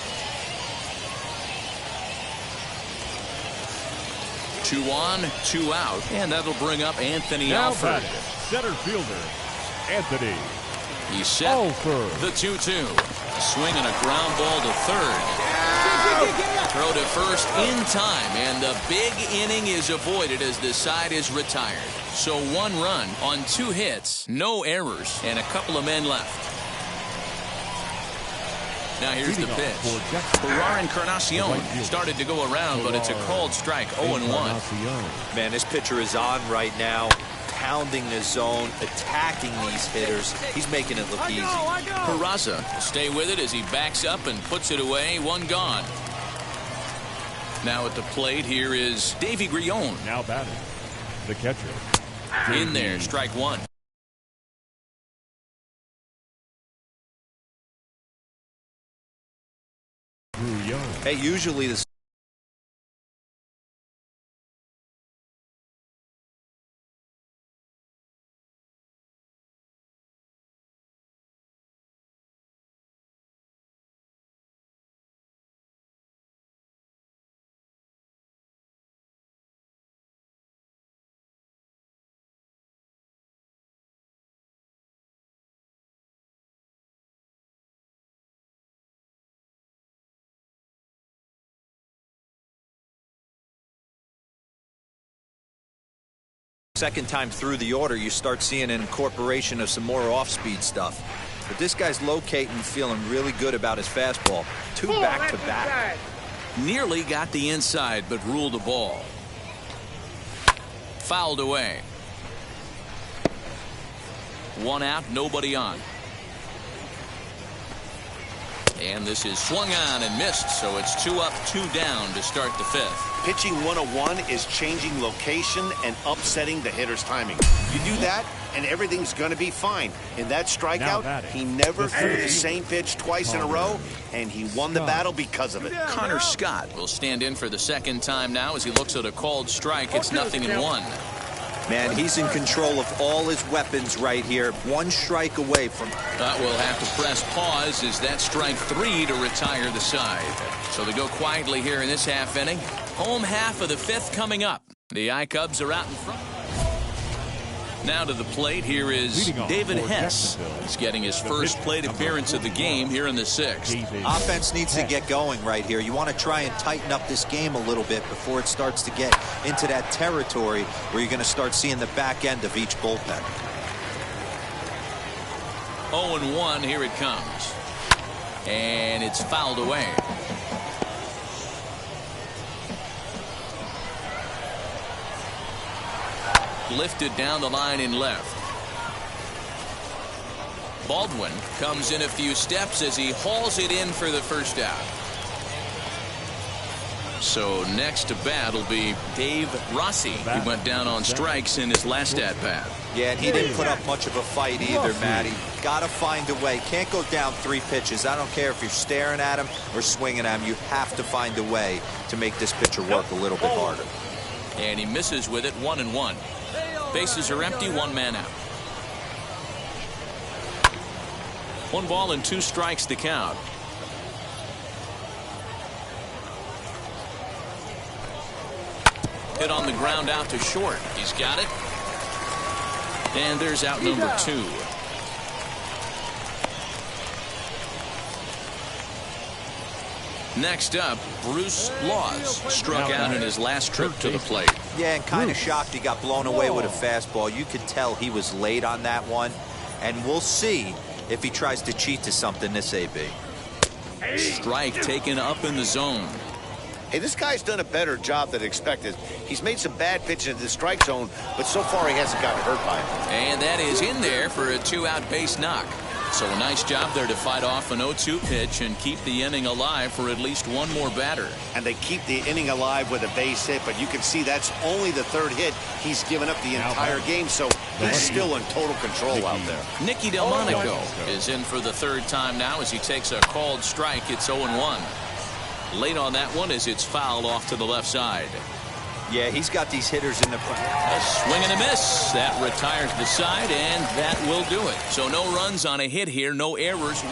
2 on, 2 out, and that'll bring up Anthony Alford. Center fielder, Anthony. He's set. The 2-2. A swing and a ground ball to third. Throw to first in time, and the big inning is avoided as the side is retired. So 1 run on 2 hits, no errors, and a couple of men left. Now here's the pitch. Ferrar Encarnacion started to go around, but it's a called strike. 0-1. Man, this pitcher is on right now, pounding the zone, attacking these hitters. He's making it look easy. Peraza will stay with it as he backs up and puts it away. 1 gone. Now at the plate, here is Davy Grillon. Now batting, the catcher. In there, strike 1. Hey, usually this second time through the order, you start seeing an incorporation of some more off-speed stuff. But this guy's locating, feeling really good about his fastball. 2 back-to-back. Nearly got the inside, but ruled the ball. Fouled away. 1 out, nobody on. And this is swung on and missed, so it's 2 up, 2 down to start the 5th. Pitching 101 is changing location and upsetting the hitter's timing. You do that, and everything's going to be fine. In that strikeout, he never threw the same pitch twice in a row, and he won the battle because of it. Connor Scott will stand in for the second time now as he looks at a called strike. It's 0-1. Man, he's in control of all his weapons right here. 1 strike away from... We'll have to press pause as that strike 3 to retire the side. So they go quietly here in this half inning. Home half of the 5th coming up. The I-Cubs are out in front. Now to the plate, here is David Hess. He's getting his first plate appearance of the game here in the 6th. Offense needs to get going right here. You want to try and tighten up this game a little bit before it starts to get into that territory where you're going to start seeing the back end of each bullpen. 0-1, here it comes. And it's fouled away. Lifted down the line in left. Baldwin comes in a few steps as he hauls it in for the first out. So next to bat will be Dave Rossi. He went down on strikes in his last at-bat. Yeah, and he didn't put up much of a fight either, Matty. Got to find a way. Can't go down 3 pitches. I don't care if you're staring at him or swinging at him. You have to find a way to make this pitcher work a little bit harder. And he misses with it, 1-1. Bases are empty, 1 man out. 1 ball and 2 strikes to count. Hit on the ground out to short. He's got it. And there's out number 2. Next up, Bruce Laws struck out in his last trip to the plate. Yeah, and kind of shocked he got blown away with a fastball. You could tell he was late on that one. And we'll see if he tries to cheat to something this AB. Strike taken up in the zone. Hey, this guy's done a better job than expected. He's made some bad pitches in the strike zone, but so far he hasn't gotten hurt by it. And that is in there for a 2-out base knock. So a nice job there to fight off an 0-2 pitch and keep the inning alive for at least 1 more batter. And they keep the inning alive with a base hit, but you can see that's only the 3rd hit he's given up the entire game, so he's still in total control out there. Nicky Delmonico is in for the 3rd time now as he takes a called strike. It's 0-1. Late on that one as it's fouled off to the left side. Yeah, he's got these hitters in the front. A swing and a miss. That retires the side, and that will do it. So no runs on a hit here, no errors.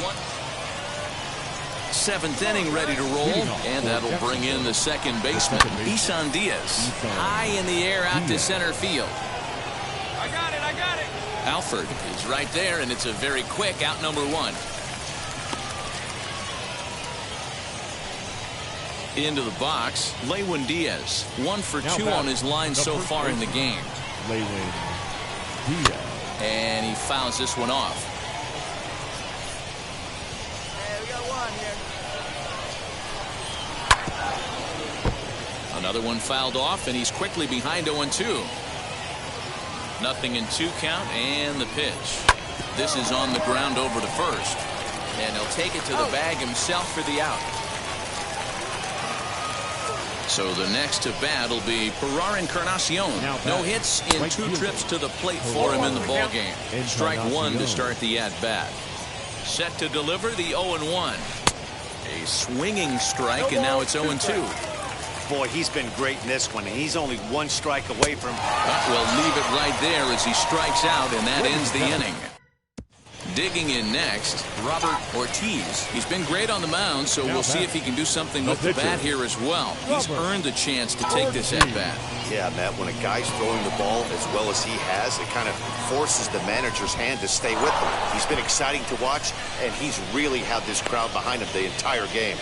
7th inning ready to roll, and that'll bring in the second baseman, Isan Diaz. High in the air out to center field. I got it. Alford is right there, and it's a very quick out number 1. Into the box, Lewin Diaz. 1 for 2 on his line so far in the game. Lewin Diaz. And he fouls this one off. Hey, we got 1 here. Another one fouled off, and he's quickly behind 0-2. Nothing in 2 count, and the pitch. This is on the ground over to first. And he'll take it to the bag himself for the out. So the next to bat will be Perar Encarnacion. No hits in 2 trips to the plate for him in the ball game. Strike 1 to start the at bat. Set to deliver the 0-1. A swinging strike, and now it's 0-2. Boy, he's been great in this one. He's only 1 strike away from. We'll leave it right there as he strikes out, and that ends the inning. Digging in next, Robert Ortiz. He's been great on the mound, so we'll see if he can do something with the bat here as well. He's earned the chance to take this at bat. Yeah, Matt, when a guy's throwing the ball as well as he has, it kind of forces the manager's hand to stay with him. He's been exciting to watch, and he's really had this crowd behind him the entire game.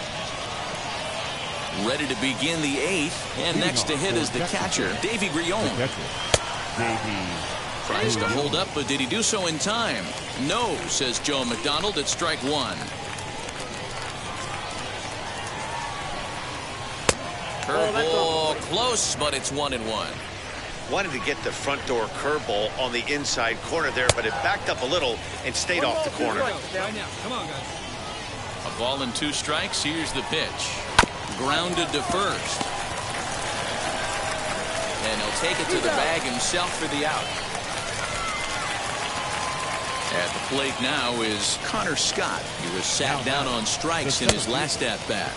Ready to begin the 8th, and next to hit is the catcher, Davy Grillon. Tries to hold up, but did he do so in time? No, says Joe McDonald at strike 1. Curveball close, but it's 1-1. Wanted to get the front door curveball on the inside corner there, but it backed up a little and stayed off the corner. Right now. Come on, guys. A ball and 2 strikes. Here's the pitch. Grounded to first. And he'll take it to the bag himself for the out. At the plate now is Connor Scott. He was sat down on strikes in his last at-bat.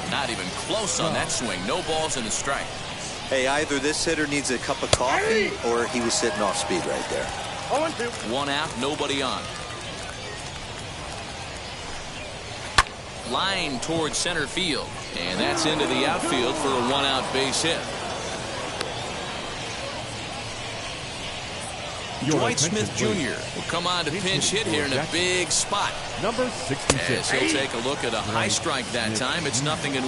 Not even close on that swing. No balls and a strike. Hey, either this hitter needs a cup of coffee or he was sitting off speed right there. 1 out, nobody on. Line towards center field. And that's into the outfield for a 1-out base hit. Dwight Smith Jr. will come on to pinch hit here in a big spot. Number 66. As he'll take a look at a high strike that time. It's 0-1.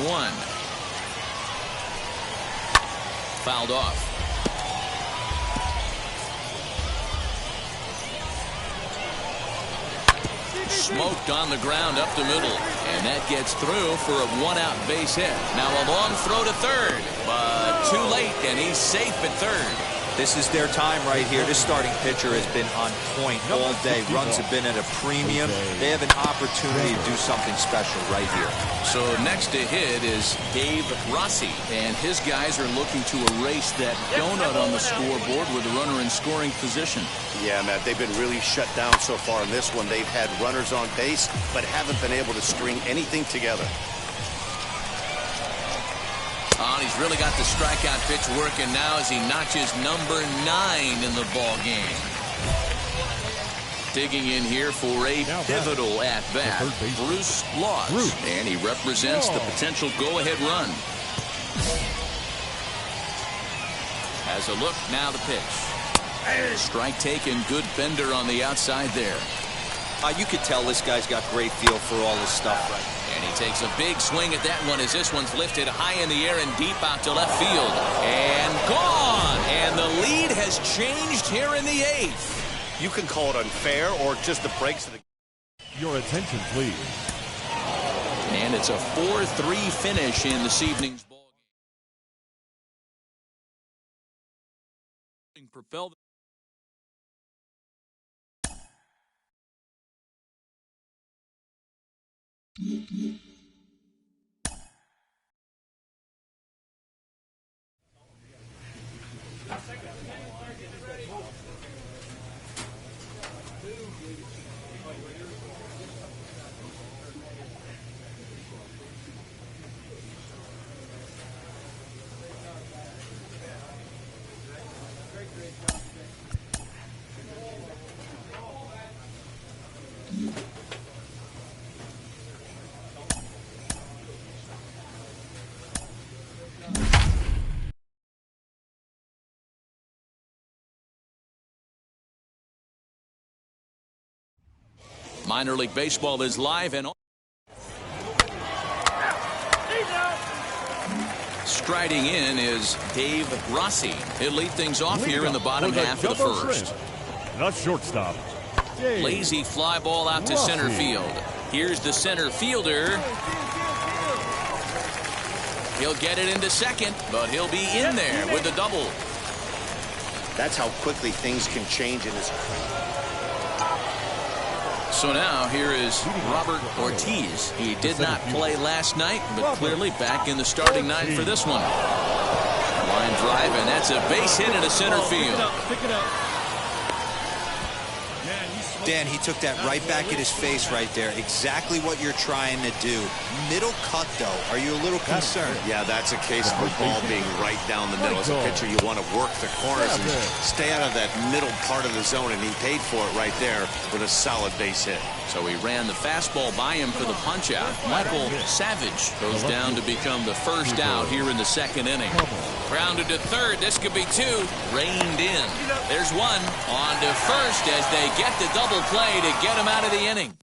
Fouled off. Smoked on the ground up the middle. And that gets through for a 1-out base hit. Now a long throw to third. But too late, and he's safe at third. This is their time right here. This starting pitcher has been on point all day. Runs have been at a premium. They have an opportunity to do something special right here. So next to hit is Dave Rossi, and his guys are looking to erase that donut on the scoreboard with a runner in scoring position. Yeah, Matt, they've been really shut down so far in this one. They've had runners on base, but haven't been able to string anything together. Oh, he's really got the strikeout pitch working now as he notches number 9 in the ball game. Digging in here for a pivotal at-bat, Bruce Lodge, and he represents the potential go-ahead run. Has a look, now the pitch. Strike taken, good bender on the outside there. You could tell this guy's got great feel for all this stuff right. And he takes a big swing at that one as this one's lifted high in the air and deep out to left field. And gone! And the lead has changed here in the 8th. You can call it unfair or just the breaks of the... Your attention, please. And it's a 4-3 finish in this evening's ball game. Propelled. Minor League Baseball is live and striding in is Dave Rossi. He'll lead things off here in the bottom half of the first. The shortstop. Lazy fly ball out to center field. Here's the center fielder. He'll get it into second, but he'll be in there with the double. That's how quickly things can change in this. So now here is Robert Ortiz. He did not play last night, but clearly back in the starting nine for this one. Line drive, and that's a base hit into center field. Pick it up. Dan, he took that right back at his face right there. Exactly what you're trying to do. Middle cut, though. Are you a little concerned? Yeah, that's a case of the ball being right down the middle. As a pitcher, you want to work the corners and stay out of that middle part of the zone, and he paid for it right there with a solid base hit. So he ran the fastball by him for the punch-out. Michael Savage goes down to become the first out here in the second inning. Grounded to third. This could be two. Reined in. There's one. On to first as they get the double play to get him out of the inning.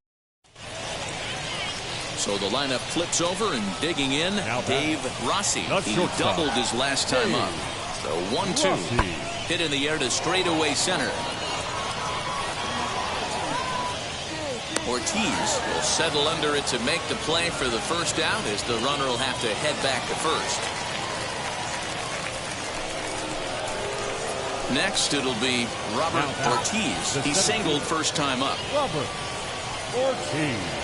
So the lineup flips over and digging in, Dave Rossi. He doubled his last time up. So 1-2. Hit in the air to straightaway center. Ortiz will settle under it to make the play for the first out as the runner will have to head back to first. Next, it'll be Robert Ortiz. He singled first time up. Robert Ortiz.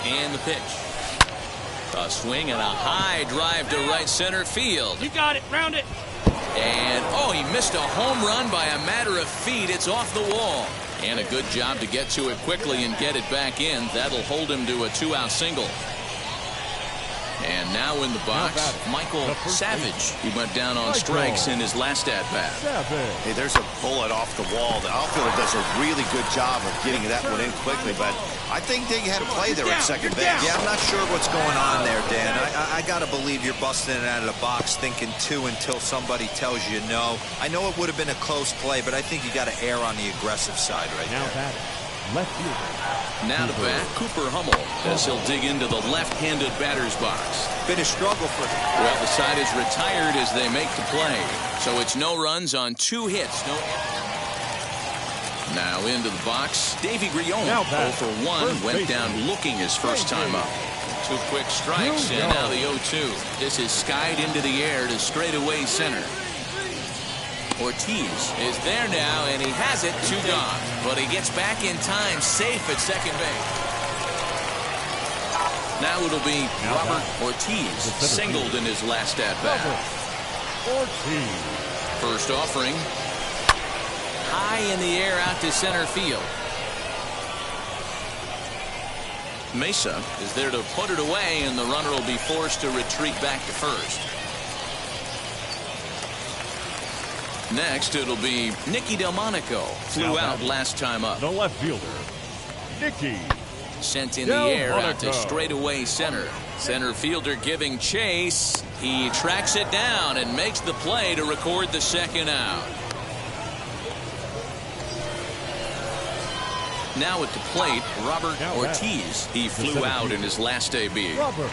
And the pitch. A swing and a high drive to right center field. You got it. Round it. And, oh, he missed a home run by a matter of feet. It's off the wall. And a good job to get to it quickly and get it back in. That'll hold him to a two-out single. And now in the box, Michael Savage. He went down on strikes in his last at-bat. Hey, there's a bullet off the wall. The outfielder does a really good job of getting that one in quickly, but I think they had a play there at second base. Yeah, I'm not sure what's going on there, Dan. I got to believe you're busting it out of the box thinking two until somebody tells you no. I know it would have been a close play, but I think you got to err on the aggressive side right now. Left fielder. Now to bat, Cooper Hummel as he'll dig into the left-handed batter's box. Been a struggle for them. Well, the side is retired as they make the play. So it's no runs on 2 hits. Now into the box, Davey Grion. 0 for 1, went down looking his first time up. 2 quick strikes, and now the 0-2. This is skied into the air to straightaway center. Ortiz is there now, and he has it. 2 gone. But he gets back in time, safe at second base. Now it'll be Robert Ortiz, singled in his last at-bat. Ortiz. First offering. High in the air out to center field. Mesa is there to put it away, and the runner will be forced to retreat back to first. Next, it'll be Nicky Delmonico. Flew out last time up. The left fielder, Nicky. Sent in the air out to straightaway center. Center fielder giving chase. He tracks it down and makes the play to record the second out. Now at the plate, Robert Ortiz. He flew out in his last AB. Robert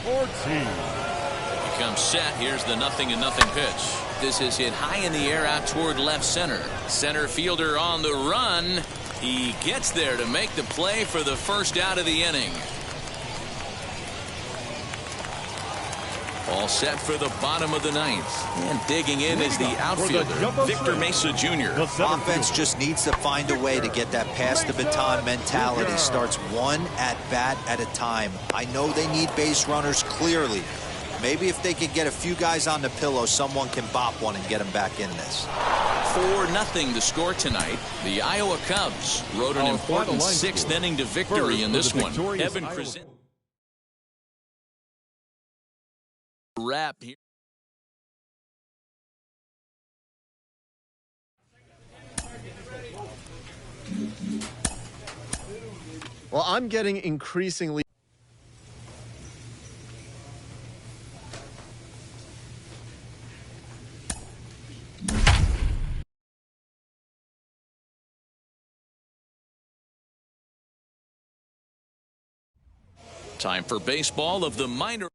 Ortiz. He comes set. Here's the 0-0 pitch. This is hit high in the air out toward left center. Center fielder on the run. He gets there to make the play for the first out of the inning. All set for the bottom of the 9th. And digging in is the outfielder, Victor Mesa Jr. Offense just needs to find a way to get that pass the baton mentality. Starts one at bat at a time. I know they need base runners clearly. Maybe if they could get a few guys on the pillow, someone can bop one and get them back in this. 4-0 the score tonight. The Iowa Cubs rode an important 6th inning to victory in this one. Evan Krasinski. Wrap here. Well, I'm getting increasingly time for baseball of the minor.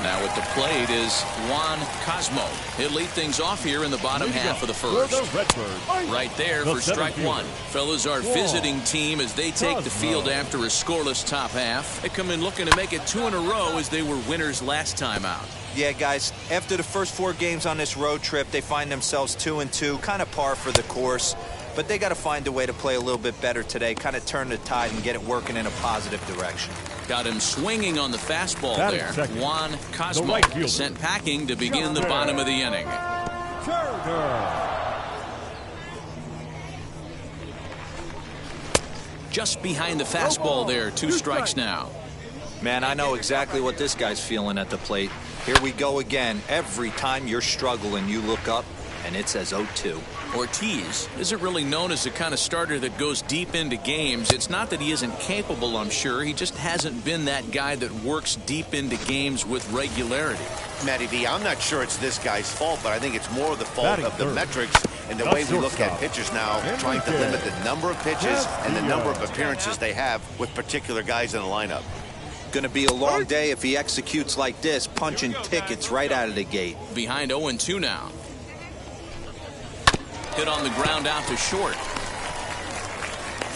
Now at the plate is Juan Cosmo. He'll lead things off here in the bottom half of the first. Right there for strike one. Fellas, our visiting team as they take the field after a scoreless top half. They come in looking to make it 2 in a row as they were winners last time out. Yeah, guys, after the first 4 games on this road trip, they find themselves 2-2, kind of par for the course. But they got to find a way to play a little bit better today, kind of turn the tide and get it working in a positive direction. Got him swinging on the fastball there. Juan Cosmo sent packing to begin the bottom of the inning. Just behind the fastball there, 2 strikes now. Man, I know exactly what this guy's feeling at the plate. Here we go again. Every time you're struggling, you look up, and it says 0-2. Ortiz isn't really known as the kind of starter that goes deep into games. It's not that he isn't capable, I'm sure. He just hasn't been that guy that works deep into games with regularity. Matty V, I'm not sure it's this guy's fault, but I think it's more the fault of the metrics and the way we look at pitchers now, trying to limit the number of pitches and the number of appearances they have with particular guys in the lineup. Going to be a long day if he executes like this, punching tickets right out of the gate. Behind 0-2 now. Hit on the ground out to short.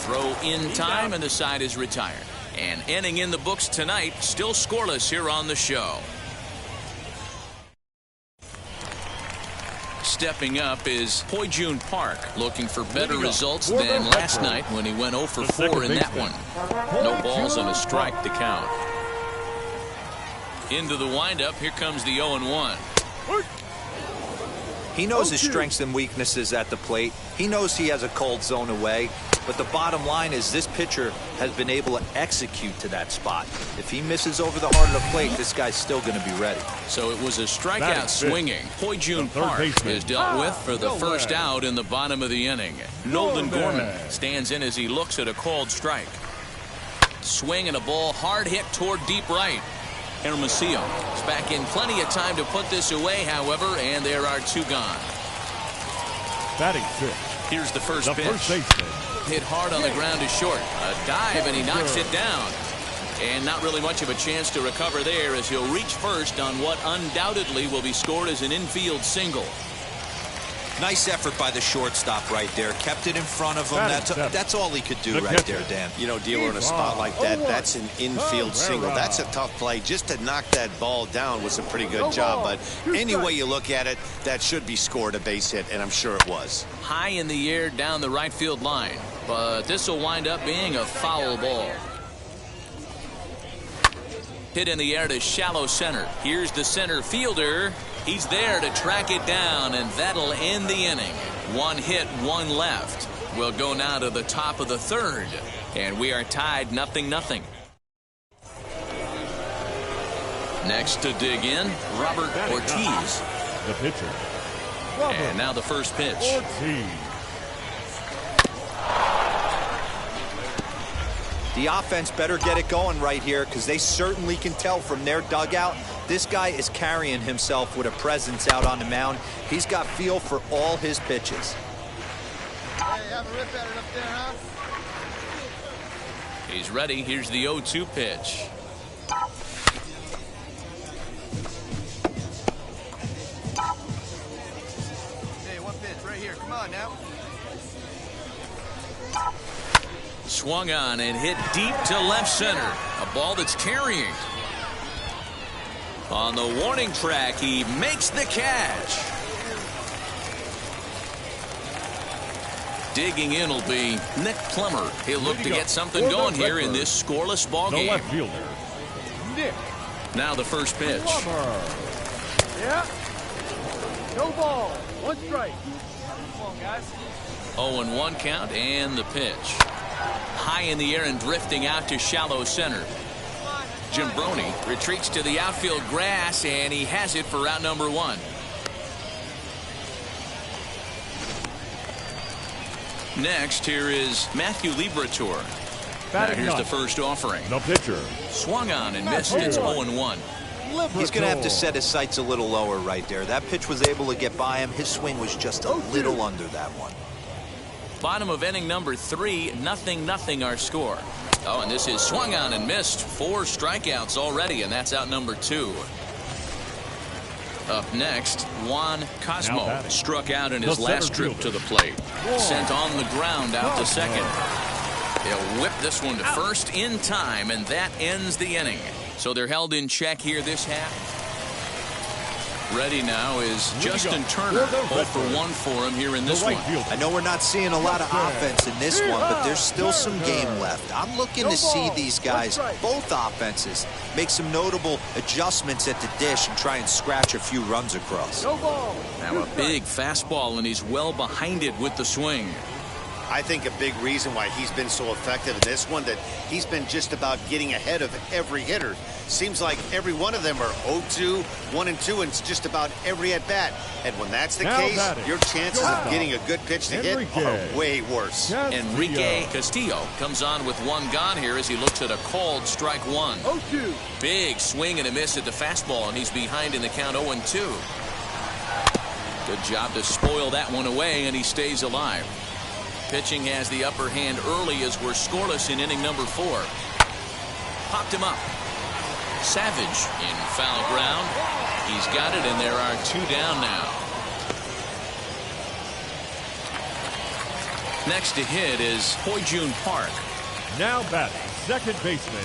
Throw in time, and the side is retired. An inning in the books tonight, still scoreless here on the show. Stepping up is Poijun Park, looking for better results than last night when he went 0 for 4 in that one. No balls and a strike to count. Into the windup, here comes the 0-1. He knows his strengths and weaknesses at the plate. He knows he has a cold zone away. But the bottom line is this pitcher has been able to execute to that spot. If he misses over the heart of the plate, this guy's still going to be ready. So it was a strikeout swinging. Poijun Park is dealt with for the first out in the bottom of the inning. Nolan Gorman stands in as he looks at a called strike. Swing and a ball hard hit toward deep right. Hermosillo is back in plenty of time to put this away, however, and there are 2 gone. Batting 6. Here's the first pitch. Hit hard on the ground to short. A dive, and he knocks it down. And not really much of a chance to recover there as he'll reach first on what undoubtedly will be scored as an infield single. Nice effort by the shortstop right there. Kept it in front of him. That's all he could do right there, Dan. You know, dealer in a spot like that, that's an infield single. That's a tough play. Just to knock that ball down was a pretty good job. But any way you look at it, that should be scored a base hit, and I'm sure it was. High in the air down the right field line. But this will wind up being a foul ball. Hit in the air to shallow center. Here's the center fielder. He's there to track it down, and that'll end the inning. One hit, one left. We'll go now to the top of the third, and we are tied 0-0. Next to dig in, Robert Ortiz. The pitcher. And now the first pitch. Ortiz. The offense better get it going right here because they certainly can tell from their dugout this guy is carrying himself with a presence out on the mound. He's got feel for all his pitches. Hey, have a rip at it up there, huh? He's ready. Here's the 0-2 pitch. Hey, one pitch right here. Come on now. Swung on and hit deep to left center. A ball that's carrying. On the warning track, he makes the catch. Digging in will be Nick Plummer. He'll look to get something going here in this scoreless ball game. The left fielder, Nick. Now the first pitch. Plummer. Yeah. No ball. One strike. Come on, guys. 0-1 count and the pitch. High in the air and drifting out to shallow center. Jim Brony retreats to the outfield grass, and he has it for route number 1. Next, here is Matthew Liberatore. Now here's the first offering. The pitcher. Swung on and missed. It's 0-1. He's going to have to set his sights a little lower right there. That pitch was able to get by him. His swing was just a little under that one. Bottom of inning number 3, 0-0 our score. Oh, and this is swung on and missed. 4 strikeouts already, and that's out number 2. Up next, Juan Cosmo struck out in his last trip to the plate. Sent on the ground out to second. They'll whip this one to first in time, and that ends the inning. So they're held in check here this half. Ready now is Justin Turner. 0 for 1 for him here in this one. I know we're not seeing a lot of offense in this one, but there's still some game left. I'm looking to see these guys, both offenses, make some notable adjustments at the dish and try and scratch a few runs across. Now a big fastball, and he's well behind it with the swing. I think a big reason why he's been so effective in this one, that he's been just about getting ahead of every hitter. Seems like every one of them are 0-2, 1-2, and it's just about every at-bat. And when that's the case, your chances of getting a good pitch to hit are way worse. Enrique Castillo comes on with 1 gone here as he looks at a called strike 1. 0-2. Big swing and a miss at the fastball, and he's behind in the count 0-2. Good job to spoil that one away, and he stays alive. Pitching has the upper hand early as we're scoreless in inning number 4. Popped him up. Savage in foul ground. He's got it, and there are 2 down now. Next to hit is Hoi-Jun Park. Now batting, second baseman,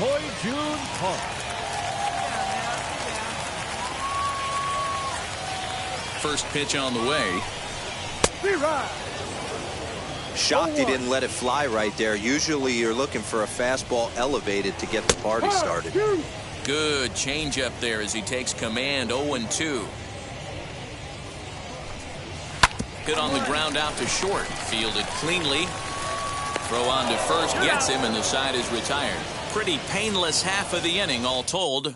Hoi-Jun Park. First pitch on the way. Shocked he didn't let it fly right there. Usually you're looking for a fastball elevated to get the party started. Good changeup there as he takes command. 0-2. Hit on the ground out to short. Fielded cleanly. Throw on to first gets him, and the side is retired. Pretty painless half of the inning all told.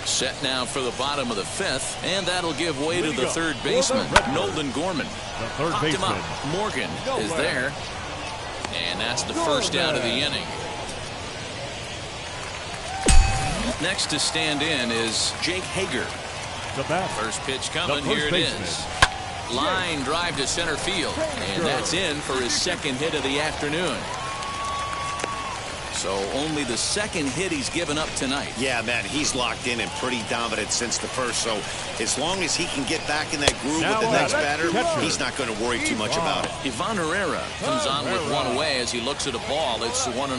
Set now for the bottom of the 5th, and that'll give way to the third baseman, Nolan Gorman. The third Popped him baseman. up. Morgan is there. And that's the first out of the inning. Next to stand in is Jake Hager. The bat. First pitch coming. Here it is. Line drive to center field. And that's in for his second hit of the afternoon. So only the second hit he's given up tonight. Yeah, Matt, he's locked in and pretty dominant since the first. So as long as he can get back in that groove with the next batter, he's not going to worry too much about it. Ivan Herrera comes on with one away as he looks at a ball. It's 1-0.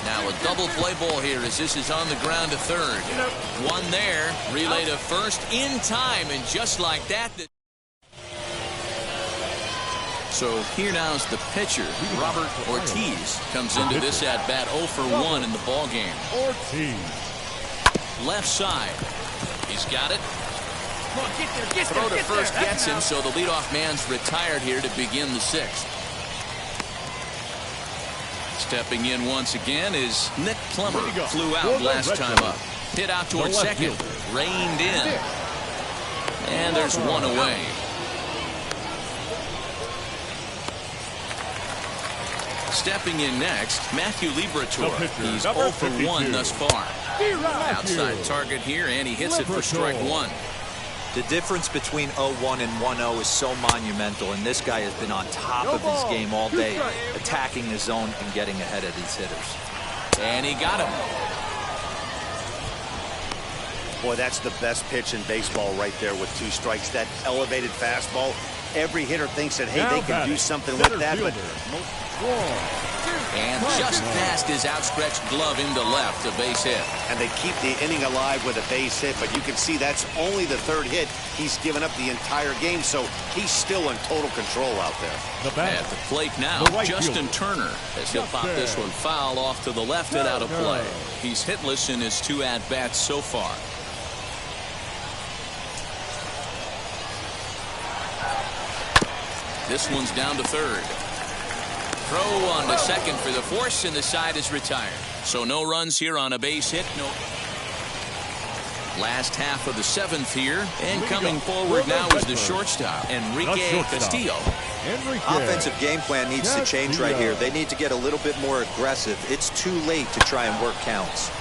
Now a double play ball here as this is on the ground to third. One there, relay to first in time, and just like that. So here now is the pitcher, Robert Ortiz, comes into this at bat 0 for 1 in the ball game. Ortiz. Left side, he's got it. Come on, get there, Throw to first gets him, so the leadoff man's retired here to begin the sixth. Stepping in once again is Nick Plummer. Flew out last time up. Hit out towards second. Reined in. And there's one away. Stepping in next, Matthew Liberatore. He's 0 for 1 thus far. Outside target here, and he hits it for strike one. The difference between 0-1 and 1-0 is so monumental, and this guy has been on top of his game all day, attacking the zone and getting ahead of these hitters. And he got him. Boy, that's the best pitch in baseball right there with 2 strikes. That elevated fastball. Every hitter thinks that, hey, they can do something with that, but and just past his outstretched glove into left, a base hit. And they keep the inning alive with a base hit, but you can see that's only the 3rd hit he's given up the entire game, so he's still in total control out there. At the plate now, Justin Turner, as he'll pop this one foul off to the left and out of play. He's hitless in his 2 at-bats so far. This one's down to third. Throw on to second for the force, and the side is retired. So no runs here on a base hit. No. Last half of the 7th here, and coming forward now is the shortstop, Enrique Castillo. Offensive game plan needs to change right here. They need to get a little bit more aggressive. It's too late to try and work counts.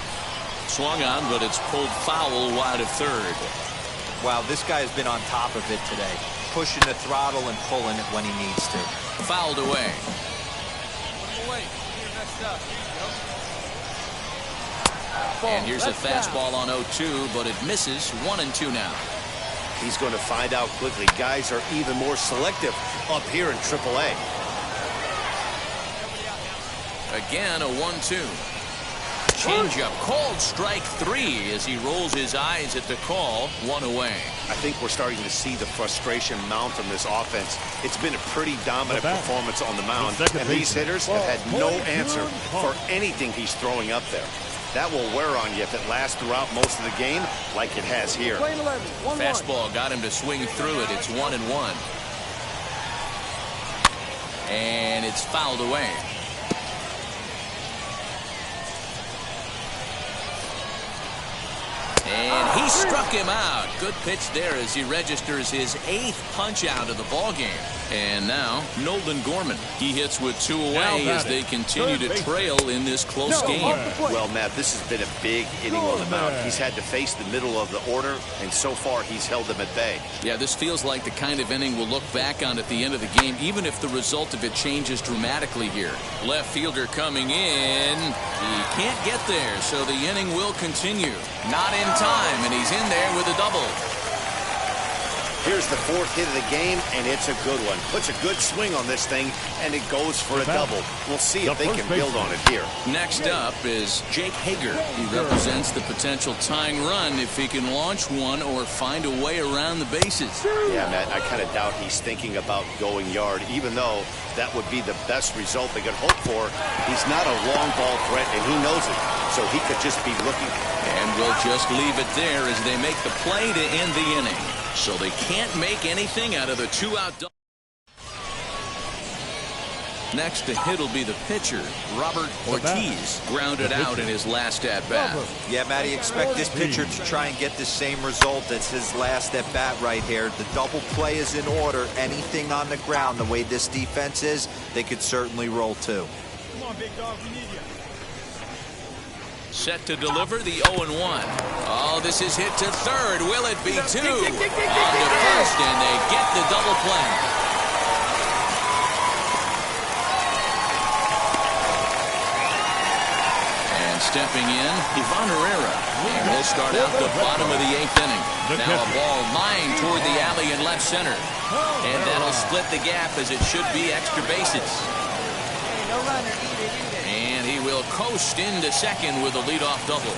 Swung on, but it's pulled foul wide of third. Wow, this guy has been on top of it today, pushing the throttle and pulling it when he needs to. Fouled away. And here's a fastball on 0-2, but it misses. 1-2 now. He's going to find out quickly. Guys are even more selective up here in AAA. Again, a 1-2. Changeup called strike 3 as he rolls his eyes at the call. 1 away. I think we're starting to see the frustration mount from this offense. It's been a pretty dominant performance on the mound, and these hitters have had no answer for anything he's throwing up there. That will wear on you if it lasts throughout most of the game like it has here. Fastball got him to swing through it. It's 1-1. And it's fouled away. And he struck him out. Good pitch there as he registers his 8th punch out of the ball game. And now Nolan Gorman. He hits with 2 away as they continue to trail in this close game. Well, Matt, this has been a big inning on the mound. He's had to face the middle of the order, and so far he's held them at bay. Yeah, this feels like the kind of inning we'll look back on at the end of the game, even if the result of it changes dramatically here. Left fielder coming in. He can't get there, so the inning will continue. Not in time, and he's in there with a double. Here's the 4th hit of the game, and it's a good one. Puts a good swing on this thing, and it goes for a double. We'll see if they can build on it here. Next up is Jake Hager. He represents the potential tying run if he can launch one or find a way around the bases. Yeah, Matt, I kind of doubt he's thinking about going yard, even though that would be the best result they could hope for. He's not a long ball threat, and he knows it, so he could just be looking. And we'll just leave it there as they make the play to end the inning. So they can't make anything out of the 2-out double. Next to hit will be the pitcher, Robert Ortiz, grounded out in his last at-bat. Yeah, Matty, expect this pitcher to try and get the same result as his last at-bat right here. The double play is in order. Anything on the ground, the way this defense is, they could certainly roll too. Come on, big dog, we need you. Set to deliver the 0-1. Oh, this is hit to third. Will it be 2? On to first, and they get the double play. Stepping in, Ivan Herrera. And we'll start out the bottom of the 8th inning. Now a ball lined toward the alley in left center. And that'll split the gap as it should be extra bases. And he will coast into second with a leadoff double.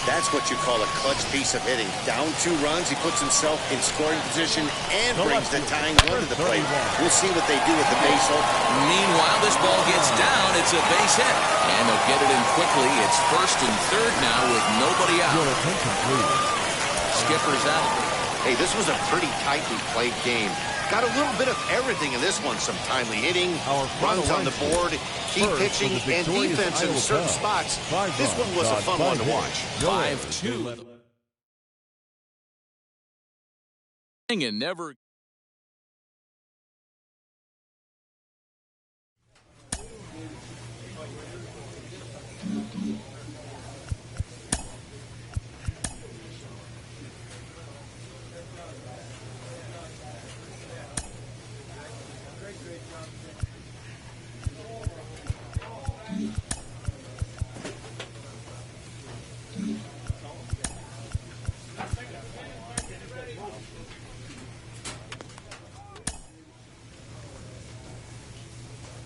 That's what you call a clutch piece of hitting. Down 2 runs, he puts himself in scoring position and brings the tying run to the plate. We'll see what they do with the base hit. Meanwhile, this ball gets down. It's a base hit. And they'll get it in quickly. It's 1st and 3rd now with nobody out. Skipper's out. Hey, this was a pretty tightly played game. Got a little bit of everything in this one. Some timely hitting, runs on the board, key pitching, and defense in certain spots. This one was a fun one to watch. 5-2. And never...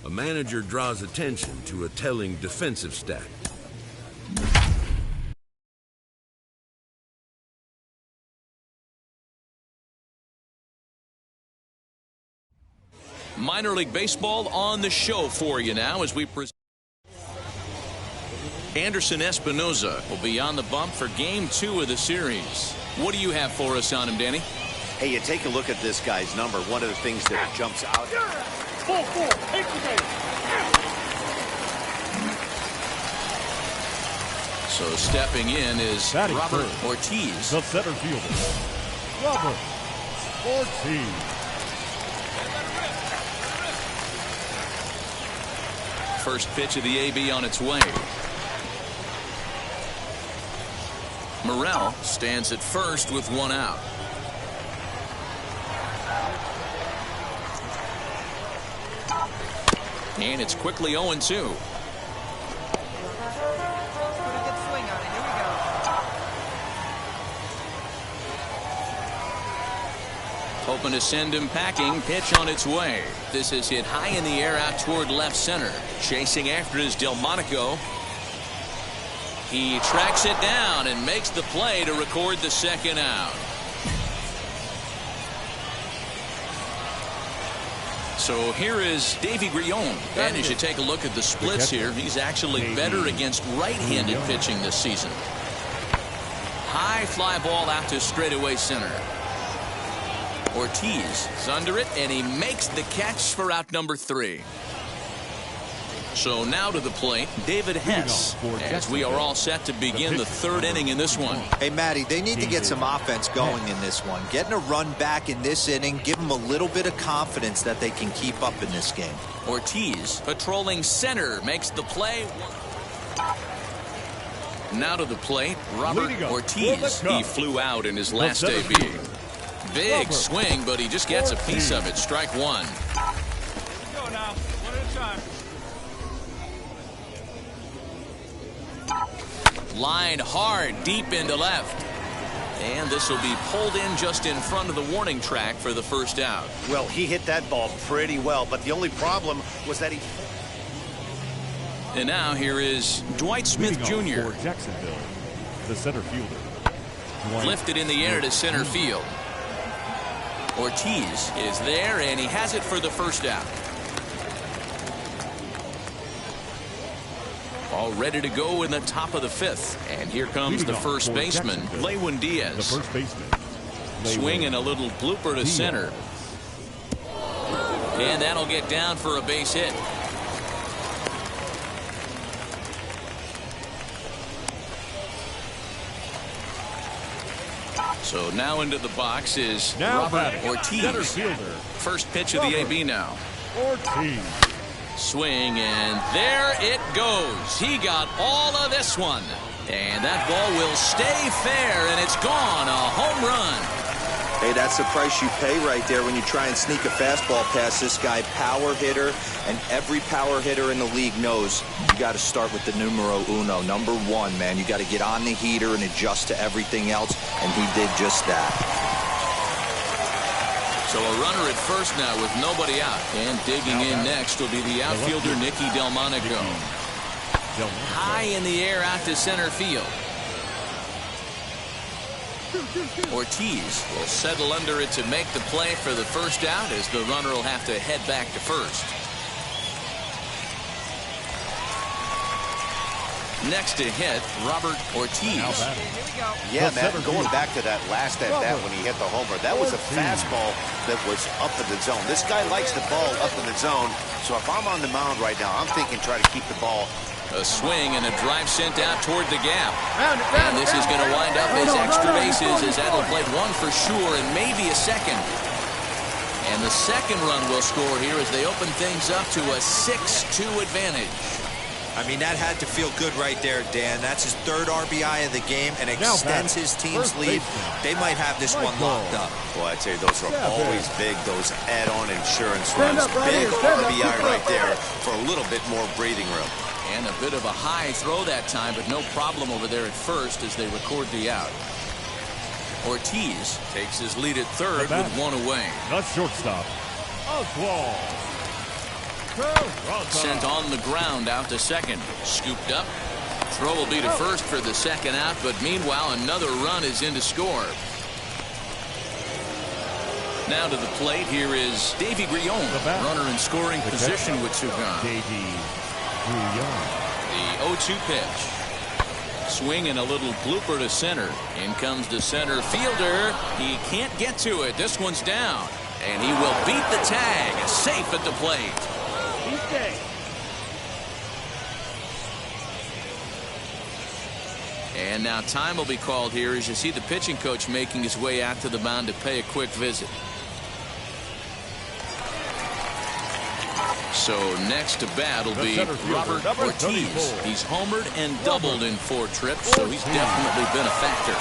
A manager draws attention to a telling defensive stat. Minor League Baseball on the show for you now as we present. Anderson Espinoza will be on the bump for Game 2 of the series. What do you have for us on him, Danny? Hey, you take a look at this guy's number. One of the things that jumps out. 4-4, take the base. So stepping in is Batting Robert first, Ortiz. the center fielder, Robert Ortiz. First pitch of the AB on its way. Morel stands at first with 1 out. And it's quickly 0-2. Hoping to send him packing. Pitch on its way. This is hit high in the air out toward left center. Chasing after is Delmonico. He tracks it down and makes the play to record the 2nd out. So here is Davy Grillon. And as you take a look at the splits here, he's actually better against right-handed pitching this season. High fly ball out to straightaway center. Ortiz is under it, and he makes the catch for out number 3. So now to the plate, David Hess, as we are all set to begin the 3rd inning in this one. Hey, Matty, they need to get some offense going in this one. Getting a run back in this inning, give them a little bit of confidence that they can keep up in this game. Ortiz, patrolling center, makes the play. Now to the plate, Robert Ortiz. He flew out in his last AB. Big swing, but he just gets a piece of it. Strike 1. Go now, one at a time. Line hard, deep into left. And this will be pulled in just in front of the warning track for the 1st out. Well, he hit that ball pretty well, but the only problem was that he... And now here is Dwight Smith Jr. For Jacksonville, the center fielder. Lifted in the air to center field. Ortiz is there, and he has it for the 1st out. All ready to go in the top of the 5th. And here comes the first baseman, Lewin Diaz. The first baseman. Swinging a little blooper to center. And that'll get down for a base hit. So now into the box is Robert Ortiz. Center fielder. First pitch of the AB now. Ortiz. Swing, and there it goes. He got all of this one. And that ball will stay fair, and it's gone. A home run. Hey, that's the price you pay right there when you try and sneak a fastball past this guy. Power hitter, and every power hitter in the league knows you got to start with the numero uno, number one, man. You got to get on the heater and adjust to everything else, and he did just that. So a runner at first now with nobody out. And digging in next will be the outfielder, Nicky Delmonico. High in the air out to center field. Ortiz will settle under it to make the play for the first out, as the runner will have to head back to first. Next to hit, Robert Ortiz. Yeah, Matt, going back to that last at-bat when he hit the homer, that was a fastball that was up in the zone. This guy likes the ball up in the zone, so if I'm on the mound right now, I'm thinking try to keep the ball. A swing and a drive sent out toward the gap. And this is going to wind up as extra bases, as that'll play one for sure and maybe a second. And the second run will score here as they open things up to a 6-2 advantage. I mean, that had to feel good right there, Dan. That's his third RBI of the game and extends his team's lead. They might have this one locked up. Well, I'd say those are always big, those add-on insurance runs. Big RBI right there for a little bit more breathing room. And a bit of a high throw that time, but no problem over there at first as they record the out. Ortiz takes his lead at third with one away. The shortstop, Oswald. Sent on the ground out to second. Scooped up. Throw will be to first for the second out, but meanwhile another run is in to score. Now to the plate, here is Davy Grillon, runner in scoring position with Sugan. The 0-2 pitch. Swing and a little blooper to center. In comes the center fielder. He can't get to it. This one's down. And he will beat the tag. Safe at the plate. And now time will be called here as you see the pitching coach making his way out to the mound to pay a quick visit. So next to bat will be Robert Ortiz. He's homered and doubled in 4 trips, so he's definitely been a factor.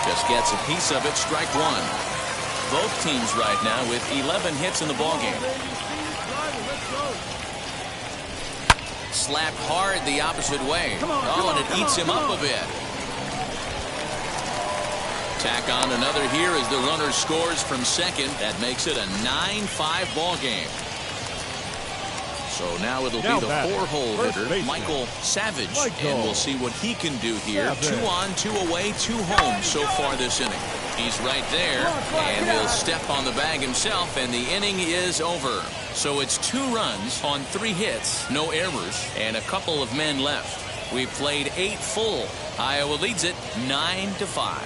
Just gets a piece of it, strike one. Both teams right now with 11 hits in the ballgame. Slapped hard the opposite way. Oh, and it eats him up a bit. Tack on another here as the runner scores from second. That makes it a 9-5 ball game. So now it'll be the 4-hole hitter, Michael Savage, and we'll see what he can do here. 2 on, 2 away, 2 home so far this inning. He's right there, and he'll step on the bag himself, and the inning is over. So it's 2 runs on 3 hits, no errors, and a couple of men left. We've played 8 full. Iowa leads it 9-5.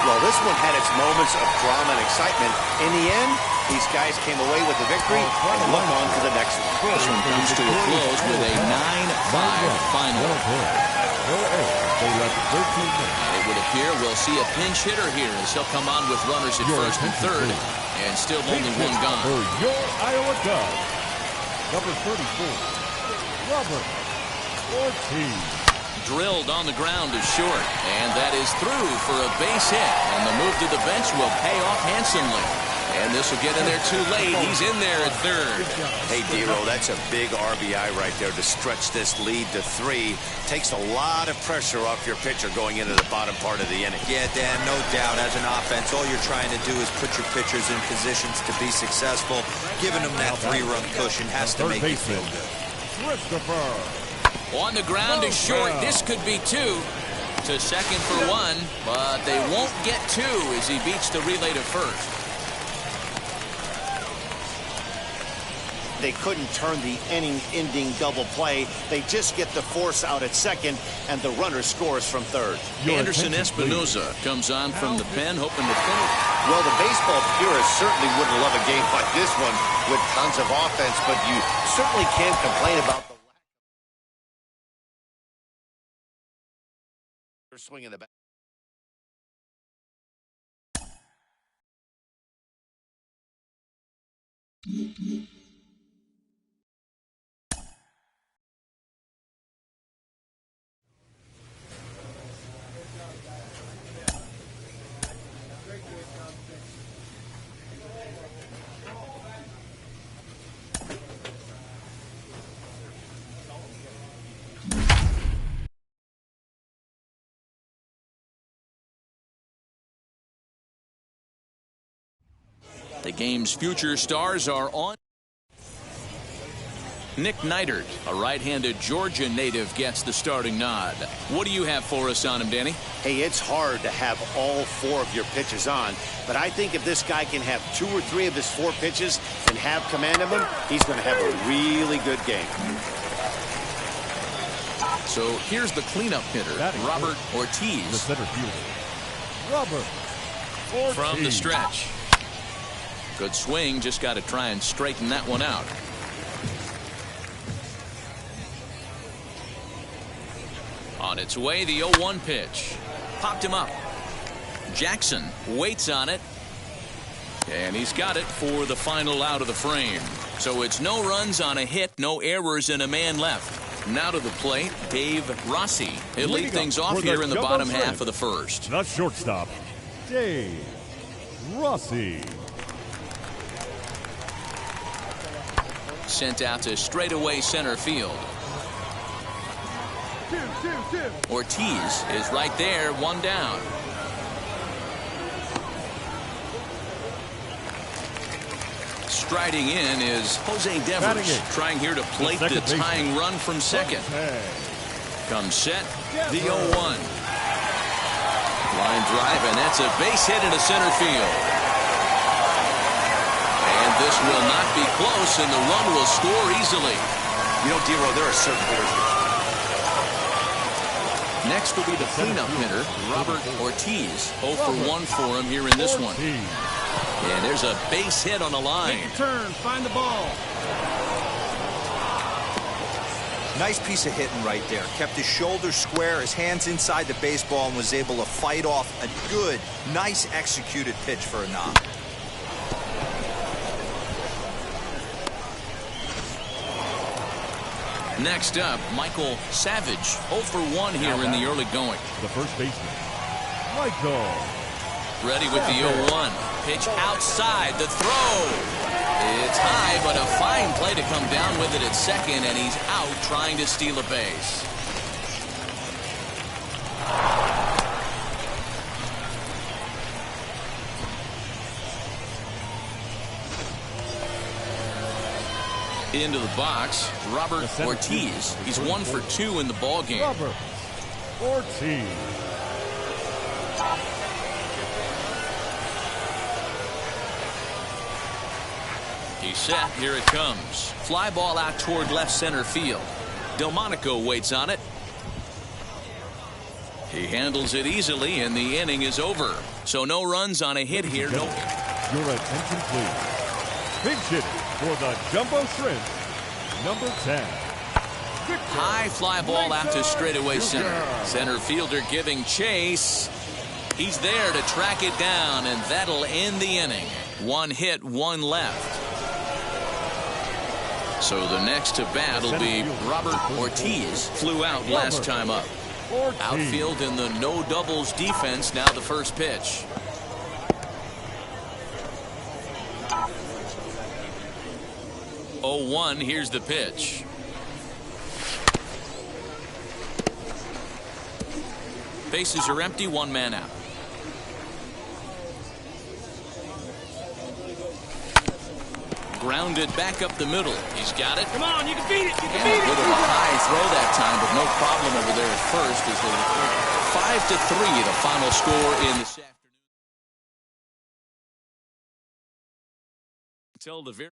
Well, this one had its moments of drama and excitement. In the end, these guys came away with the victory and look on to the next one. This one comes to a close with a 9-5 final. They left 13 minutes. It would appear we'll see a pinch hitter here as he'll come on with runners at first and third, and still only 1 gone. For your Iowa Cubs, number 34, Robert Ortiz. Drilled on the ground is short, and that is through for a base hit, and the move to the bench will pay off handsomely. And this will get in there too late. He's in there at third. Hey, Dero, that's a big RBI right there to stretch this lead to 3. Takes a lot of pressure off your pitcher going into the bottom part of the inning. Yeah, Dan, no doubt. As an offense, all you're trying to do is put your pitchers in positions to be successful. Giving them that 3-run cushion has to make you feel good. On the ground is short. This could be 2. To second for 1, but they won't get 2 as he beats the relay to first. They couldn't turn the inning-ending double play. They just get the force out at second, and the runner scores from third. Anderson Espinoza comes on from the pen, hoping to finish. Well, the baseball purists certainly wouldn't love a game like this one with tons of offense, but you certainly can't complain about the swing in the back. The game's future stars are on. Nick Neidert, a right-handed Georgia native, gets the starting nod. What do you have for us on him, Danny? Hey, it's hard to have all 4 of your pitches on, but I think if this guy can have 2 or 3 of his 4 pitches and have command of them, he's going to have a really good game. So here's the cleanup hitter, Robert Ortiz. The center fielder, Robert Ortiz. From the stretch. Good swing, just got to try and straighten that one out. On its way, the 0-1 pitch. Popped him up. Jackson waits on it. And he's got it for the final out of the frame. So it's no runs on a hit, no errors, and a man left. Now to the plate, Dave Rossi. He'll lead things off here in the bottom half of the first. The shortstop, Dave Rossi. Sent out to straightaway center field. Ortiz is right there, 1 down. Striding in is Jose Devers, trying here to plate the tying run from second. Comes set, the 0-1. Line drive, and that's a base hit into center field. And this will not be close, and the run will score easily. You know, D-Row, there are certain hitters. Next will be the cleanup hitter, Robert Ortiz. 0 for 1 for him here in this one. And there's a base hit on the line. Take a turn, find the ball. Nice piece of hitting right there. Kept his shoulders square, his hands inside the baseball, and was able to fight off a good, nice executed pitch for a knock. Next up, Michael Savage, 0 for 1 here in the early going. The first baseman, Michael. Ready with the 0-1. Pitch outside, the throw. It's high, but a fine play to come down with it at second, and he's out trying to steal a base. Into the box, Robert Ortiz. He's 1 for 2 in the ball game. Robert Ortiz. He's set. Here it comes. Fly ball out toward left center field. Delmonico waits on it. He handles it easily, and the inning is over. So no runs on a hit here. No. Your attention, please. Pinch hitting for the Jumbo Shrimp, number 10. High fly ball out to straightaway center. Center fielder giving chase. He's there to track it down, and that'll end the inning. 1 hit, 1 left. So the next to bat will be Robert Ortiz. Flew out last time up. Outfield in the no doubles defense. Now the first pitch. Oh, 1. Here's the pitch. Bases are empty. 1 man out. Grounded back up the middle. He's got it. Come on, you can beat it. You can beat it. A bit of a high throw that time, but no problem over there at first. As they 5-3, the final score in this afternoon. Until the very.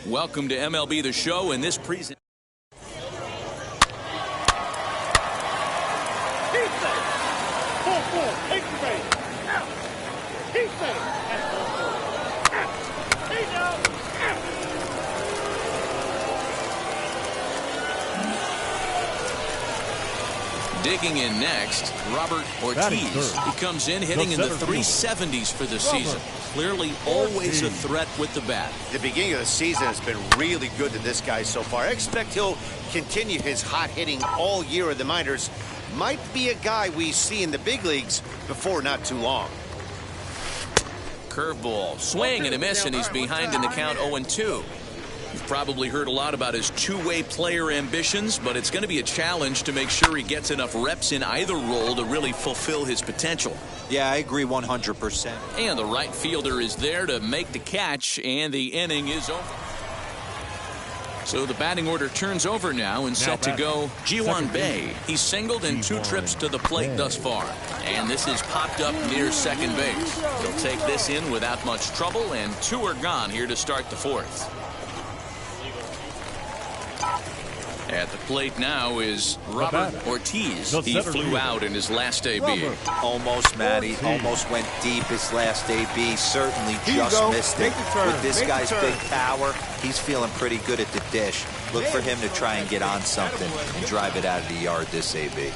Welcome to MLB The Show in this presentation. He's safe. 4-4. Take the base. Out. He's safe. That's 4-4. Out. He's out. Digging in next, Robert Ortiz. He comes in hitting in the 370s for the season. Clearly always a threat with the bat. The beginning of the season has been really good to this guy so far. I expect he'll continue his hot hitting all year in the minors. Might be a guy we see in the big leagues before not too long. Curveball, swing and a miss, and he's behind in the count 0-2. You've probably heard a lot about his two-way player ambitions, but it's going to be a challenge to make sure he gets enough reps in either role to really fulfill his potential. Yeah, I agree 100%. And the right fielder is there to make the catch, and the inning is over. So the batting order turns over now and set to go Ji-hwan Bae. He's singled in 2 trips to the plate thus far. And this is popped up near second base. He'll take this in without much trouble, and 2 are gone here to start the 4th. At the plate now is Robert Ortiz. He flew out in his last AB. Almost, Matty. Almost went deep his last AB. Certainly just missed it. With this guy's big power, he's feeling pretty good at the dish. Look for him to try and get on something and drive it out of the yard this AB.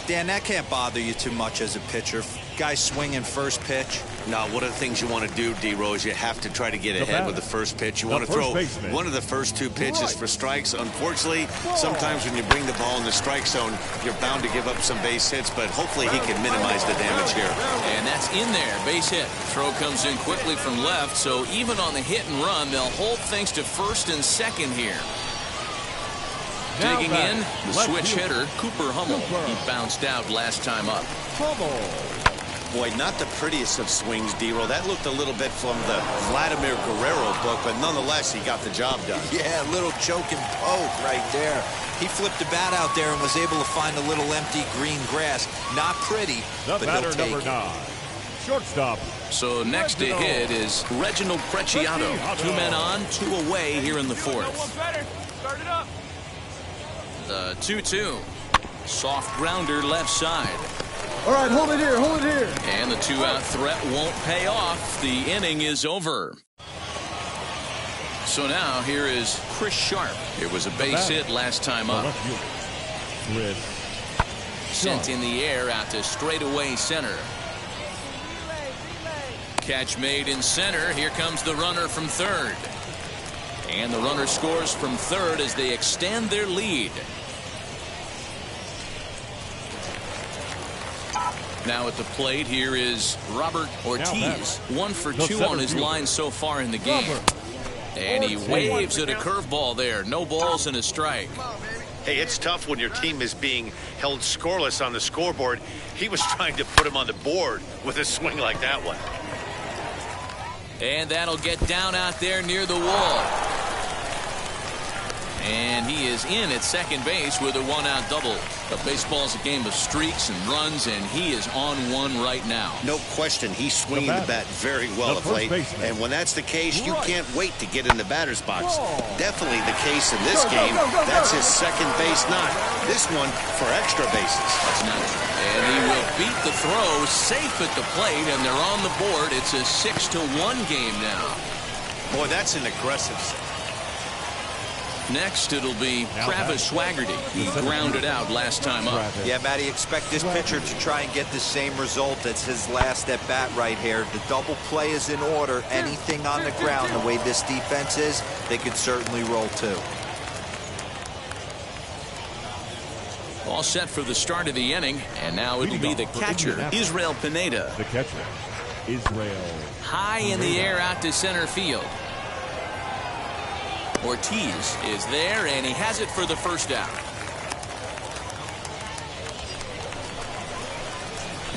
Dan, that can't bother you too much as a pitcher. Guy swinging first pitch. Now, one of the things you want to do, D-Rose, you have to try to get ahead with the first pitch. You want to throw one of the first 2 pitches for strikes. Unfortunately, sometimes when you bring the ball in the strike zone, you're bound to give up some base hits, but hopefully he can minimize the damage here. And that's in there, base hit. Throw comes in quickly from left, so even on the hit and run, they'll hold things to first and second here. Digging in, the switch hitter, Cooper Hummel. He bounced out last time up. Boy, not the prettiest of swings, D-Roll. That looked a little bit from the Vladimir Guerrero book, but nonetheless, he got the job done. Yeah, a little choke and poke right there. He flipped the bat out there and was able to find a little empty green grass. Not pretty, but he'll take it. #9, shortstop. So next to hit is Reginald Preciado. 2 men on, 2 away here in the 4th. Start it up. The 2-2. Soft grounder left side. All right, hold it here, hold it here. And the 2-out threat won't pay off. The inning is over. So now here is Chris Sharp. It was a base hit last time up. Sent in the air out to straightaway center. Catch made in center. Here comes the runner from third. And the runner scores from third as they extend their lead. Now at the plate, here is Robert Ortiz. 1 for 2 on his line so far in the game. And he waves at a curveball there. No balls and a strike. Hey, it's tough when your team is being held scoreless on the scoreboard. He was trying to put him on the board with a swing like that one. And that'll get down out there near the wall. And he is in at second base with a 1-out double. But baseball's a game of streaks and runs, and he is on one right now. No question, he's swinging the bat very well of late. And when that's the case, you can't wait to get in the batter's box. Definitely the case in this game. That's his second base knock. This one for extra bases. That's nice. And he will beat the throw safe at the plate, and they're on the board. It's a 6-1 game now. Boy, that's an aggressive. Next, it'll be Travis Swaggerty. He grounded out last time up. Yeah, Matty, expect this pitcher to try and get the same result as his last at-bat right here. The double play is in order. Anything on the ground, the way this defense is, they could certainly roll too. All set for the start of the inning, and now it'll be the catcher, Israel Pineda. The catcher, Israel. High in the air out to center field. Ortiz is there, and he has it for the first out.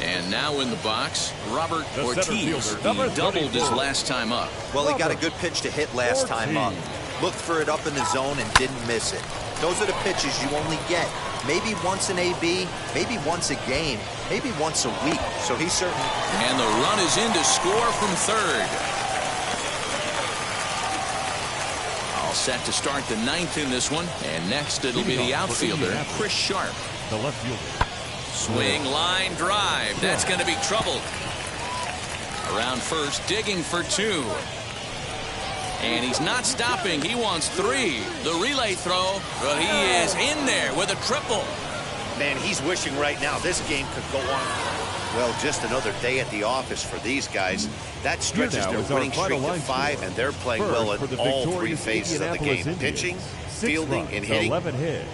And now in the box, Robert Ortiz. He doubled his last time up. Well, he got a good pitch to hit last time up. Looked for it up in the zone and didn't miss it. Those are the pitches you only get maybe once an AB, maybe once a game, maybe once a week. So he certainly... And the run is in to score from third. Set to start the 9th in this one, and next it'll be the outfielder, Chris Sharp. The left fielder. Swing, line, drive. That's going to be trouble. Around first, digging for 2. And he's not stopping. He wants 3. The relay throw, but he is in there with a triple. Man, he's wishing right now this game could go on. Well, just another day at the office for these guys. That stretches their winning streak to 5, and they're playing well in all 3 phases of the game. Pitching, fielding, and hitting.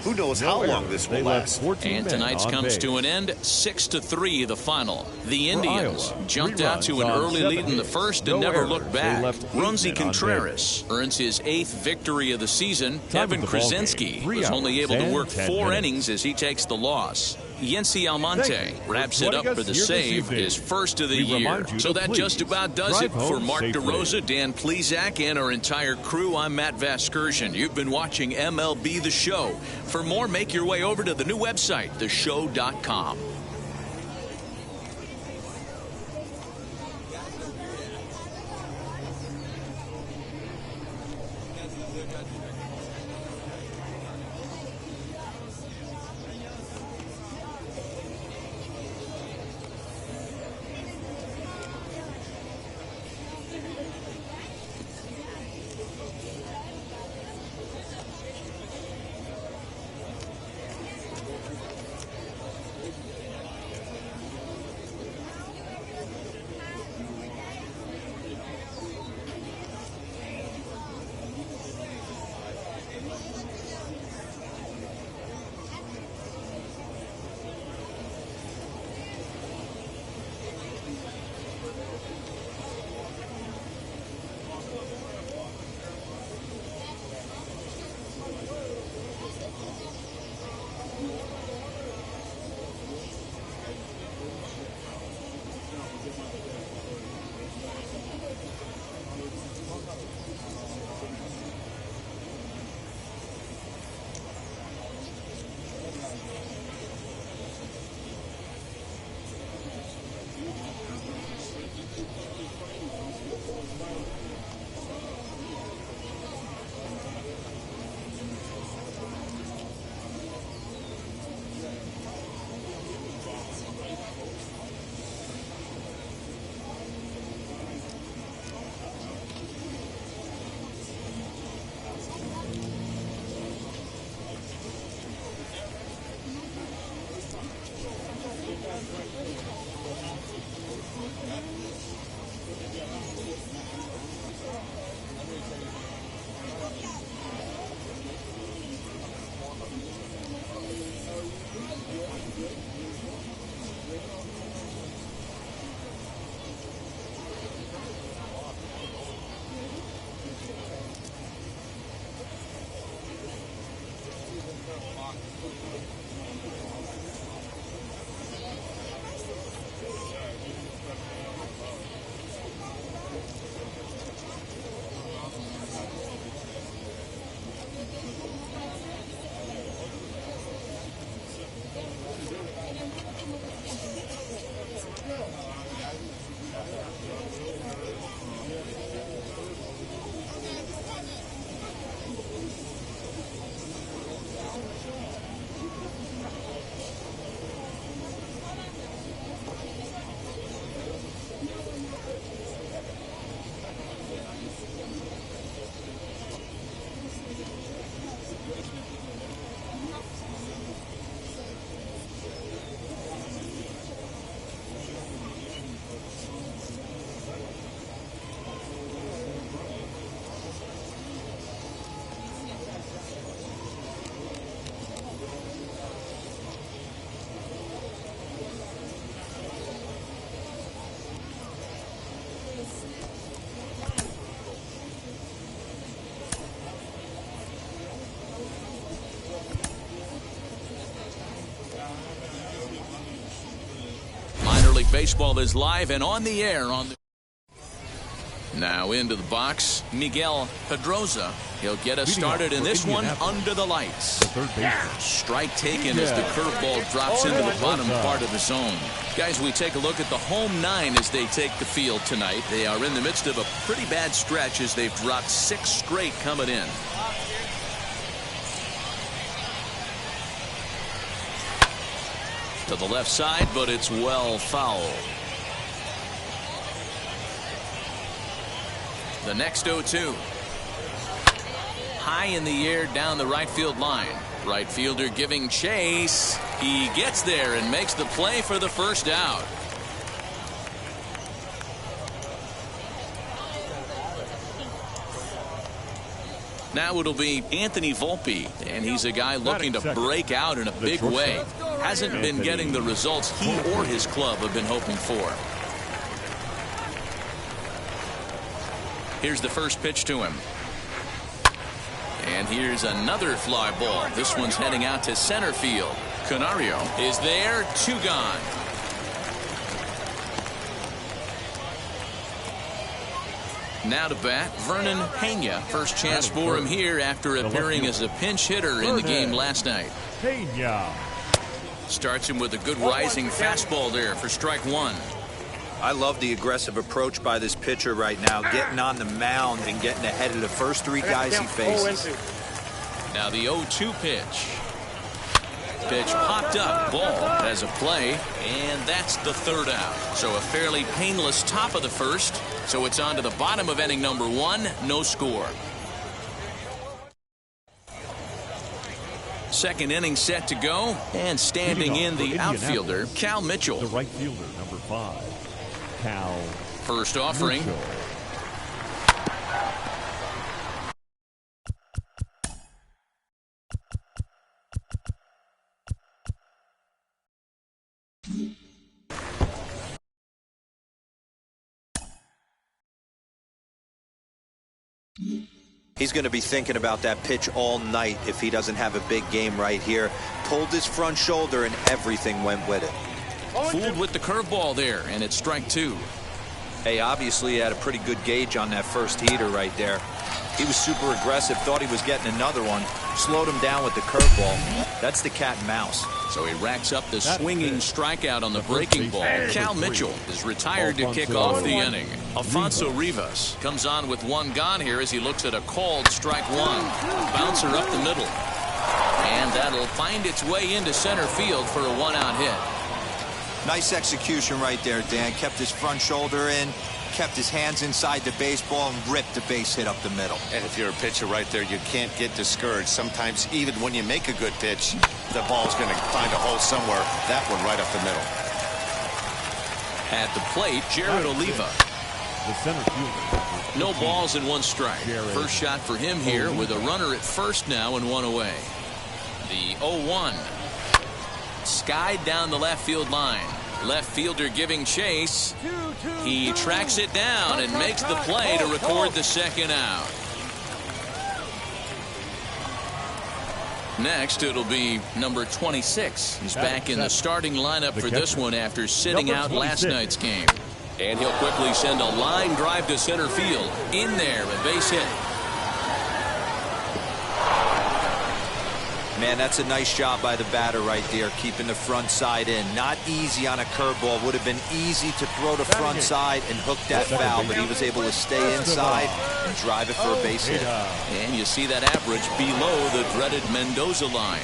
Who knows how long this will last. And tonight's comes to an end, 6-3 the final. The Indians jumped out to an early lead in the first and never looked back. Rumsey Contreras earns his 8th victory of the season. Evan Krasinski was only able to work 4 innings as he takes the loss. Yency Almonte wraps it up for the save, his first of the year. So that just about does it. For Mark DeRosa, Dan Plesac, and our entire crew, I'm Matt Vasgersian. You've been watching MLB The Show. For more, make your way over to the new website, theshow.com. Baseball is live and on the air on the... Now into the box, Miguel Pedroza. He'll get us started in this one under the lights. Strike taken as the curveball drops into the bottom part of the zone. Guys, we take a look at the home 9 as they take the field tonight. They are in the midst of a pretty bad stretch as they've dropped 6 straight coming in. To the left side, but it's well foul. The next 0-2. High in the air down the right field line. Right fielder giving chase. He gets there and makes the play for the first out. Now it'll be Anthony Volpe, and he's a guy looking to break out in a big way. Hasn't been getting the results he or his club have been hoping for. Here's the first pitch to him. And here's another fly ball. This one's heading out to center field. Canario is there, 2 gone. Now to bat, Vernon Pena. First chance for him here after appearing as a pinch hitter in the game last night. Pena starts him with a good rising fastball there for strike 1. I love the aggressive approach by this pitcher right now, getting on the mound and getting ahead of the first 3 guys he faces. Now the 0-2 pitch. Pitch popped up, ball as a play, and that's the 3rd out. So a fairly painless top of the first. So it's on to the bottom of inning number 1, no score. Second inning set to go, and standing in the outfielder, Cal Mitchell. The right fielder, number 5, Cal. First offering. Mitchell. He's going to be thinking about that pitch all night if he doesn't have a big game right here. Pulled his front shoulder and everything went with it. Fooled with the curveball there, and it's strike 2. Hey, obviously he had a pretty good gauge on that first heater right there. He was super aggressive, thought he was getting another one, slowed him down with the curveball. That's the cat and mouse. So he racks up the swinging strikeout on the breaking ball. Cal Mitchell is retired to kick off the inning. Alfonso Rivas comes on with 1 gone here as he looks at a called strike 1. Bouncer up the middle. And that'll find its way into center field for a 1-out hit. Nice execution right there, Dan. Kept his front shoulder in, kept his hands inside the baseball, and ripped the base hit up the middle. And if you're a pitcher right there, you can't get discouraged. Sometimes even when you make a good pitch, the ball's going to find a hole somewhere. That one right up the middle. At the plate, Jared Oliva. The center fielder. No balls and 1 strike. First shot for him here with a runner at first now and 1 away. The 0-1. Skied down the left field line. Left fielder giving chase. He tracks it down and makes the play to record the 2nd out. Next, it'll be number 26. He's back in the starting lineup for this one after sitting out last night's game. And he'll quickly send a line drive to center field. In there, a base hit. Man, that's a nice job by the batter right there, keeping the front side in. Not easy on a curveball. Would have been easy to throw the front side and hook that foul, but he was able to stay inside and drive it for a base hit. And you see that average below the dreaded Mendoza line.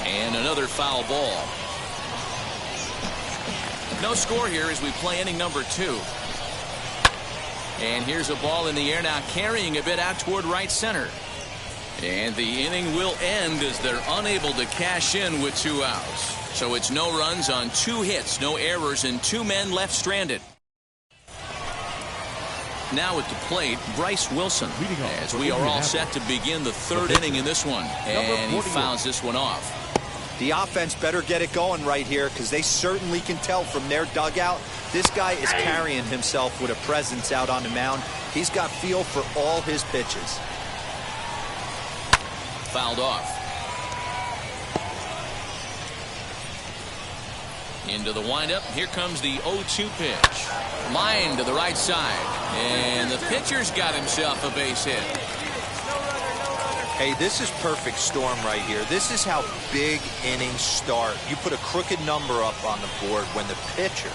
And another foul ball. No score here as we play inning number 2. And here's a ball in the air now, carrying a bit out toward right center. And the inning will end as they're unable to cash in with 2 outs. So it's no runs on 2 hits, no errors, and 2 men left stranded. Now at the plate, Bryce Wilson, as we are all set to begin the 3rd inning in this one. And he fouls this one off. The offense better get it going right here because they certainly can tell from their dugout this guy is carrying himself with a presence out on the mound. He's got feel for all his pitches. Fouled off. Into the windup. Here comes the 0-2 pitch. Line to the right side. And the pitcher's got himself a base hit. Hey, this is perfect storm right here. This is how big innings start. You put a crooked number up on the board when the pitcher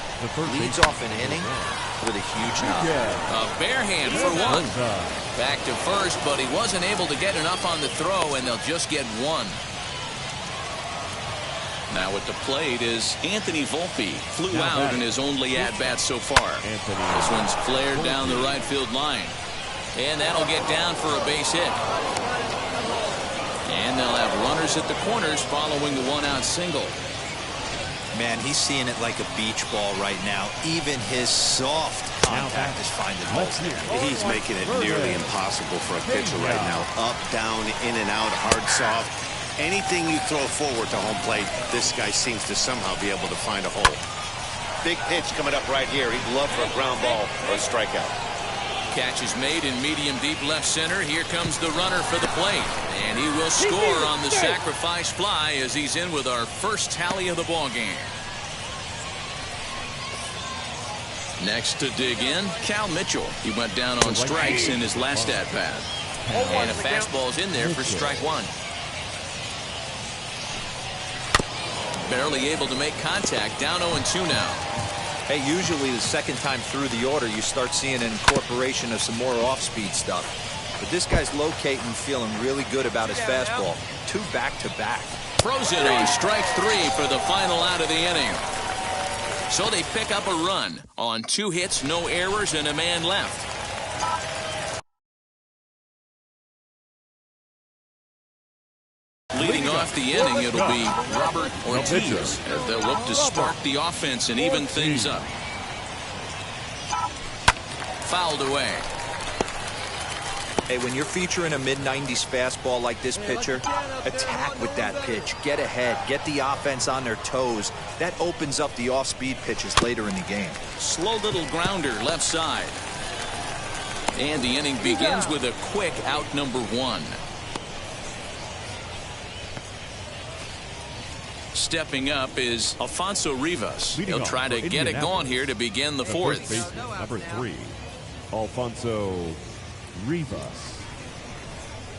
leads off an inning with a huge knock. A bare hand for 1. Back to first, but he wasn't able to get enough on the throw, and they'll just get 1. Now at the plate is Anthony Volpe. Flew out in his only at-bat so far. This one's flared down the right field line. And that'll get down for a base hit. And they'll have runners at the corners following the one-out single. Man, he's seeing it like a beach ball right now. Even his soft contact is finding holes. He's making it nearly impossible for a pitcher right now. Up, down, in and out, hard, soft. Anything you throw forward to home plate, this guy seems to somehow be able to find a hole. Big pitch coming up right here. He'd love for a ground ball or a strikeout. Catch is made in medium deep left center. Here comes the runner for the plate. And he will score on the sacrifice fly as he's in with our first tally of the ball game. Next to dig in, Cal Mitchell. He went down on strikes in his last at-bat. And a fastball's in there for strike one. Barely able to make contact. Down 0-2 now. Hey, usually the second time through the order, you start seeing an incorporation of some more off-speed stuff. But this guy's locating, feeling really good about his fastball. 2 back-to-back. Frozen on strike 3 for the final out of the inning. So they pick up a run on 2 hits, no errors, and a man left. Leading off the inning, it'll be Robert Ortiz as they'll look to spark the offense and even things up. Fouled away. Hey, when you're featuring a mid-90s fastball like this pitcher, attack with that pitch. Get ahead. Get the offense on their toes. That opens up the off-speed pitches later in the game. Slow little grounder left side. And the inning begins with a quick out number 1. Stepping up is Alfonso Rivas. He'll try to get it going here to begin the 4th. Number 3, Alfonso Rivas.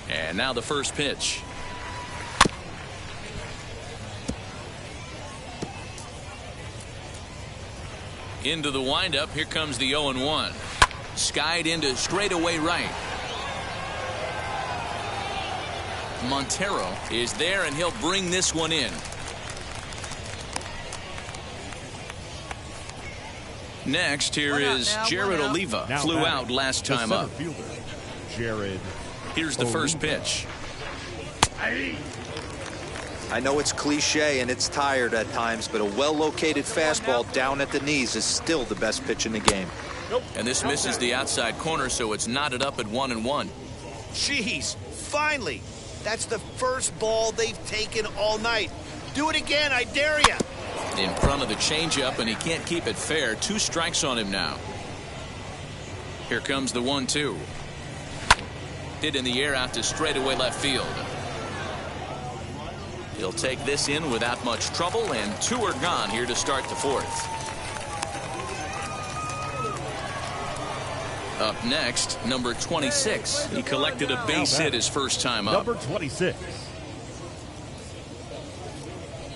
And now the first pitch. Into the windup. Here comes the 0-1. Skied into straightaway right. Montero is there, and he'll bring this one in. Next, here is Jared Oliva. Flew out last time up. Jared. Here's the first pitch. I know it's cliche and it's tired at times, but a well-located fastball down at the knees is still the best pitch in the game. And this misses the outside corner, so it's knotted up at 1-1. Jeez, finally. That's the first ball they've taken all night. Do it again, I dare you. In front of the changeup, and he can't keep it fair. 2 strikes on him now. Here comes the 1-2. Hit in the air out to straightaway left field. He'll take this in without much trouble, and 2 are gone here to start the 4th. Up next, number 26. He collected a base hit his first time up. Number 26.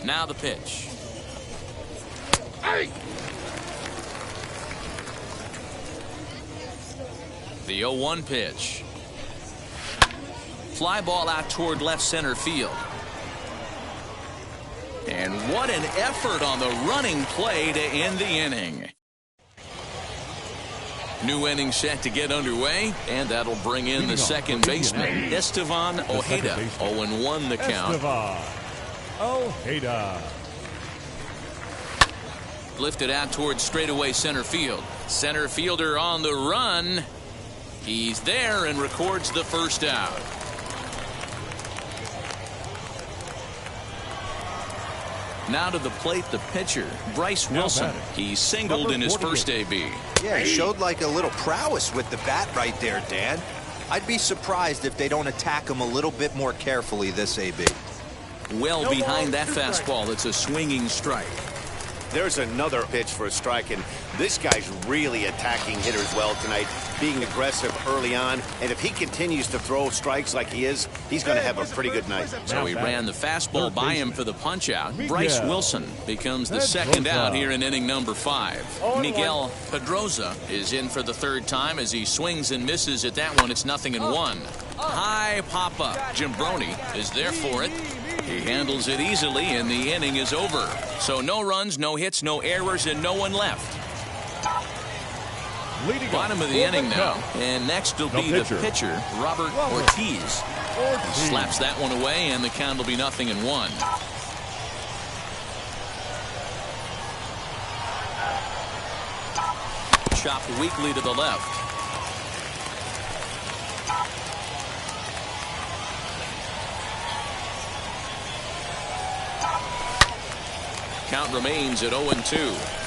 Now the pitch. The 0-1 pitch. Fly ball out toward left center field. And what an effort on the running play to end the inning. New inning set to get underway, and that'll bring in the second baseman, Estevan Ojeda. 0-1 the count. Estevan Ojeda. Lifted out towards straightaway center field. Center fielder on the run. He's there and records the first out. Now to the plate, the pitcher, Bryce Wilson. He singled in his first AB. Yeah, he showed like a little prowess with the bat right there, Dan. I'd be surprised if they don't attack him a little bit more carefully this AB. Well behind that fastball, it's a swinging strike. There's another pitch for a strike, and this guy's really attacking hitters well tonight, being aggressive early on, and if he continues to throw strikes like he is, he's going to have a pretty good night. So he ran the fastball by him for the punch-out. Bryce Wilson becomes the second out here in inning number 5. Miguel Pedroza is in for the 3rd time as he swings and misses at that one. It's 0-1. High pop-up. Jim Brony is there for it. He handles it easily, and the inning is over. So no runs, no hits, no errors, and no one left. Bottom of the inning now. And next will be the pitcher, Robert Ortiz. He slaps that one away, and the count will be 0-1. Chopped weakly to the left. Count remains at 0-2.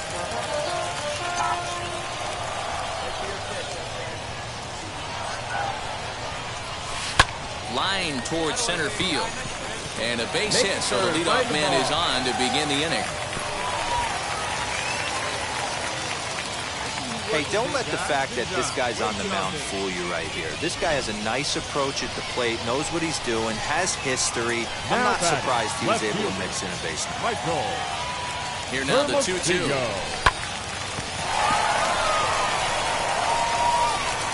Line towards center field. And a base hit, so the leadoff man is on to begin the inning. Hey, don't let the fact that this guy's on the mound fool you right here. This guy has a nice approach at the plate, knows what he's doing, has history. I'm not surprised he was able to mix in a base. Here now the 2-2.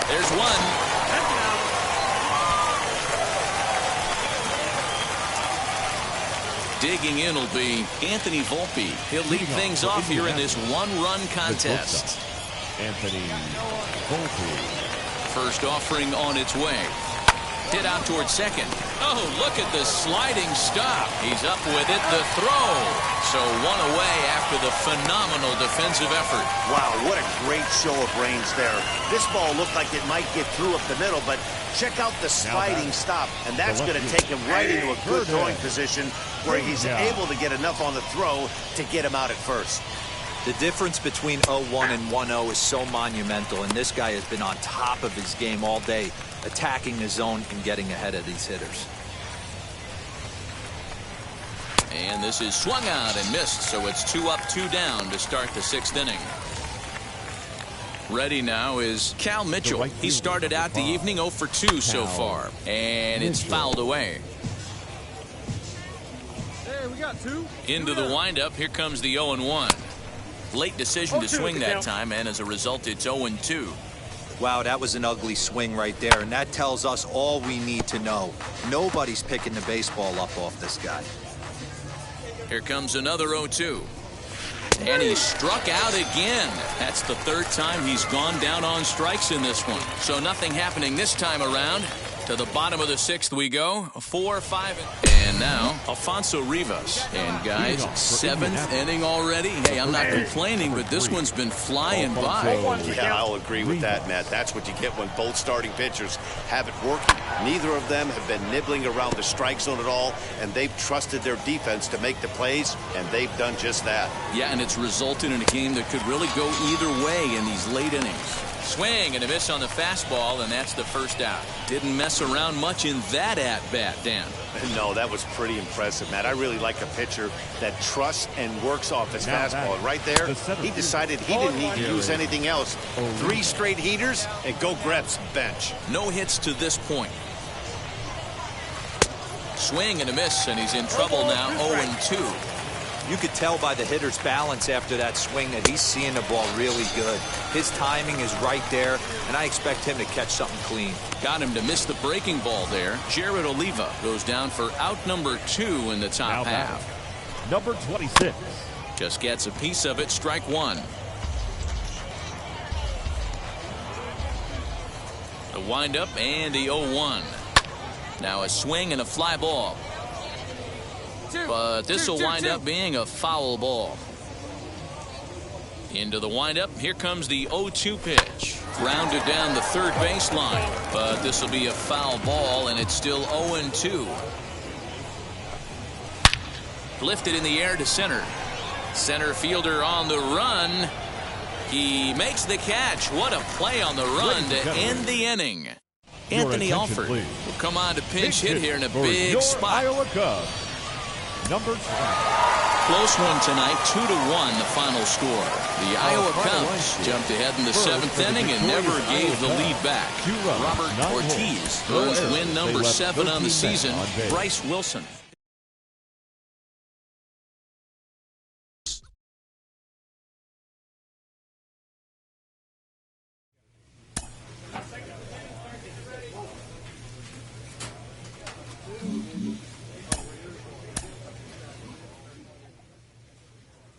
There's one. Digging in will be Anthony Volpe. He'll lead things off here in this one-run contest. Anthony Volpe. First offering on its way. Hit out towards second. Oh, look at the sliding stop. He's up with it. The throw. So one away after the phenomenal defensive effort. Wow, what a great show of range there. This ball looked like it might get through up the middle, but check out the sliding stop, and that's going to take him right into a good throwing position where he's able to get enough on the throw to get him out at first. The difference between 0-1 and 1-0 is so monumental, and this guy has been on top of his game all day, attacking the zone and getting ahead of these hitters. And this is swung out and missed, so it's 2 up, 2 down to start the 6th inning. Ready now is Cal Mitchell. He started out the evening 0 for 2 so far, and it's fouled away. Hey, we got 2. Into the windup, here comes the 0-1. Late decision to swing that time, and as a result, it's 0-2. Wow, that was an ugly swing right there, and that tells us all we need to know. Nobody's picking the baseball up off this guy. Here comes another 0-2. And he struck out again. That's the 3rd time he's gone down on strikes in this one. So nothing happening this time around. To the bottom of the 6th we go. 4, 5, and now Alfonso Rivas. And guys, 7th inning already. Hey, I'm not complaining, but this one's been flying by. Yeah, I'll agree with that, Matt. That's what you get when both starting pitchers have it working. Neither of them have been nibbling around the strike zone at all, and they've trusted their defense to make the plays, and they've done just that. Yeah, and it's resulted in a game that could really go either way in these late innings. Swing and a miss on the fastball, and that's the 1st out. Didn't mess around much in that at-bat, Dan. No, that was pretty impressive, Matt. I really like a pitcher that trusts and works off his fastball. And right there, he decided he didn't need to use anything else. 3 straight heaters and go grab some bench. No hits to this point. Swing and a miss, and he's in trouble now, 0-2. You could tell by the hitter's balance after that swing that he's seeing the ball really good. His timing is right there, and I expect him to catch something clean. Got him to miss the breaking ball there. Jared Oliva goes down for out number 2 in the top half. Number 26. Just gets a piece of it, strike 1. The windup and the 0-1. Now a swing and a fly ball. But this will wind up being a foul ball. Into the windup. Here comes the 0-2 pitch. Grounded down the 3rd baseline. But this will be a foul ball, and it's still 0-2. Lifted in the air to center. Center fielder on the run. He makes the catch. What a play on the run to end the inning. Anthony Alford will come on to pinch hit here in a big spot. Iowa Cubs. Number 20. Close one tonight, 2-1 the final score. The Iowa Cubs jumped ahead in the 7th inning and never gave the lead back. Robert Ortiz earns win number 7 on the season. Bryce Wilson.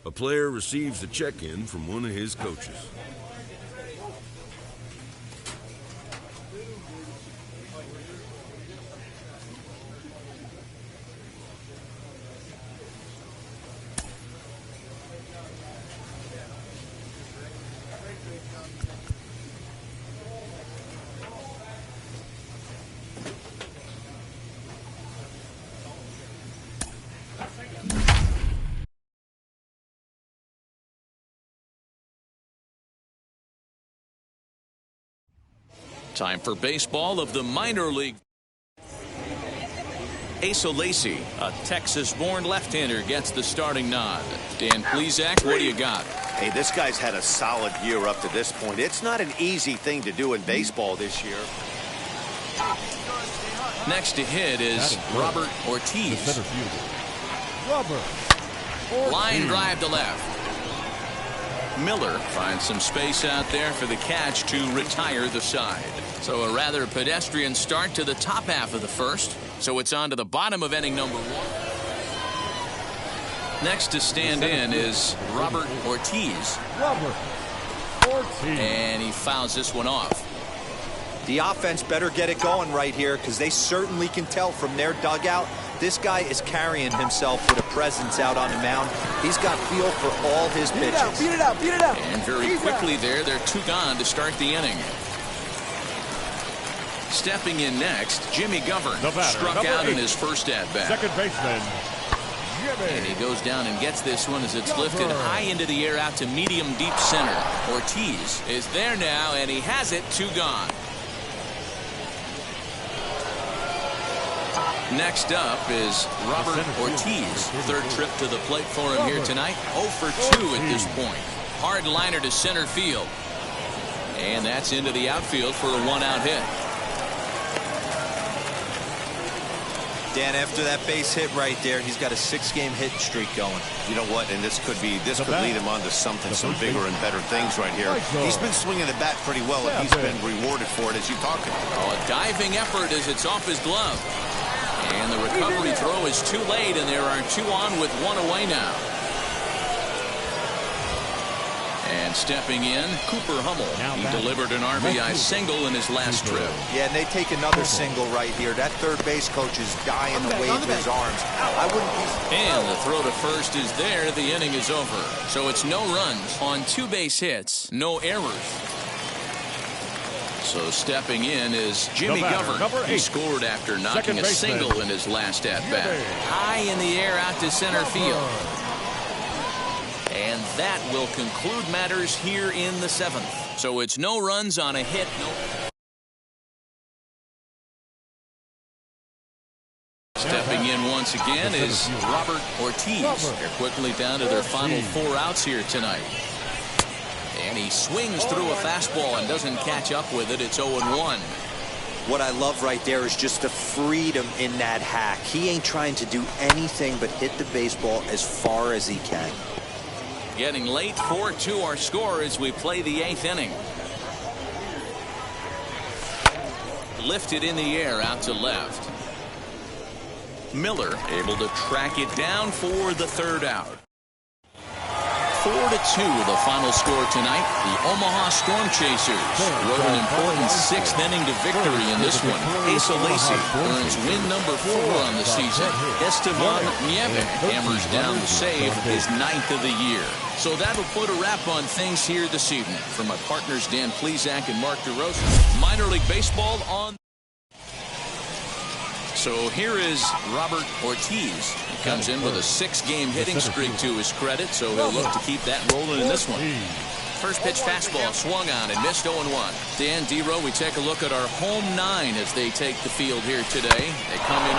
A player receives a check-in from one of his coaches. Time for baseball of the minor league. Asa Lacy, a Texas-born left-hander, gets the starting nod. Dan Plesac, what do you got? Hey, this guy's had a solid year up to this point. It's not an easy thing to do in baseball this year. Next to hit is Robert Ortiz. Line drive to left. Miller finds some space out there for the catch to retire the side. So a rather pedestrian start to the top half of the first. So it's on to the bottom of inning number 1. Next to stand in is Robert Ortiz. And he fouls this one off. The offense better get it going right here, because they certainly can tell from their dugout this guy is carrying himself with a presence out on the mound. He's got feel for all his pitches. Beat it out, beat it out. And very quickly there, they're 2 gone to start the inning. Stepping in next, Jimmy Govern struck out in his first at-bat. Second baseman, Jimmy. And he goes down and gets this one as it's lifted high into the air out to medium deep center. Ortiz is there now, and he has it, 2 gone. Next up is Robert Ortiz. Third trip to the plate for him here tonight. 0 for 2 at this point. Hard liner to center field. And that's into the outfield for a 1-out hit. Dan, after that base hit right there, he's got a 6-game hit streak going. You know what? And this could lead him on to some bigger and better things right here. He's been swinging the bat pretty well, and he's been rewarded for it, as you talked about. Oh, a diving effort as it's off his glove. And the recovery throw is too late, and there are 2 on with 1 away now. And stepping in, Cooper Hummel. He delivered an RBI single in his last trip. Yeah, and they take another single right here. That third base coach is dying to wave his arms. I wouldn't be... And the throw to first is there. The inning is over. So it's no runs on 2 base hits, no errors. So stepping in is Jimmy Govern. He scored after knocking a single in his last at-bat. High in the air out to center field. And that will conclude matters here in the 7th. So it's no runs on a hit. Stepping in once again is Robert Ortiz. They're quickly down to their final 4 outs here tonight. And he swings through a fastball and doesn't catch up with it. It's 0-1. What I love right there is just the freedom in that hack. He ain't trying to do anything but hit the baseball as far as he can. Getting late, 4-2 our score as we play the 8th inning. Lifted in the air out to left. Miller able to track it down for the 3rd out. 4-2 the final score tonight. The Omaha Storm Chasers rode an important 6th inning to victory in this one. Asa Lacy earns win number 4 on the season. Esteban Nieve hammers down the save, his 9th of the year. So that'll put a wrap on things here this evening. For my partners Dan Plesac and Mark DeRosa, minor league baseball on. So here is Robert Ortiz. He comes in with a 6-game hitting streak to his credit, so he'll look to keep that rolling in this one. First pitch fastball swung on and missed 0-1. Dan, D-Row, we take a look at our home 9 as they take the field here today. They come in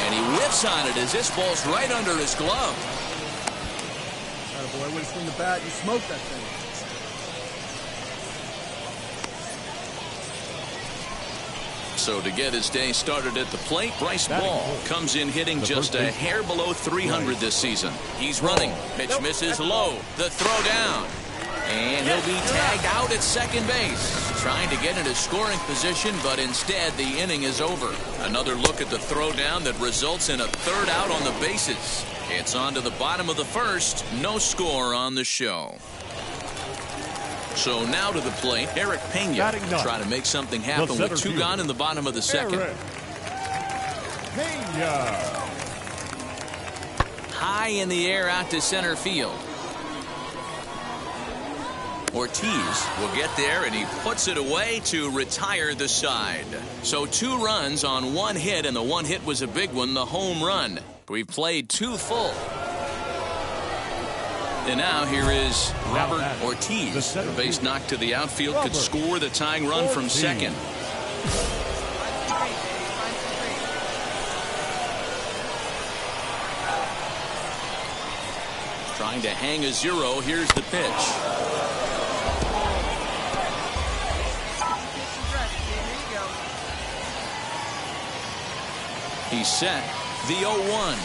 and he whips on it as this ball's right under his glove. Boy, when you swing the bat, you smoke that thing. So to get his day started at the plate, Bryce Ball comes in hitting just a hair below 300 this season. He's running. Pitch misses low. The throw down. And he'll be tagged out at second base. Trying to get into scoring position, but instead the inning is over. Another look at the throw down that results in a 3rd out on the bases. It's on to the bottom of the first. No score on the show. So now to the plate, Eric Pena try to make something happen with 2 gone in the bottom of the second. Pena. High in the air out to center field. Ortiz will get there, and he puts it away to retire the side. So 2 runs on 1 hit, and the 1 hit was a big one, the home run. We've played 2 full. And now here is Robert Ortiz. The base knock to the outfield could score the tying run from second. Trying to hang a 0. Here's the pitch. He's set. The 0-1.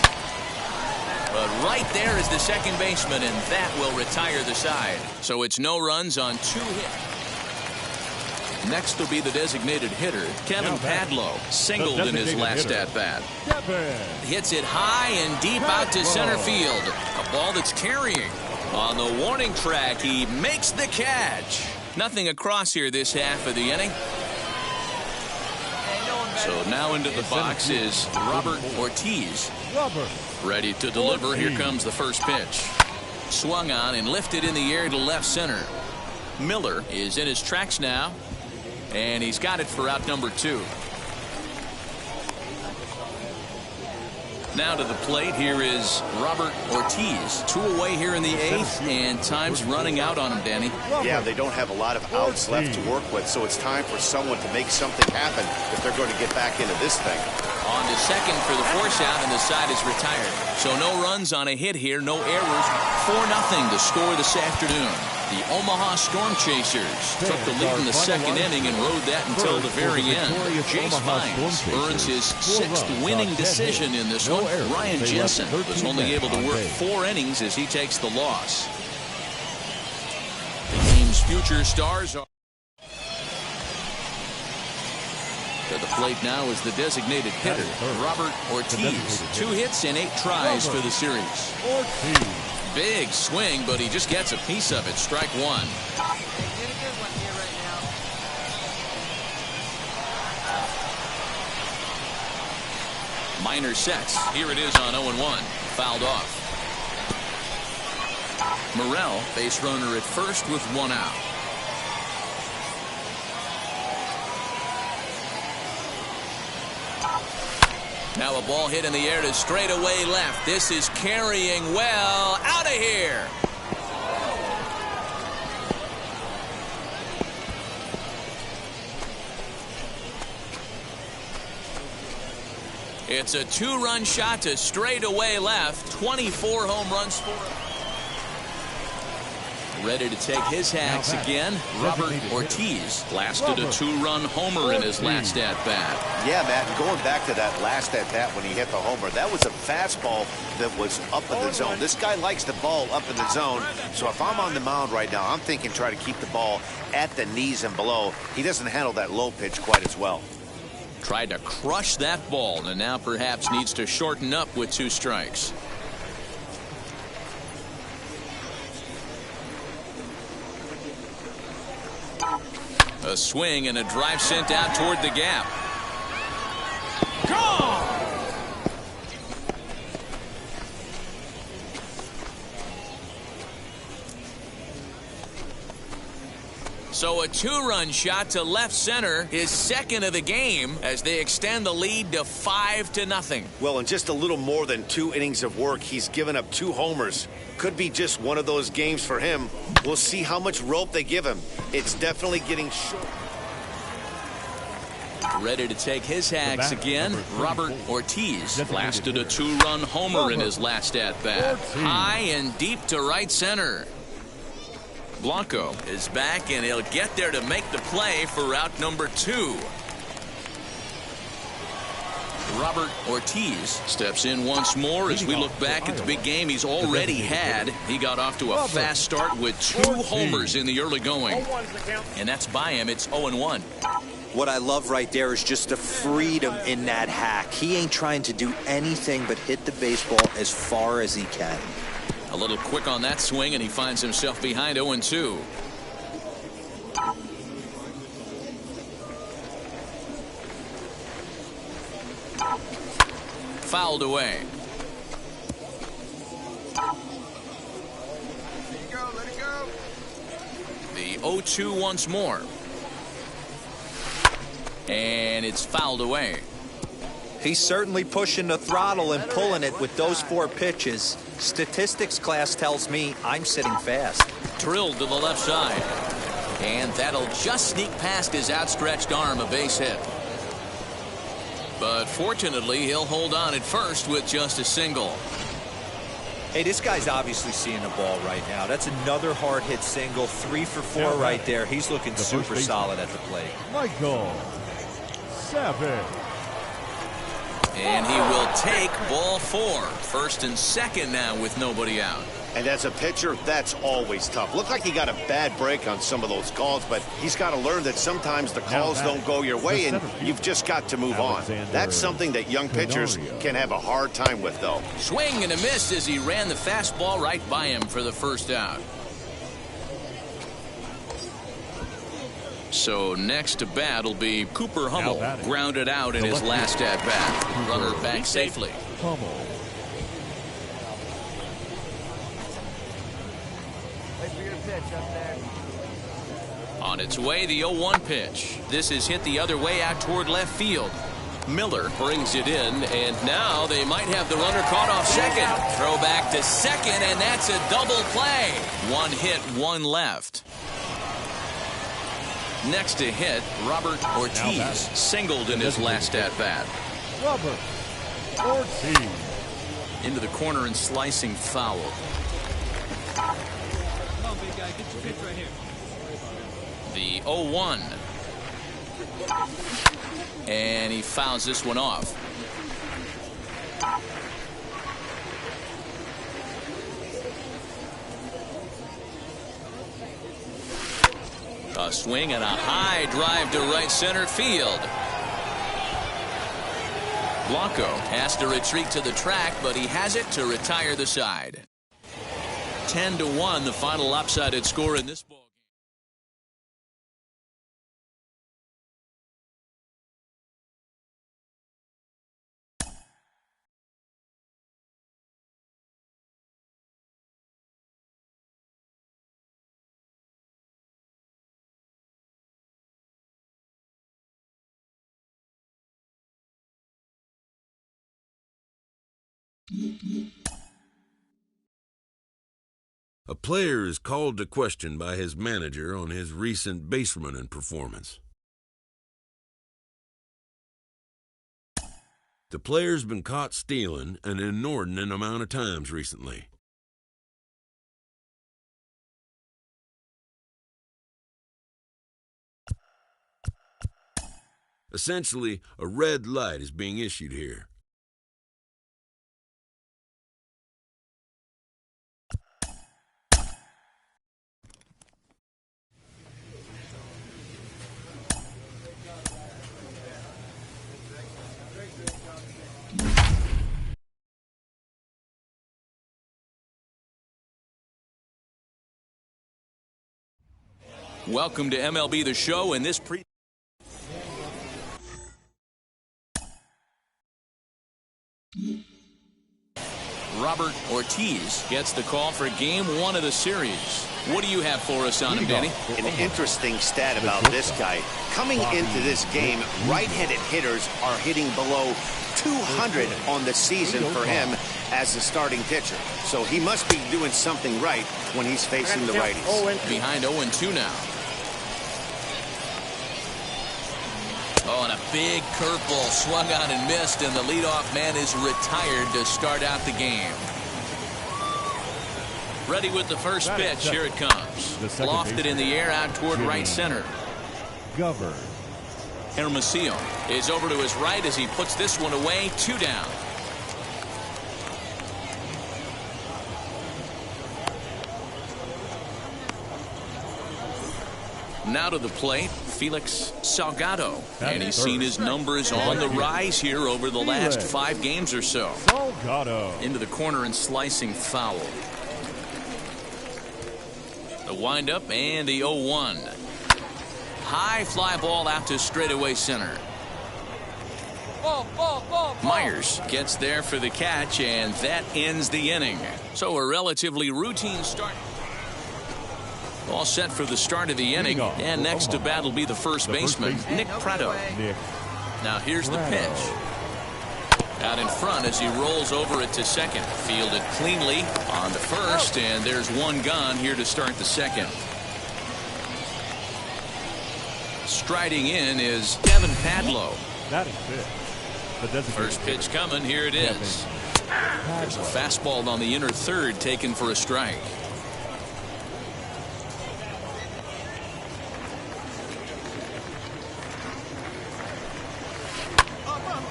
But right there is the second baseman, and that will retire the side. So it's no runs on 2 hits. Next will be the designated hitter, Kevin Padlo. Singled in his last at-bat. Hits it high and deep out to center field. A ball that's carrying. On the warning track, he makes the catch. Nothing across here this half of the inning. So now into the box is Robert Ortiz. Ready to deliver. Here comes the first pitch. Swung on and lifted in the air to left center. Miller is in his tracks now. And he's got it for out number 2. Now to the plate. Here is Robert Ortiz. 2 away here in the 8th, and time's running out on him, Danny. Yeah, they don't have a lot of outs left to work with, so it's time for someone to make something happen if they're going to get back into this thing. On to second for the force out, and the side is retired. So no runs on a hit here, no errors. 4-0 to score this afternoon. The Omaha Storm Chasers took the lead in the second inning and rode that until the very end. Jace Vines earns his 6th winning decision in this one. Ryan Jensen was only able to work 4 innings as he takes the loss. The team's future stars are... To the plate now is the designated hitter, Robert Ortiz. 2 hits and 8 tries for the series. Big swing, but he just gets a piece of it. Strike 1. Minor sets. Here it is on 0-1. Fouled off. Morel, base runner at first with 1 out. Now a ball hit in the air to straightaway left. This is carrying well. Out of here. It's a 2-run shot to straightaway left. 24 home runs for him. Ready to take his hacks again. Robert Ortiz blasted a 2-run homer in his last at-bat. Yeah, Matt, and going back to that last at-bat when he hit the homer, that was a fastball that was up in the zone. This guy likes the ball up in the zone, so if I'm on the mound right now, I'm thinking try to keep the ball at the knees and below. He doesn't handle that low pitch quite as well. Tried to crush that ball, and now perhaps needs to shorten up with 2 strikes. A swing and a drive sent out toward the gap. Gone! So a 2-run shot to left center, his second of the game, as they extend the lead to 5-0. Well, in just a little more than 2 innings of work, he's given up 2 homers. Could be just one of those games for him. We'll see how much rope they give him. It's definitely getting short. Ready to take his hacks again. Robert Ortiz blasted a 2-run homer in his last at-bat. High and deep to right center. Blanco is back, and he'll get there to make the play for out number 2. Robert Ortiz steps in once more as we look back at the big game he's already had. He got off to a fast start with 2 homers in the early going. And that's by him. It's 0-1. What I love right there is just the freedom in that hack. He ain't trying to do anything but hit the baseball as far as he can. A little quick on that swing, and he finds himself behind 0-2. Fouled away. Let it go, let it go. The 0-2 once more. And it's fouled away. He's certainly pushing the throttle and pulling it with those 4 pitches. Statistics class tells me I'm sitting fast. Drilled to the left side. And that'll just sneak past his outstretched arm, a base hit. But fortunately, he'll hold on at first with just a single. Hey, this guy's obviously seeing the ball right now. That's another hard hit single. 3 for 4 right there. He's looking super solid at the plate. Michael Savage. And he will take ball 4. First and second now with nobody out. And as a pitcher, that's always tough. Looked like he got a bad break on some of those calls, but he's got to learn that sometimes the calls don't go your way, and you've just got to move on. That's something that young pitchers can have a hard time with, though. Swing and a miss as he ran the fastball right by him for the first out. So next to bat will be Cooper Hummel, grounded out in his last at-bat. Runner back safely. Hummel. On its way, the 0-1 pitch. This is hit the other way out toward left field. Miller brings it in, and now they might have the runner caught off second. Throw back to second, and that's a double play. 1 hit, 1 left. Next to hit, Robert Ortiz, singled in his last at-bat. Robert Ortiz. Into the corner and slicing foul. Come on, big guy, get your pitch right here. The 0-1. And he fouls this one off. A swing and a high drive to right center field. Blanco has to retreat to the track, but he has it to retire the side. 10-1, the final lopsided score in this ball. A player is called to question by his manager on his recent base running performance. The player's been caught stealing an inordinate amount of times recently. Essentially, a red light is being issued here. Welcome to MLB The Show in this Robert Ortiz gets the call for Game 1 of the series. What do you have for us on him, Danny? An interesting stat about this guy. Coming into this game, right-handed hitters are hitting below 200 on the season for him as the starting pitcher. So he must be doing something right when he's facing the righties. Behind 0-2 now. Oh, and a big curveball swung on and missed, and the leadoff man is retired to start out the game. Ready with the first pitch. Here it comes. Lofted in the air out toward right center. Govern. Hermosillo is over to his right as he puts this one away. 2 down. Now to the plate, Felix Salgado. And he's seen his numbers on the rise here over the last 5 games or so. Salgado. Into the corner and slicing foul. The windup and the 0-1. High fly ball out to straightaway center. Myers gets there for the catch, and that ends the inning. So a relatively routine start. All set for the start of the inning, and next to bat will be the first baseman, Nick Pratto. Now here's the pitch. Out in front as he rolls over it to second. Fielded cleanly on to first, and there's one gone here to start the second. Striding in is Kevin Padlo. That is it. First pitch coming. Here it is. There's a fastball on the inner third taken for a strike.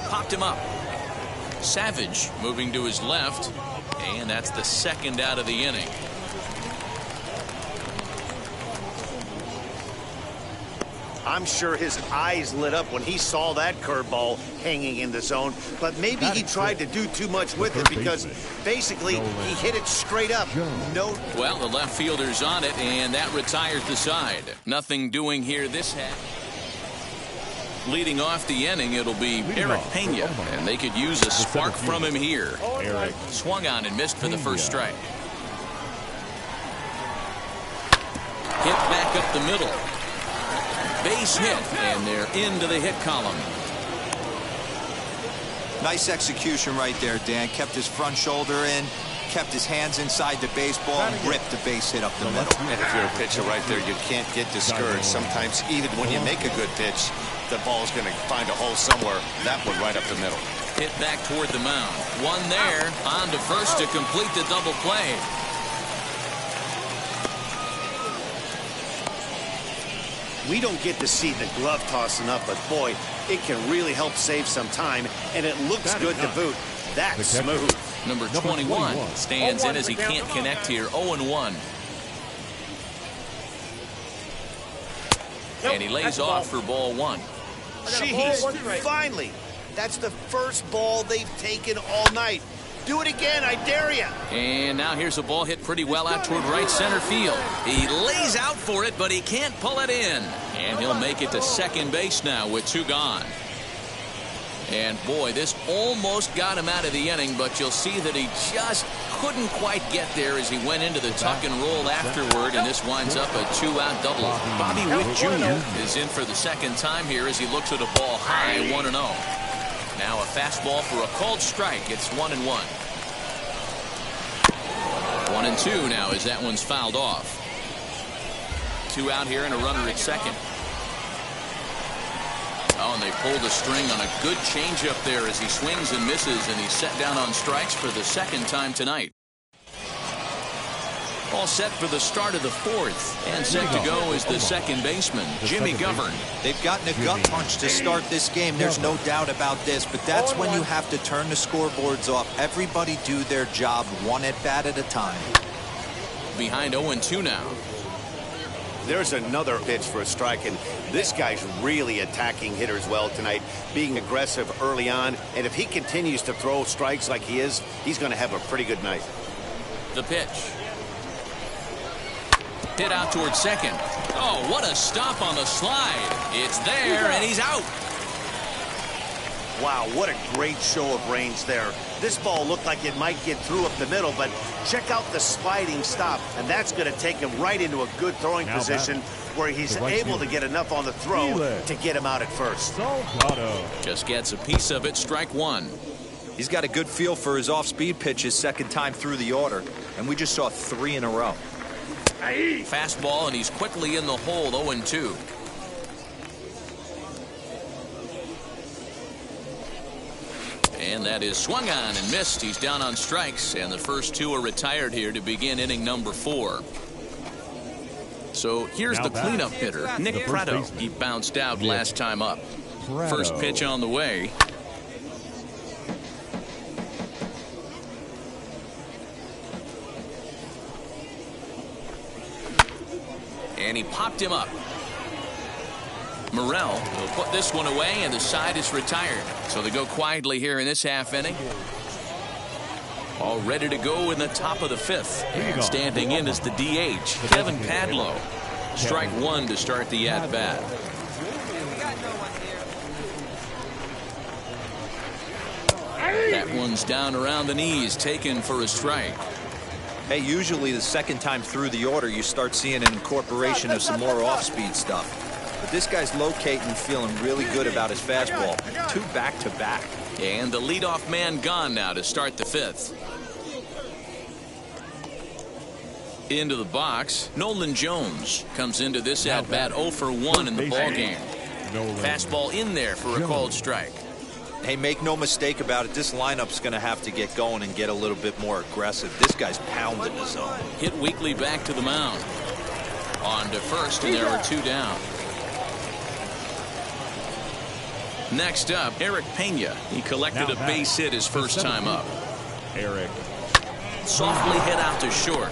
Popped him up. Savage moving to his left, and that's the second out of the inning. I'm sure his eyes lit up when he saw that curveball hanging in the zone, but maybe he tried to do too much with it because basically he hit it straight up. Well, the left fielder's on it, and that retires the side. Nothing doing here this half. Leading off the inning, it'll be Eric Pena, and they could use a spark from him here. Eric swung on and missed for the first strike. Hit back up the middle. Base hit, and they're into the hit column. Nice execution right there, Dan. Kept his front shoulder in, kept his hands inside the baseball, and ripped the base hit up the middle. And if you're a pitcher right there, you can't get discouraged. Sometimes, even when you make a good pitch, the ball's going to find a hole somewhere. That one right up the middle. Hit back toward the mound. One there, on to first to complete the double play. We don't get to see the glove toss enough, but boy, it can really help save some time, and it looks good to boot. That's smooth. Number 21 stands in as he can't connect here. 0-1. And he lays off for ball 1. Jeez, finally. That's the first ball they've taken all night. Do it again, I dare you. And now here's a ball hit pretty well out toward right center field. He lays out for it, but he can't pull it in. And he'll make it to second base now with 2 gone. And boy, this almost got him out of the inning, but you'll see that he just couldn't quite get there as he went into the tuck and roll afterward, and this winds up a 2-out double. Bobby Witt Jr. is in for the second time here as he looks at a ball high, 1-0. Now a fastball for a called strike. It's 1-1. 1-2 now as that one's fouled off. 2 out here and a runner at second. Oh, and they pulled a string on a good changeup there as he swings and misses, and he's set down on strikes for the second time tonight. All set for the start of the 4th, and set to go is the second baseman, Jimmy Govern. They've gotten a gut punch to start this game. There's no doubt about this, but that's when you have to turn the scoreboards off. Everybody do their job one at bat at a time. Behind 0-2 now. There's another pitch for a strike, and this guy's really attacking hitters well tonight, being aggressive early on, and if he continues to throw strikes like he is, he's going to have a pretty good night. The pitch. Hit out towards second. Oh, what a stop on the slide. It's there, and he's out. Wow, what a great show of range there. This ball looked like it might get through up the middle, but check out the sliding stop, and that's going to take him right into a good throwing position where he's able to get enough on the throw to get him out at first. Just gets a piece of it, strike 1. He's got a good feel for his off-speed pitches second time through the order, and we just saw 3 in a row. Fastball, and he's quickly in the hole, 0-2. And that is swung on and missed. He's down on strikes, and the first 2 are retired here to begin inning number 4. So here's the cleanup hitter, Nick Pratto. He bounced out last time up. First pitch on the way. And he popped him up. Morrell will put this one away, and the side is retired. So they go quietly here in this half inning. All ready to go in the top of the 5th. And standing in is the DH, Kevin Padlo. Strike one to start the at-bat. That one's down around the knees, taken for a strike. Hey, usually the second time through the order, you start seeing an incorporation of some more off-speed stuff. But this guy's locating, feeling really good about his fastball. 2 back-to-back. And the leadoff man gone now to start the 5th. Into the box, Nolan Jones comes into this at-bat 0 for 1 in the ballgame. Fastball in there for a called strike. Hey, make no mistake about it, this lineup's going to have to get going and get a little bit more aggressive. This guy's pounding the zone. Hit weakly back to the mound. On to first, and there are 2 down. Next up, Eric Pena. He collected a base hit his first time up. Eric. Softly hit out to short.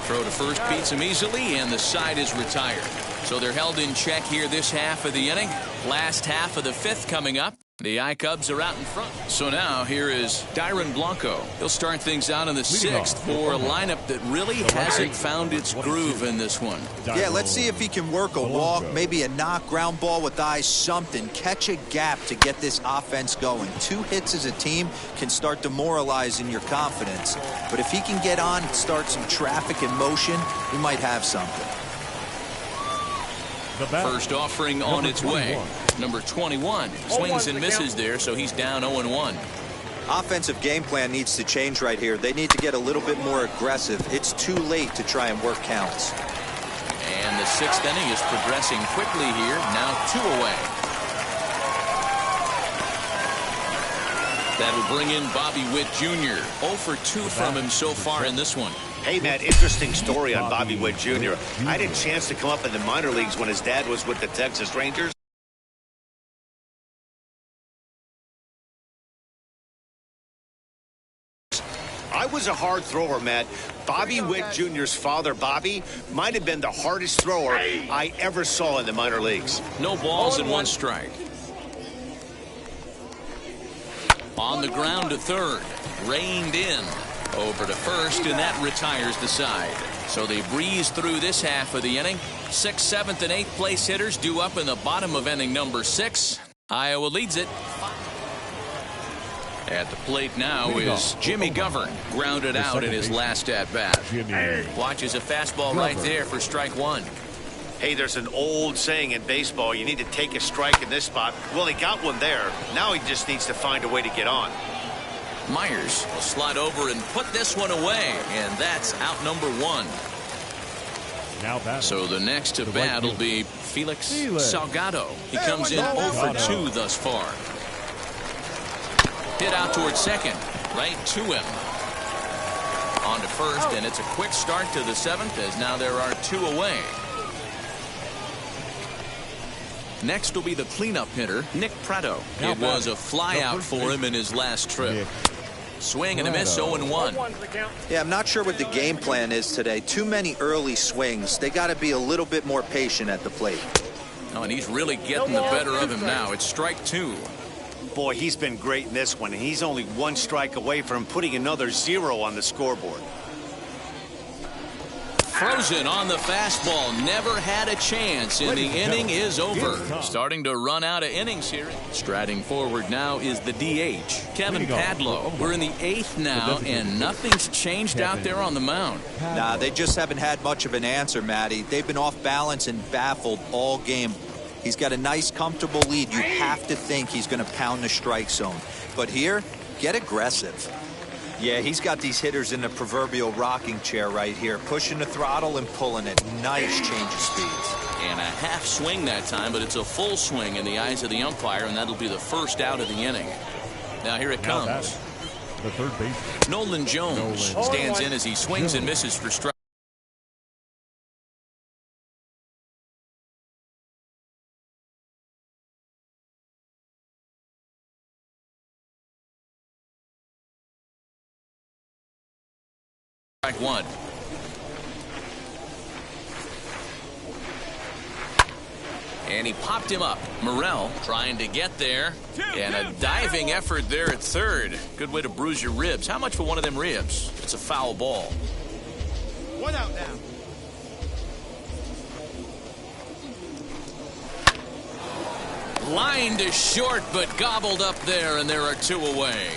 Throw to first beats him easily, and the side is retired. So they're held in check here this half of the inning. Last half of the 5th coming up. The iCubs are out in front. So now here is Dyron Blanco. He'll start things out in the 6th for a lineup that really hasn't found its groove in this one. Yeah, let's see if he can work a walk, maybe a knock, ground ball with eyes, something. Catch a gap to get this offense going. 2 hits as a team can start demoralizing your confidence. But if he can get on and start some traffic in motion, he might have something. First offering on its way. Number 21 swings and misses there, so he's down 0-1. Offensive game plan needs to change right here. They need to get a little bit more aggressive. It's too late to try and work counts. And the 6th inning is progressing quickly here. Now 2 away. That'll bring in Bobby Witt Jr. 0 for 2 from him so far in this one. Hey, Matt, interesting story on Bobby Witt Jr. I had a chance to come up in the minor leagues when his dad was with the Texas Rangers. I was a hard thrower, Matt. Bobby Witt Jr.'s father, Bobby, might have been the hardest thrower I ever saw in the minor leagues. No balls and 1 strike. On the ground to third. Reined in. Over to first, and that retires the side. So they breeze through this half of the inning. 6th, 7th, and 8th place hitters due up in the bottom of inning number 6. Iowa leads it. At the plate now is Jimmy Govern, grounded out in his last at-bat. Watches a fastball right there for strike 1. Hey, there's an old saying in baseball, you need to take a strike in this spot. Well, he got one there. Now he just needs to find a way to get on. Myers will slide over and put this one away, and that's out number 1. So the next to bat will be Felix Salgado. He comes in 0 for 2 thus far. Hit out towards second, right to him. On to first, and it's a quick start to the 7th, as now there are 2 away. Next will be the cleanup hitter, Nick Pratto. It was a flyout for him in his last trip. Swing and a miss, 0-1. Yeah, I'm not sure what the game plan is today. Too many early swings. They got to be a little bit more patient at the plate. Oh, and he's really getting the better of him now. It's strike 2. Boy, he's been great in this one, and he's only 1 strike away from putting another 0 on the scoreboard. Frozen on the fastball. Never had a chance, and the inning is over. Starting to run out of innings here. Striding forward now is the DH, Kevin Padlo. We're in the 8th now, and nothing's changed out there on the mound. Nah, they just haven't had much of an answer, Matty. They've been off balance and baffled all game. He's got a nice, comfortable lead. You have to think he's going to pound the strike zone. But here, get aggressive. Yeah, he's got these hitters in the proverbial rocking chair right here, pushing the throttle and pulling it. Nice change of speeds. And a half swing that time, but it's a full swing in the eyes of the umpire, and that'll be the first out of the inning. Now here it comes. The third baseman. Nolan Jones stands in as he swings and misses for strike. Strike 1. And he popped him up. Morel trying to get there. And a diving effort there at third. Good way to bruise your ribs. How much for one of them ribs? It's a foul ball. 1 out now. Line to short, but gobbled up there, and there are 2 away.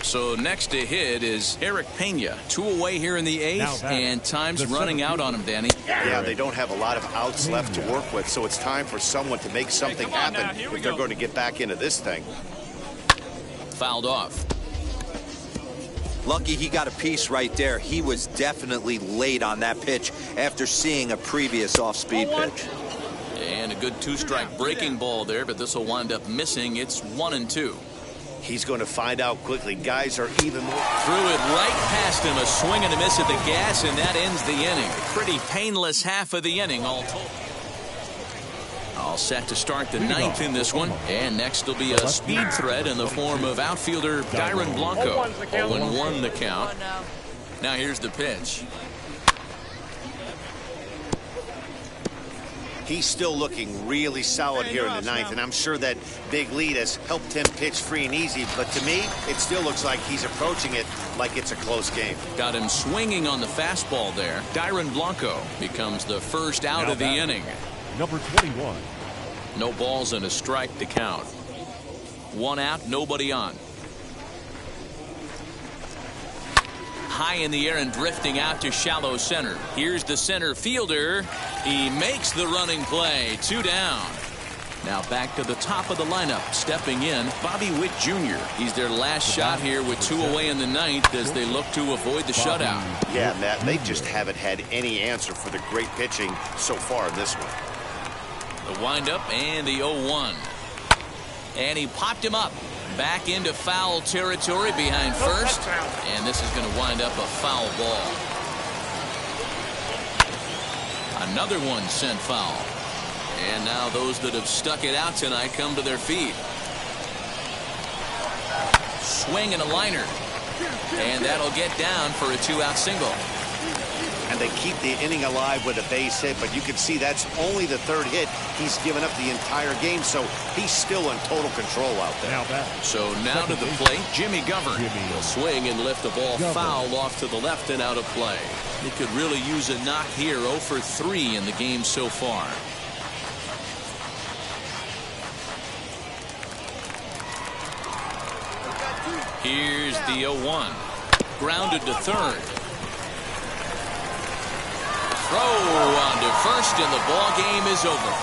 So next to hit is Eric Pena. 2 away here in the 8th, and time's running out on him, Danny. Yeah, they don't have a lot of outs left to work with, so it's time for someone to make something happen if they're going to get back into this thing. Fouled off. Lucky he got a piece right there. He was definitely late on that pitch after seeing a previous off-speed pitch. And a good 2-strike breaking ball there, but this will wind up missing. It's 1-2. He's going to find out quickly. Guys are even more. Threw it right past him. A swing and a miss at the gas, and that ends the inning. Pretty painless half of the inning all told. All set to start the 9th in this one. And next will be a speed threat in the form of outfielder Dairon Blanco. 0-1 the count. Now here's the pitch. He's still looking really solid here in the 9th, and I'm sure that big lead has helped him pitch free and easy. But to me, it still looks like he's approaching it like it's a close game. Got him swinging on the fastball there. Dairon Blanco becomes the first out of the inning. Number 21. No balls and a strike to count. 1 out, nobody on. High in the air and drifting out to shallow center. Here's the center fielder. He makes the running play. 2 down. Now back to the top of the lineup. Stepping in, Bobby Witt Jr. He's their last shot here with 2 away in the 9th as they look to avoid the shutout. Yeah, Matt, they just haven't had any answer for the great pitching so far in this one. The windup and the 0-1. And he popped him up. Back into foul territory behind first. And this is going to wind up a foul ball. Another one sent foul. And now those that have stuck it out tonight come to their feet. Swing and a liner. And that'll get down for a 2-out single. And they keep the inning alive with a base hit, but you can see that's only the 3rd hit he's given up the entire game, so he's still in total control out there. So now to the plate, Jimmy Govern. He'll swing and lift the ball foul off to the left and out of play. He could really use a knock here. 0 for 3 in the game so far. Here's the 0-1. Grounded to third. Throw on to first, and the ball game is over.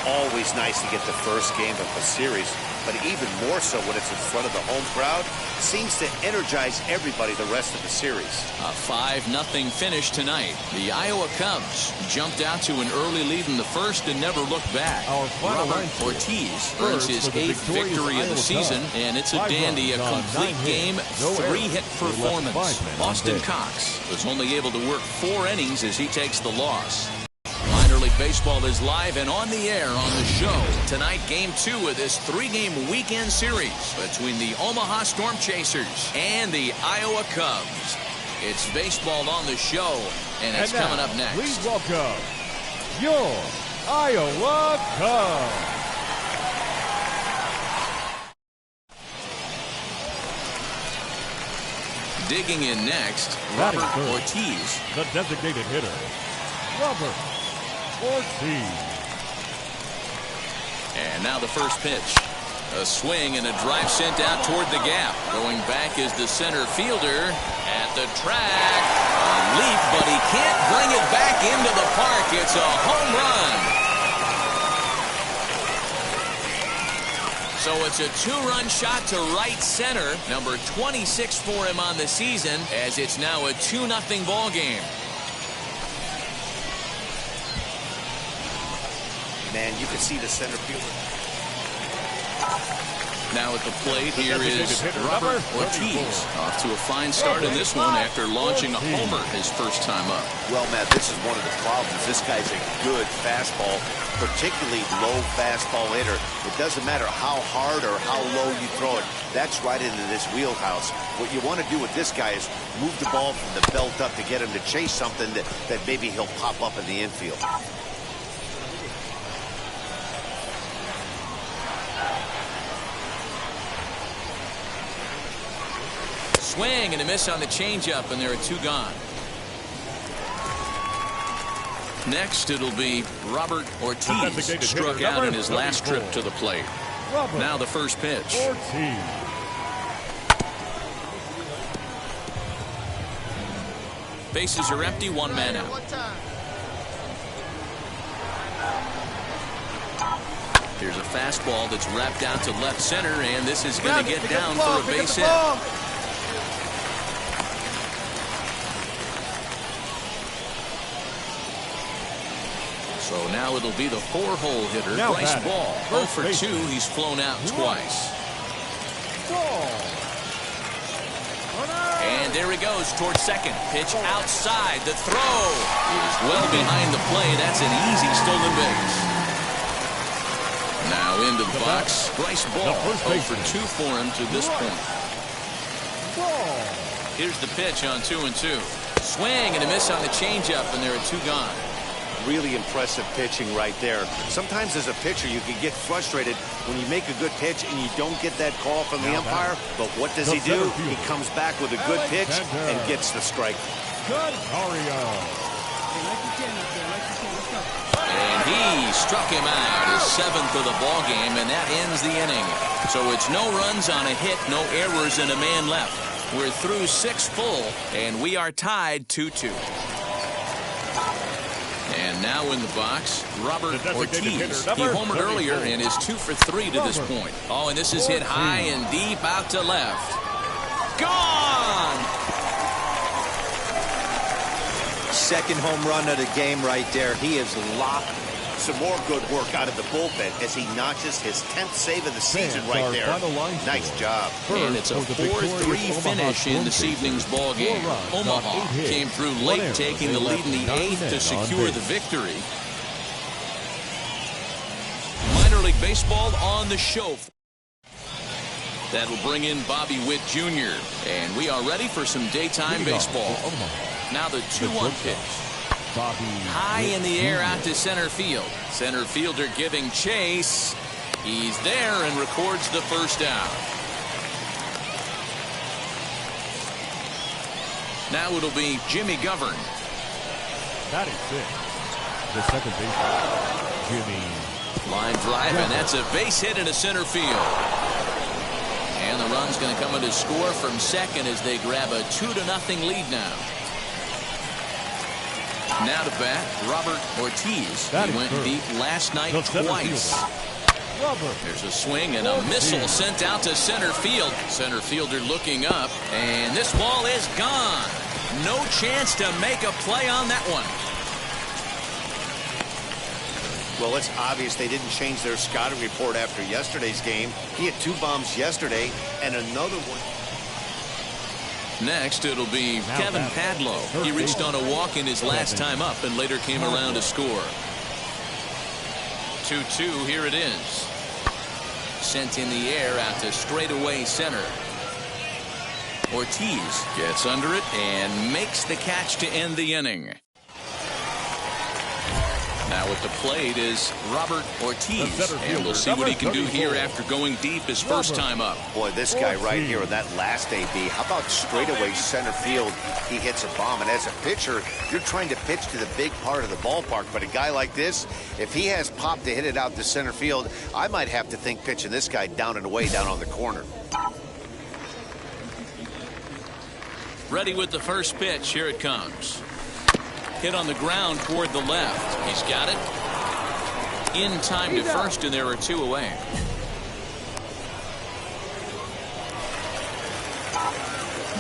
Always nice to get the first game of a series, but even more so when it's in front of the home crowd. Seems to energize everybody the rest of the series. A 5-0 finish tonight. The Iowa Cubs jumped out to an early lead in the first and never looked back. Robert Ortiz earns his 8th victory of the season, and it's a dandy, a complete game, 3-hit performance. Austin Cox was only able to work 4 innings as he takes the loss. Minor League Baseball is live and on the air on the show. Tonight, Game 2 of this 3-game weekend series between the Omaha Storm Chasers and the Iowa Cubs. It's baseball on the show, and it's coming up next. Please welcome your Iowa Cubs. Digging in next, Robert Ortiz. The designated hitter, Robert Ortiz. And now the first pitch. A swing and a drive sent out toward the gap. Going back is the center fielder at the track. A leap, but he can't bring it back into the park. It's a home run. So it's a 2-run shot to right center. Number 26 for him on the season, as it's now a 2-0 ball game. Man, you can see the center fielder. Now at the plate, here is Robert Ortiz. Off to a fine start in this one after launching a homer his first time up. Well, Matt, this is one of the problems. This guy's a good fastball, particularly low fastball hitter. It doesn't matter how hard or how low you throw it. That's right into this wheelhouse. What you want to do with this guy is move the ball from the belt up to get him to chase something that maybe he'll pop up in the infield. Swing and a miss on the changeup, and there are 2 gone. Next, it'll be Robert Ortiz, struck out in his last trip to the plate. Now the first pitch. Bases are empty, 1 man out. Here's a fastball that's wrapped out to left center, and this is going to get down for a base hit. So now it'll be the 4-hole hitter, Bryce Ball. 0 for 2, he's flown out twice. And there he goes towards second. Pitch outside. The throw is well behind the play. That's an easy stolen base. Now into the box, Bryce Ball. 0 for 2 for him to this point. Here's the pitch on 2-2. Swing and a miss on the changeup, and there are 2 gone. Really impressive pitching right there. Sometimes as a pitcher you can get frustrated when you make a good pitch and you don't get that call from the umpire, but what does he do? He comes back with a good pitch and gets the strike. And he struck him out, his 7th of the ball game, and that ends the inning. So it's no runs on a hit, no errors, and a man left. We're through 6 full, and we are tied 2-2. And now in the box, Robert Ortiz. He homered earlier and is 2 for 3 to this point. Oh, and this is hit high and deep out to left. Gone! Second home run of the game right there. He is locked. Some more good work out of the bullpen as he notches his 10th save of the season right there. Nice job. And it's a 4-3 finish in this evening's ball game. Omaha came through late, taking the lead in the 8th to secure the victory. Minor League Baseball on the show. That'll bring in Bobby Witt Jr. And we are ready for some daytime baseball. Now the 2-1 pitch. High in the air out to center field. Center fielder giving chase. He's there and records the first down. Now it'll be Jimmy Govern. Batting 6. The second baseman, Jimmy. Line drive, and that's a base hit into center field. And the run's going to come in to score from second as they grab a 2-0 lead now. Now to bat, Robert Ortiz. He went deep last night twice. There's a swing and a missile sent out to center field. Center fielder looking up, and this ball is gone. No chance to make a play on that one. Well, it's obvious they didn't change their scouting report after yesterday's game. He had 2 bombs yesterday and another one. Next, it'll be Kevin Padlo. He reached on a walk in his last time up and later came around to score. 2-2, here it is. Sent in the air out to straightaway center. Ortiz gets under it and makes the catch to end the inning. Now at the plate is Robert Ortiz, and we'll see what he can do here after going deep his first time up. Boy, this guy right here in that last AB, how about straightaway center field? He hits a bomb, and as a pitcher, you're trying to pitch to the big part of the ballpark, but a guy like this, if he has pop to hit it out to center field, I might have to think pitching this guy down and away down on the corner. Ready with the first pitch. Here it comes. Hit on the ground toward the left. He's got it. In time to first, and there are 2 away.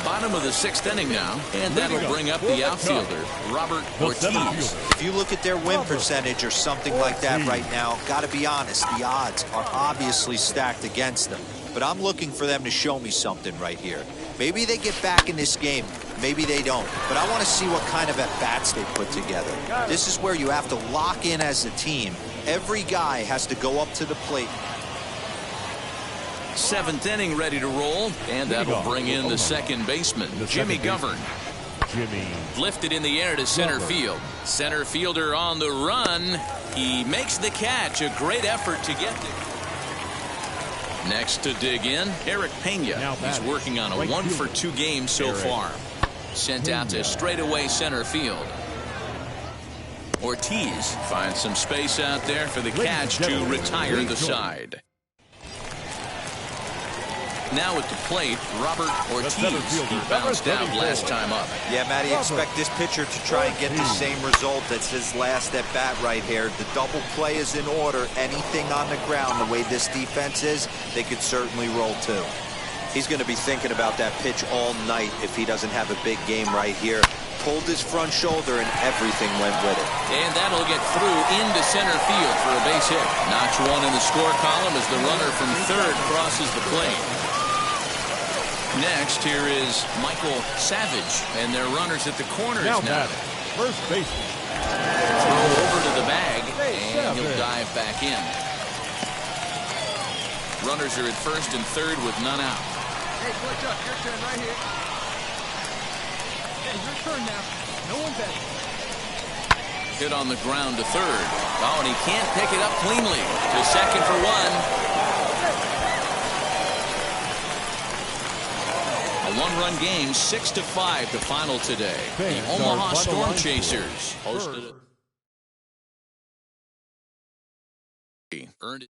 Bottom of the 6th inning now, and that'll bring up the outfielder, Robert Ortiz. If you look at their win percentage or something like that right now, got to be honest, the odds are obviously stacked against them. But I'm looking for them to show me something right here. Maybe they get back in this game. Maybe they don't. But I want to see what kind of at-bats they put together. This is where you have to lock in as a team. Every guy has to go up to the plate. 7th inning ready to roll, and that'll bring in the second baseman, Jimmy Govern. Lifted in the air to center field. Center fielder on the run. He makes the catch. A great effort to get there. Next to dig in, Eric Pena. He's working on a 1-for-2 game so far. Sent out to straightaway center field. Ortiz finds some space out there for the catch to retire the side. Now at the plate, Robert Ortiz. He bounced out last time up. Yeah, Matty, expect this pitcher to try and get the same result. That's his last at bat right here. The double play is in order. Anything on the ground, the way this defense is, they could certainly roll too. He's going to be thinking about that pitch all night if he doesn't have a big game right here. Pulled his front shoulder and everything went with it. And that'll get through into center field for a base hit. Notch one in the score column as the runner from third crosses the plate. Next, here is Michael Savage, and their runners at the corners now. First baseman. Throw over to the bag, and he'll dive back in. Runners are at first and third with none out. Hey, watch up. Your turn right here. Hey, your turn now. No one better. Hit on the ground to third. Oh, and he can't pick it up cleanly. To second for one. A one-run game, 6-5 to final today. The Omaha Storm Chasers hosted it. Earned it.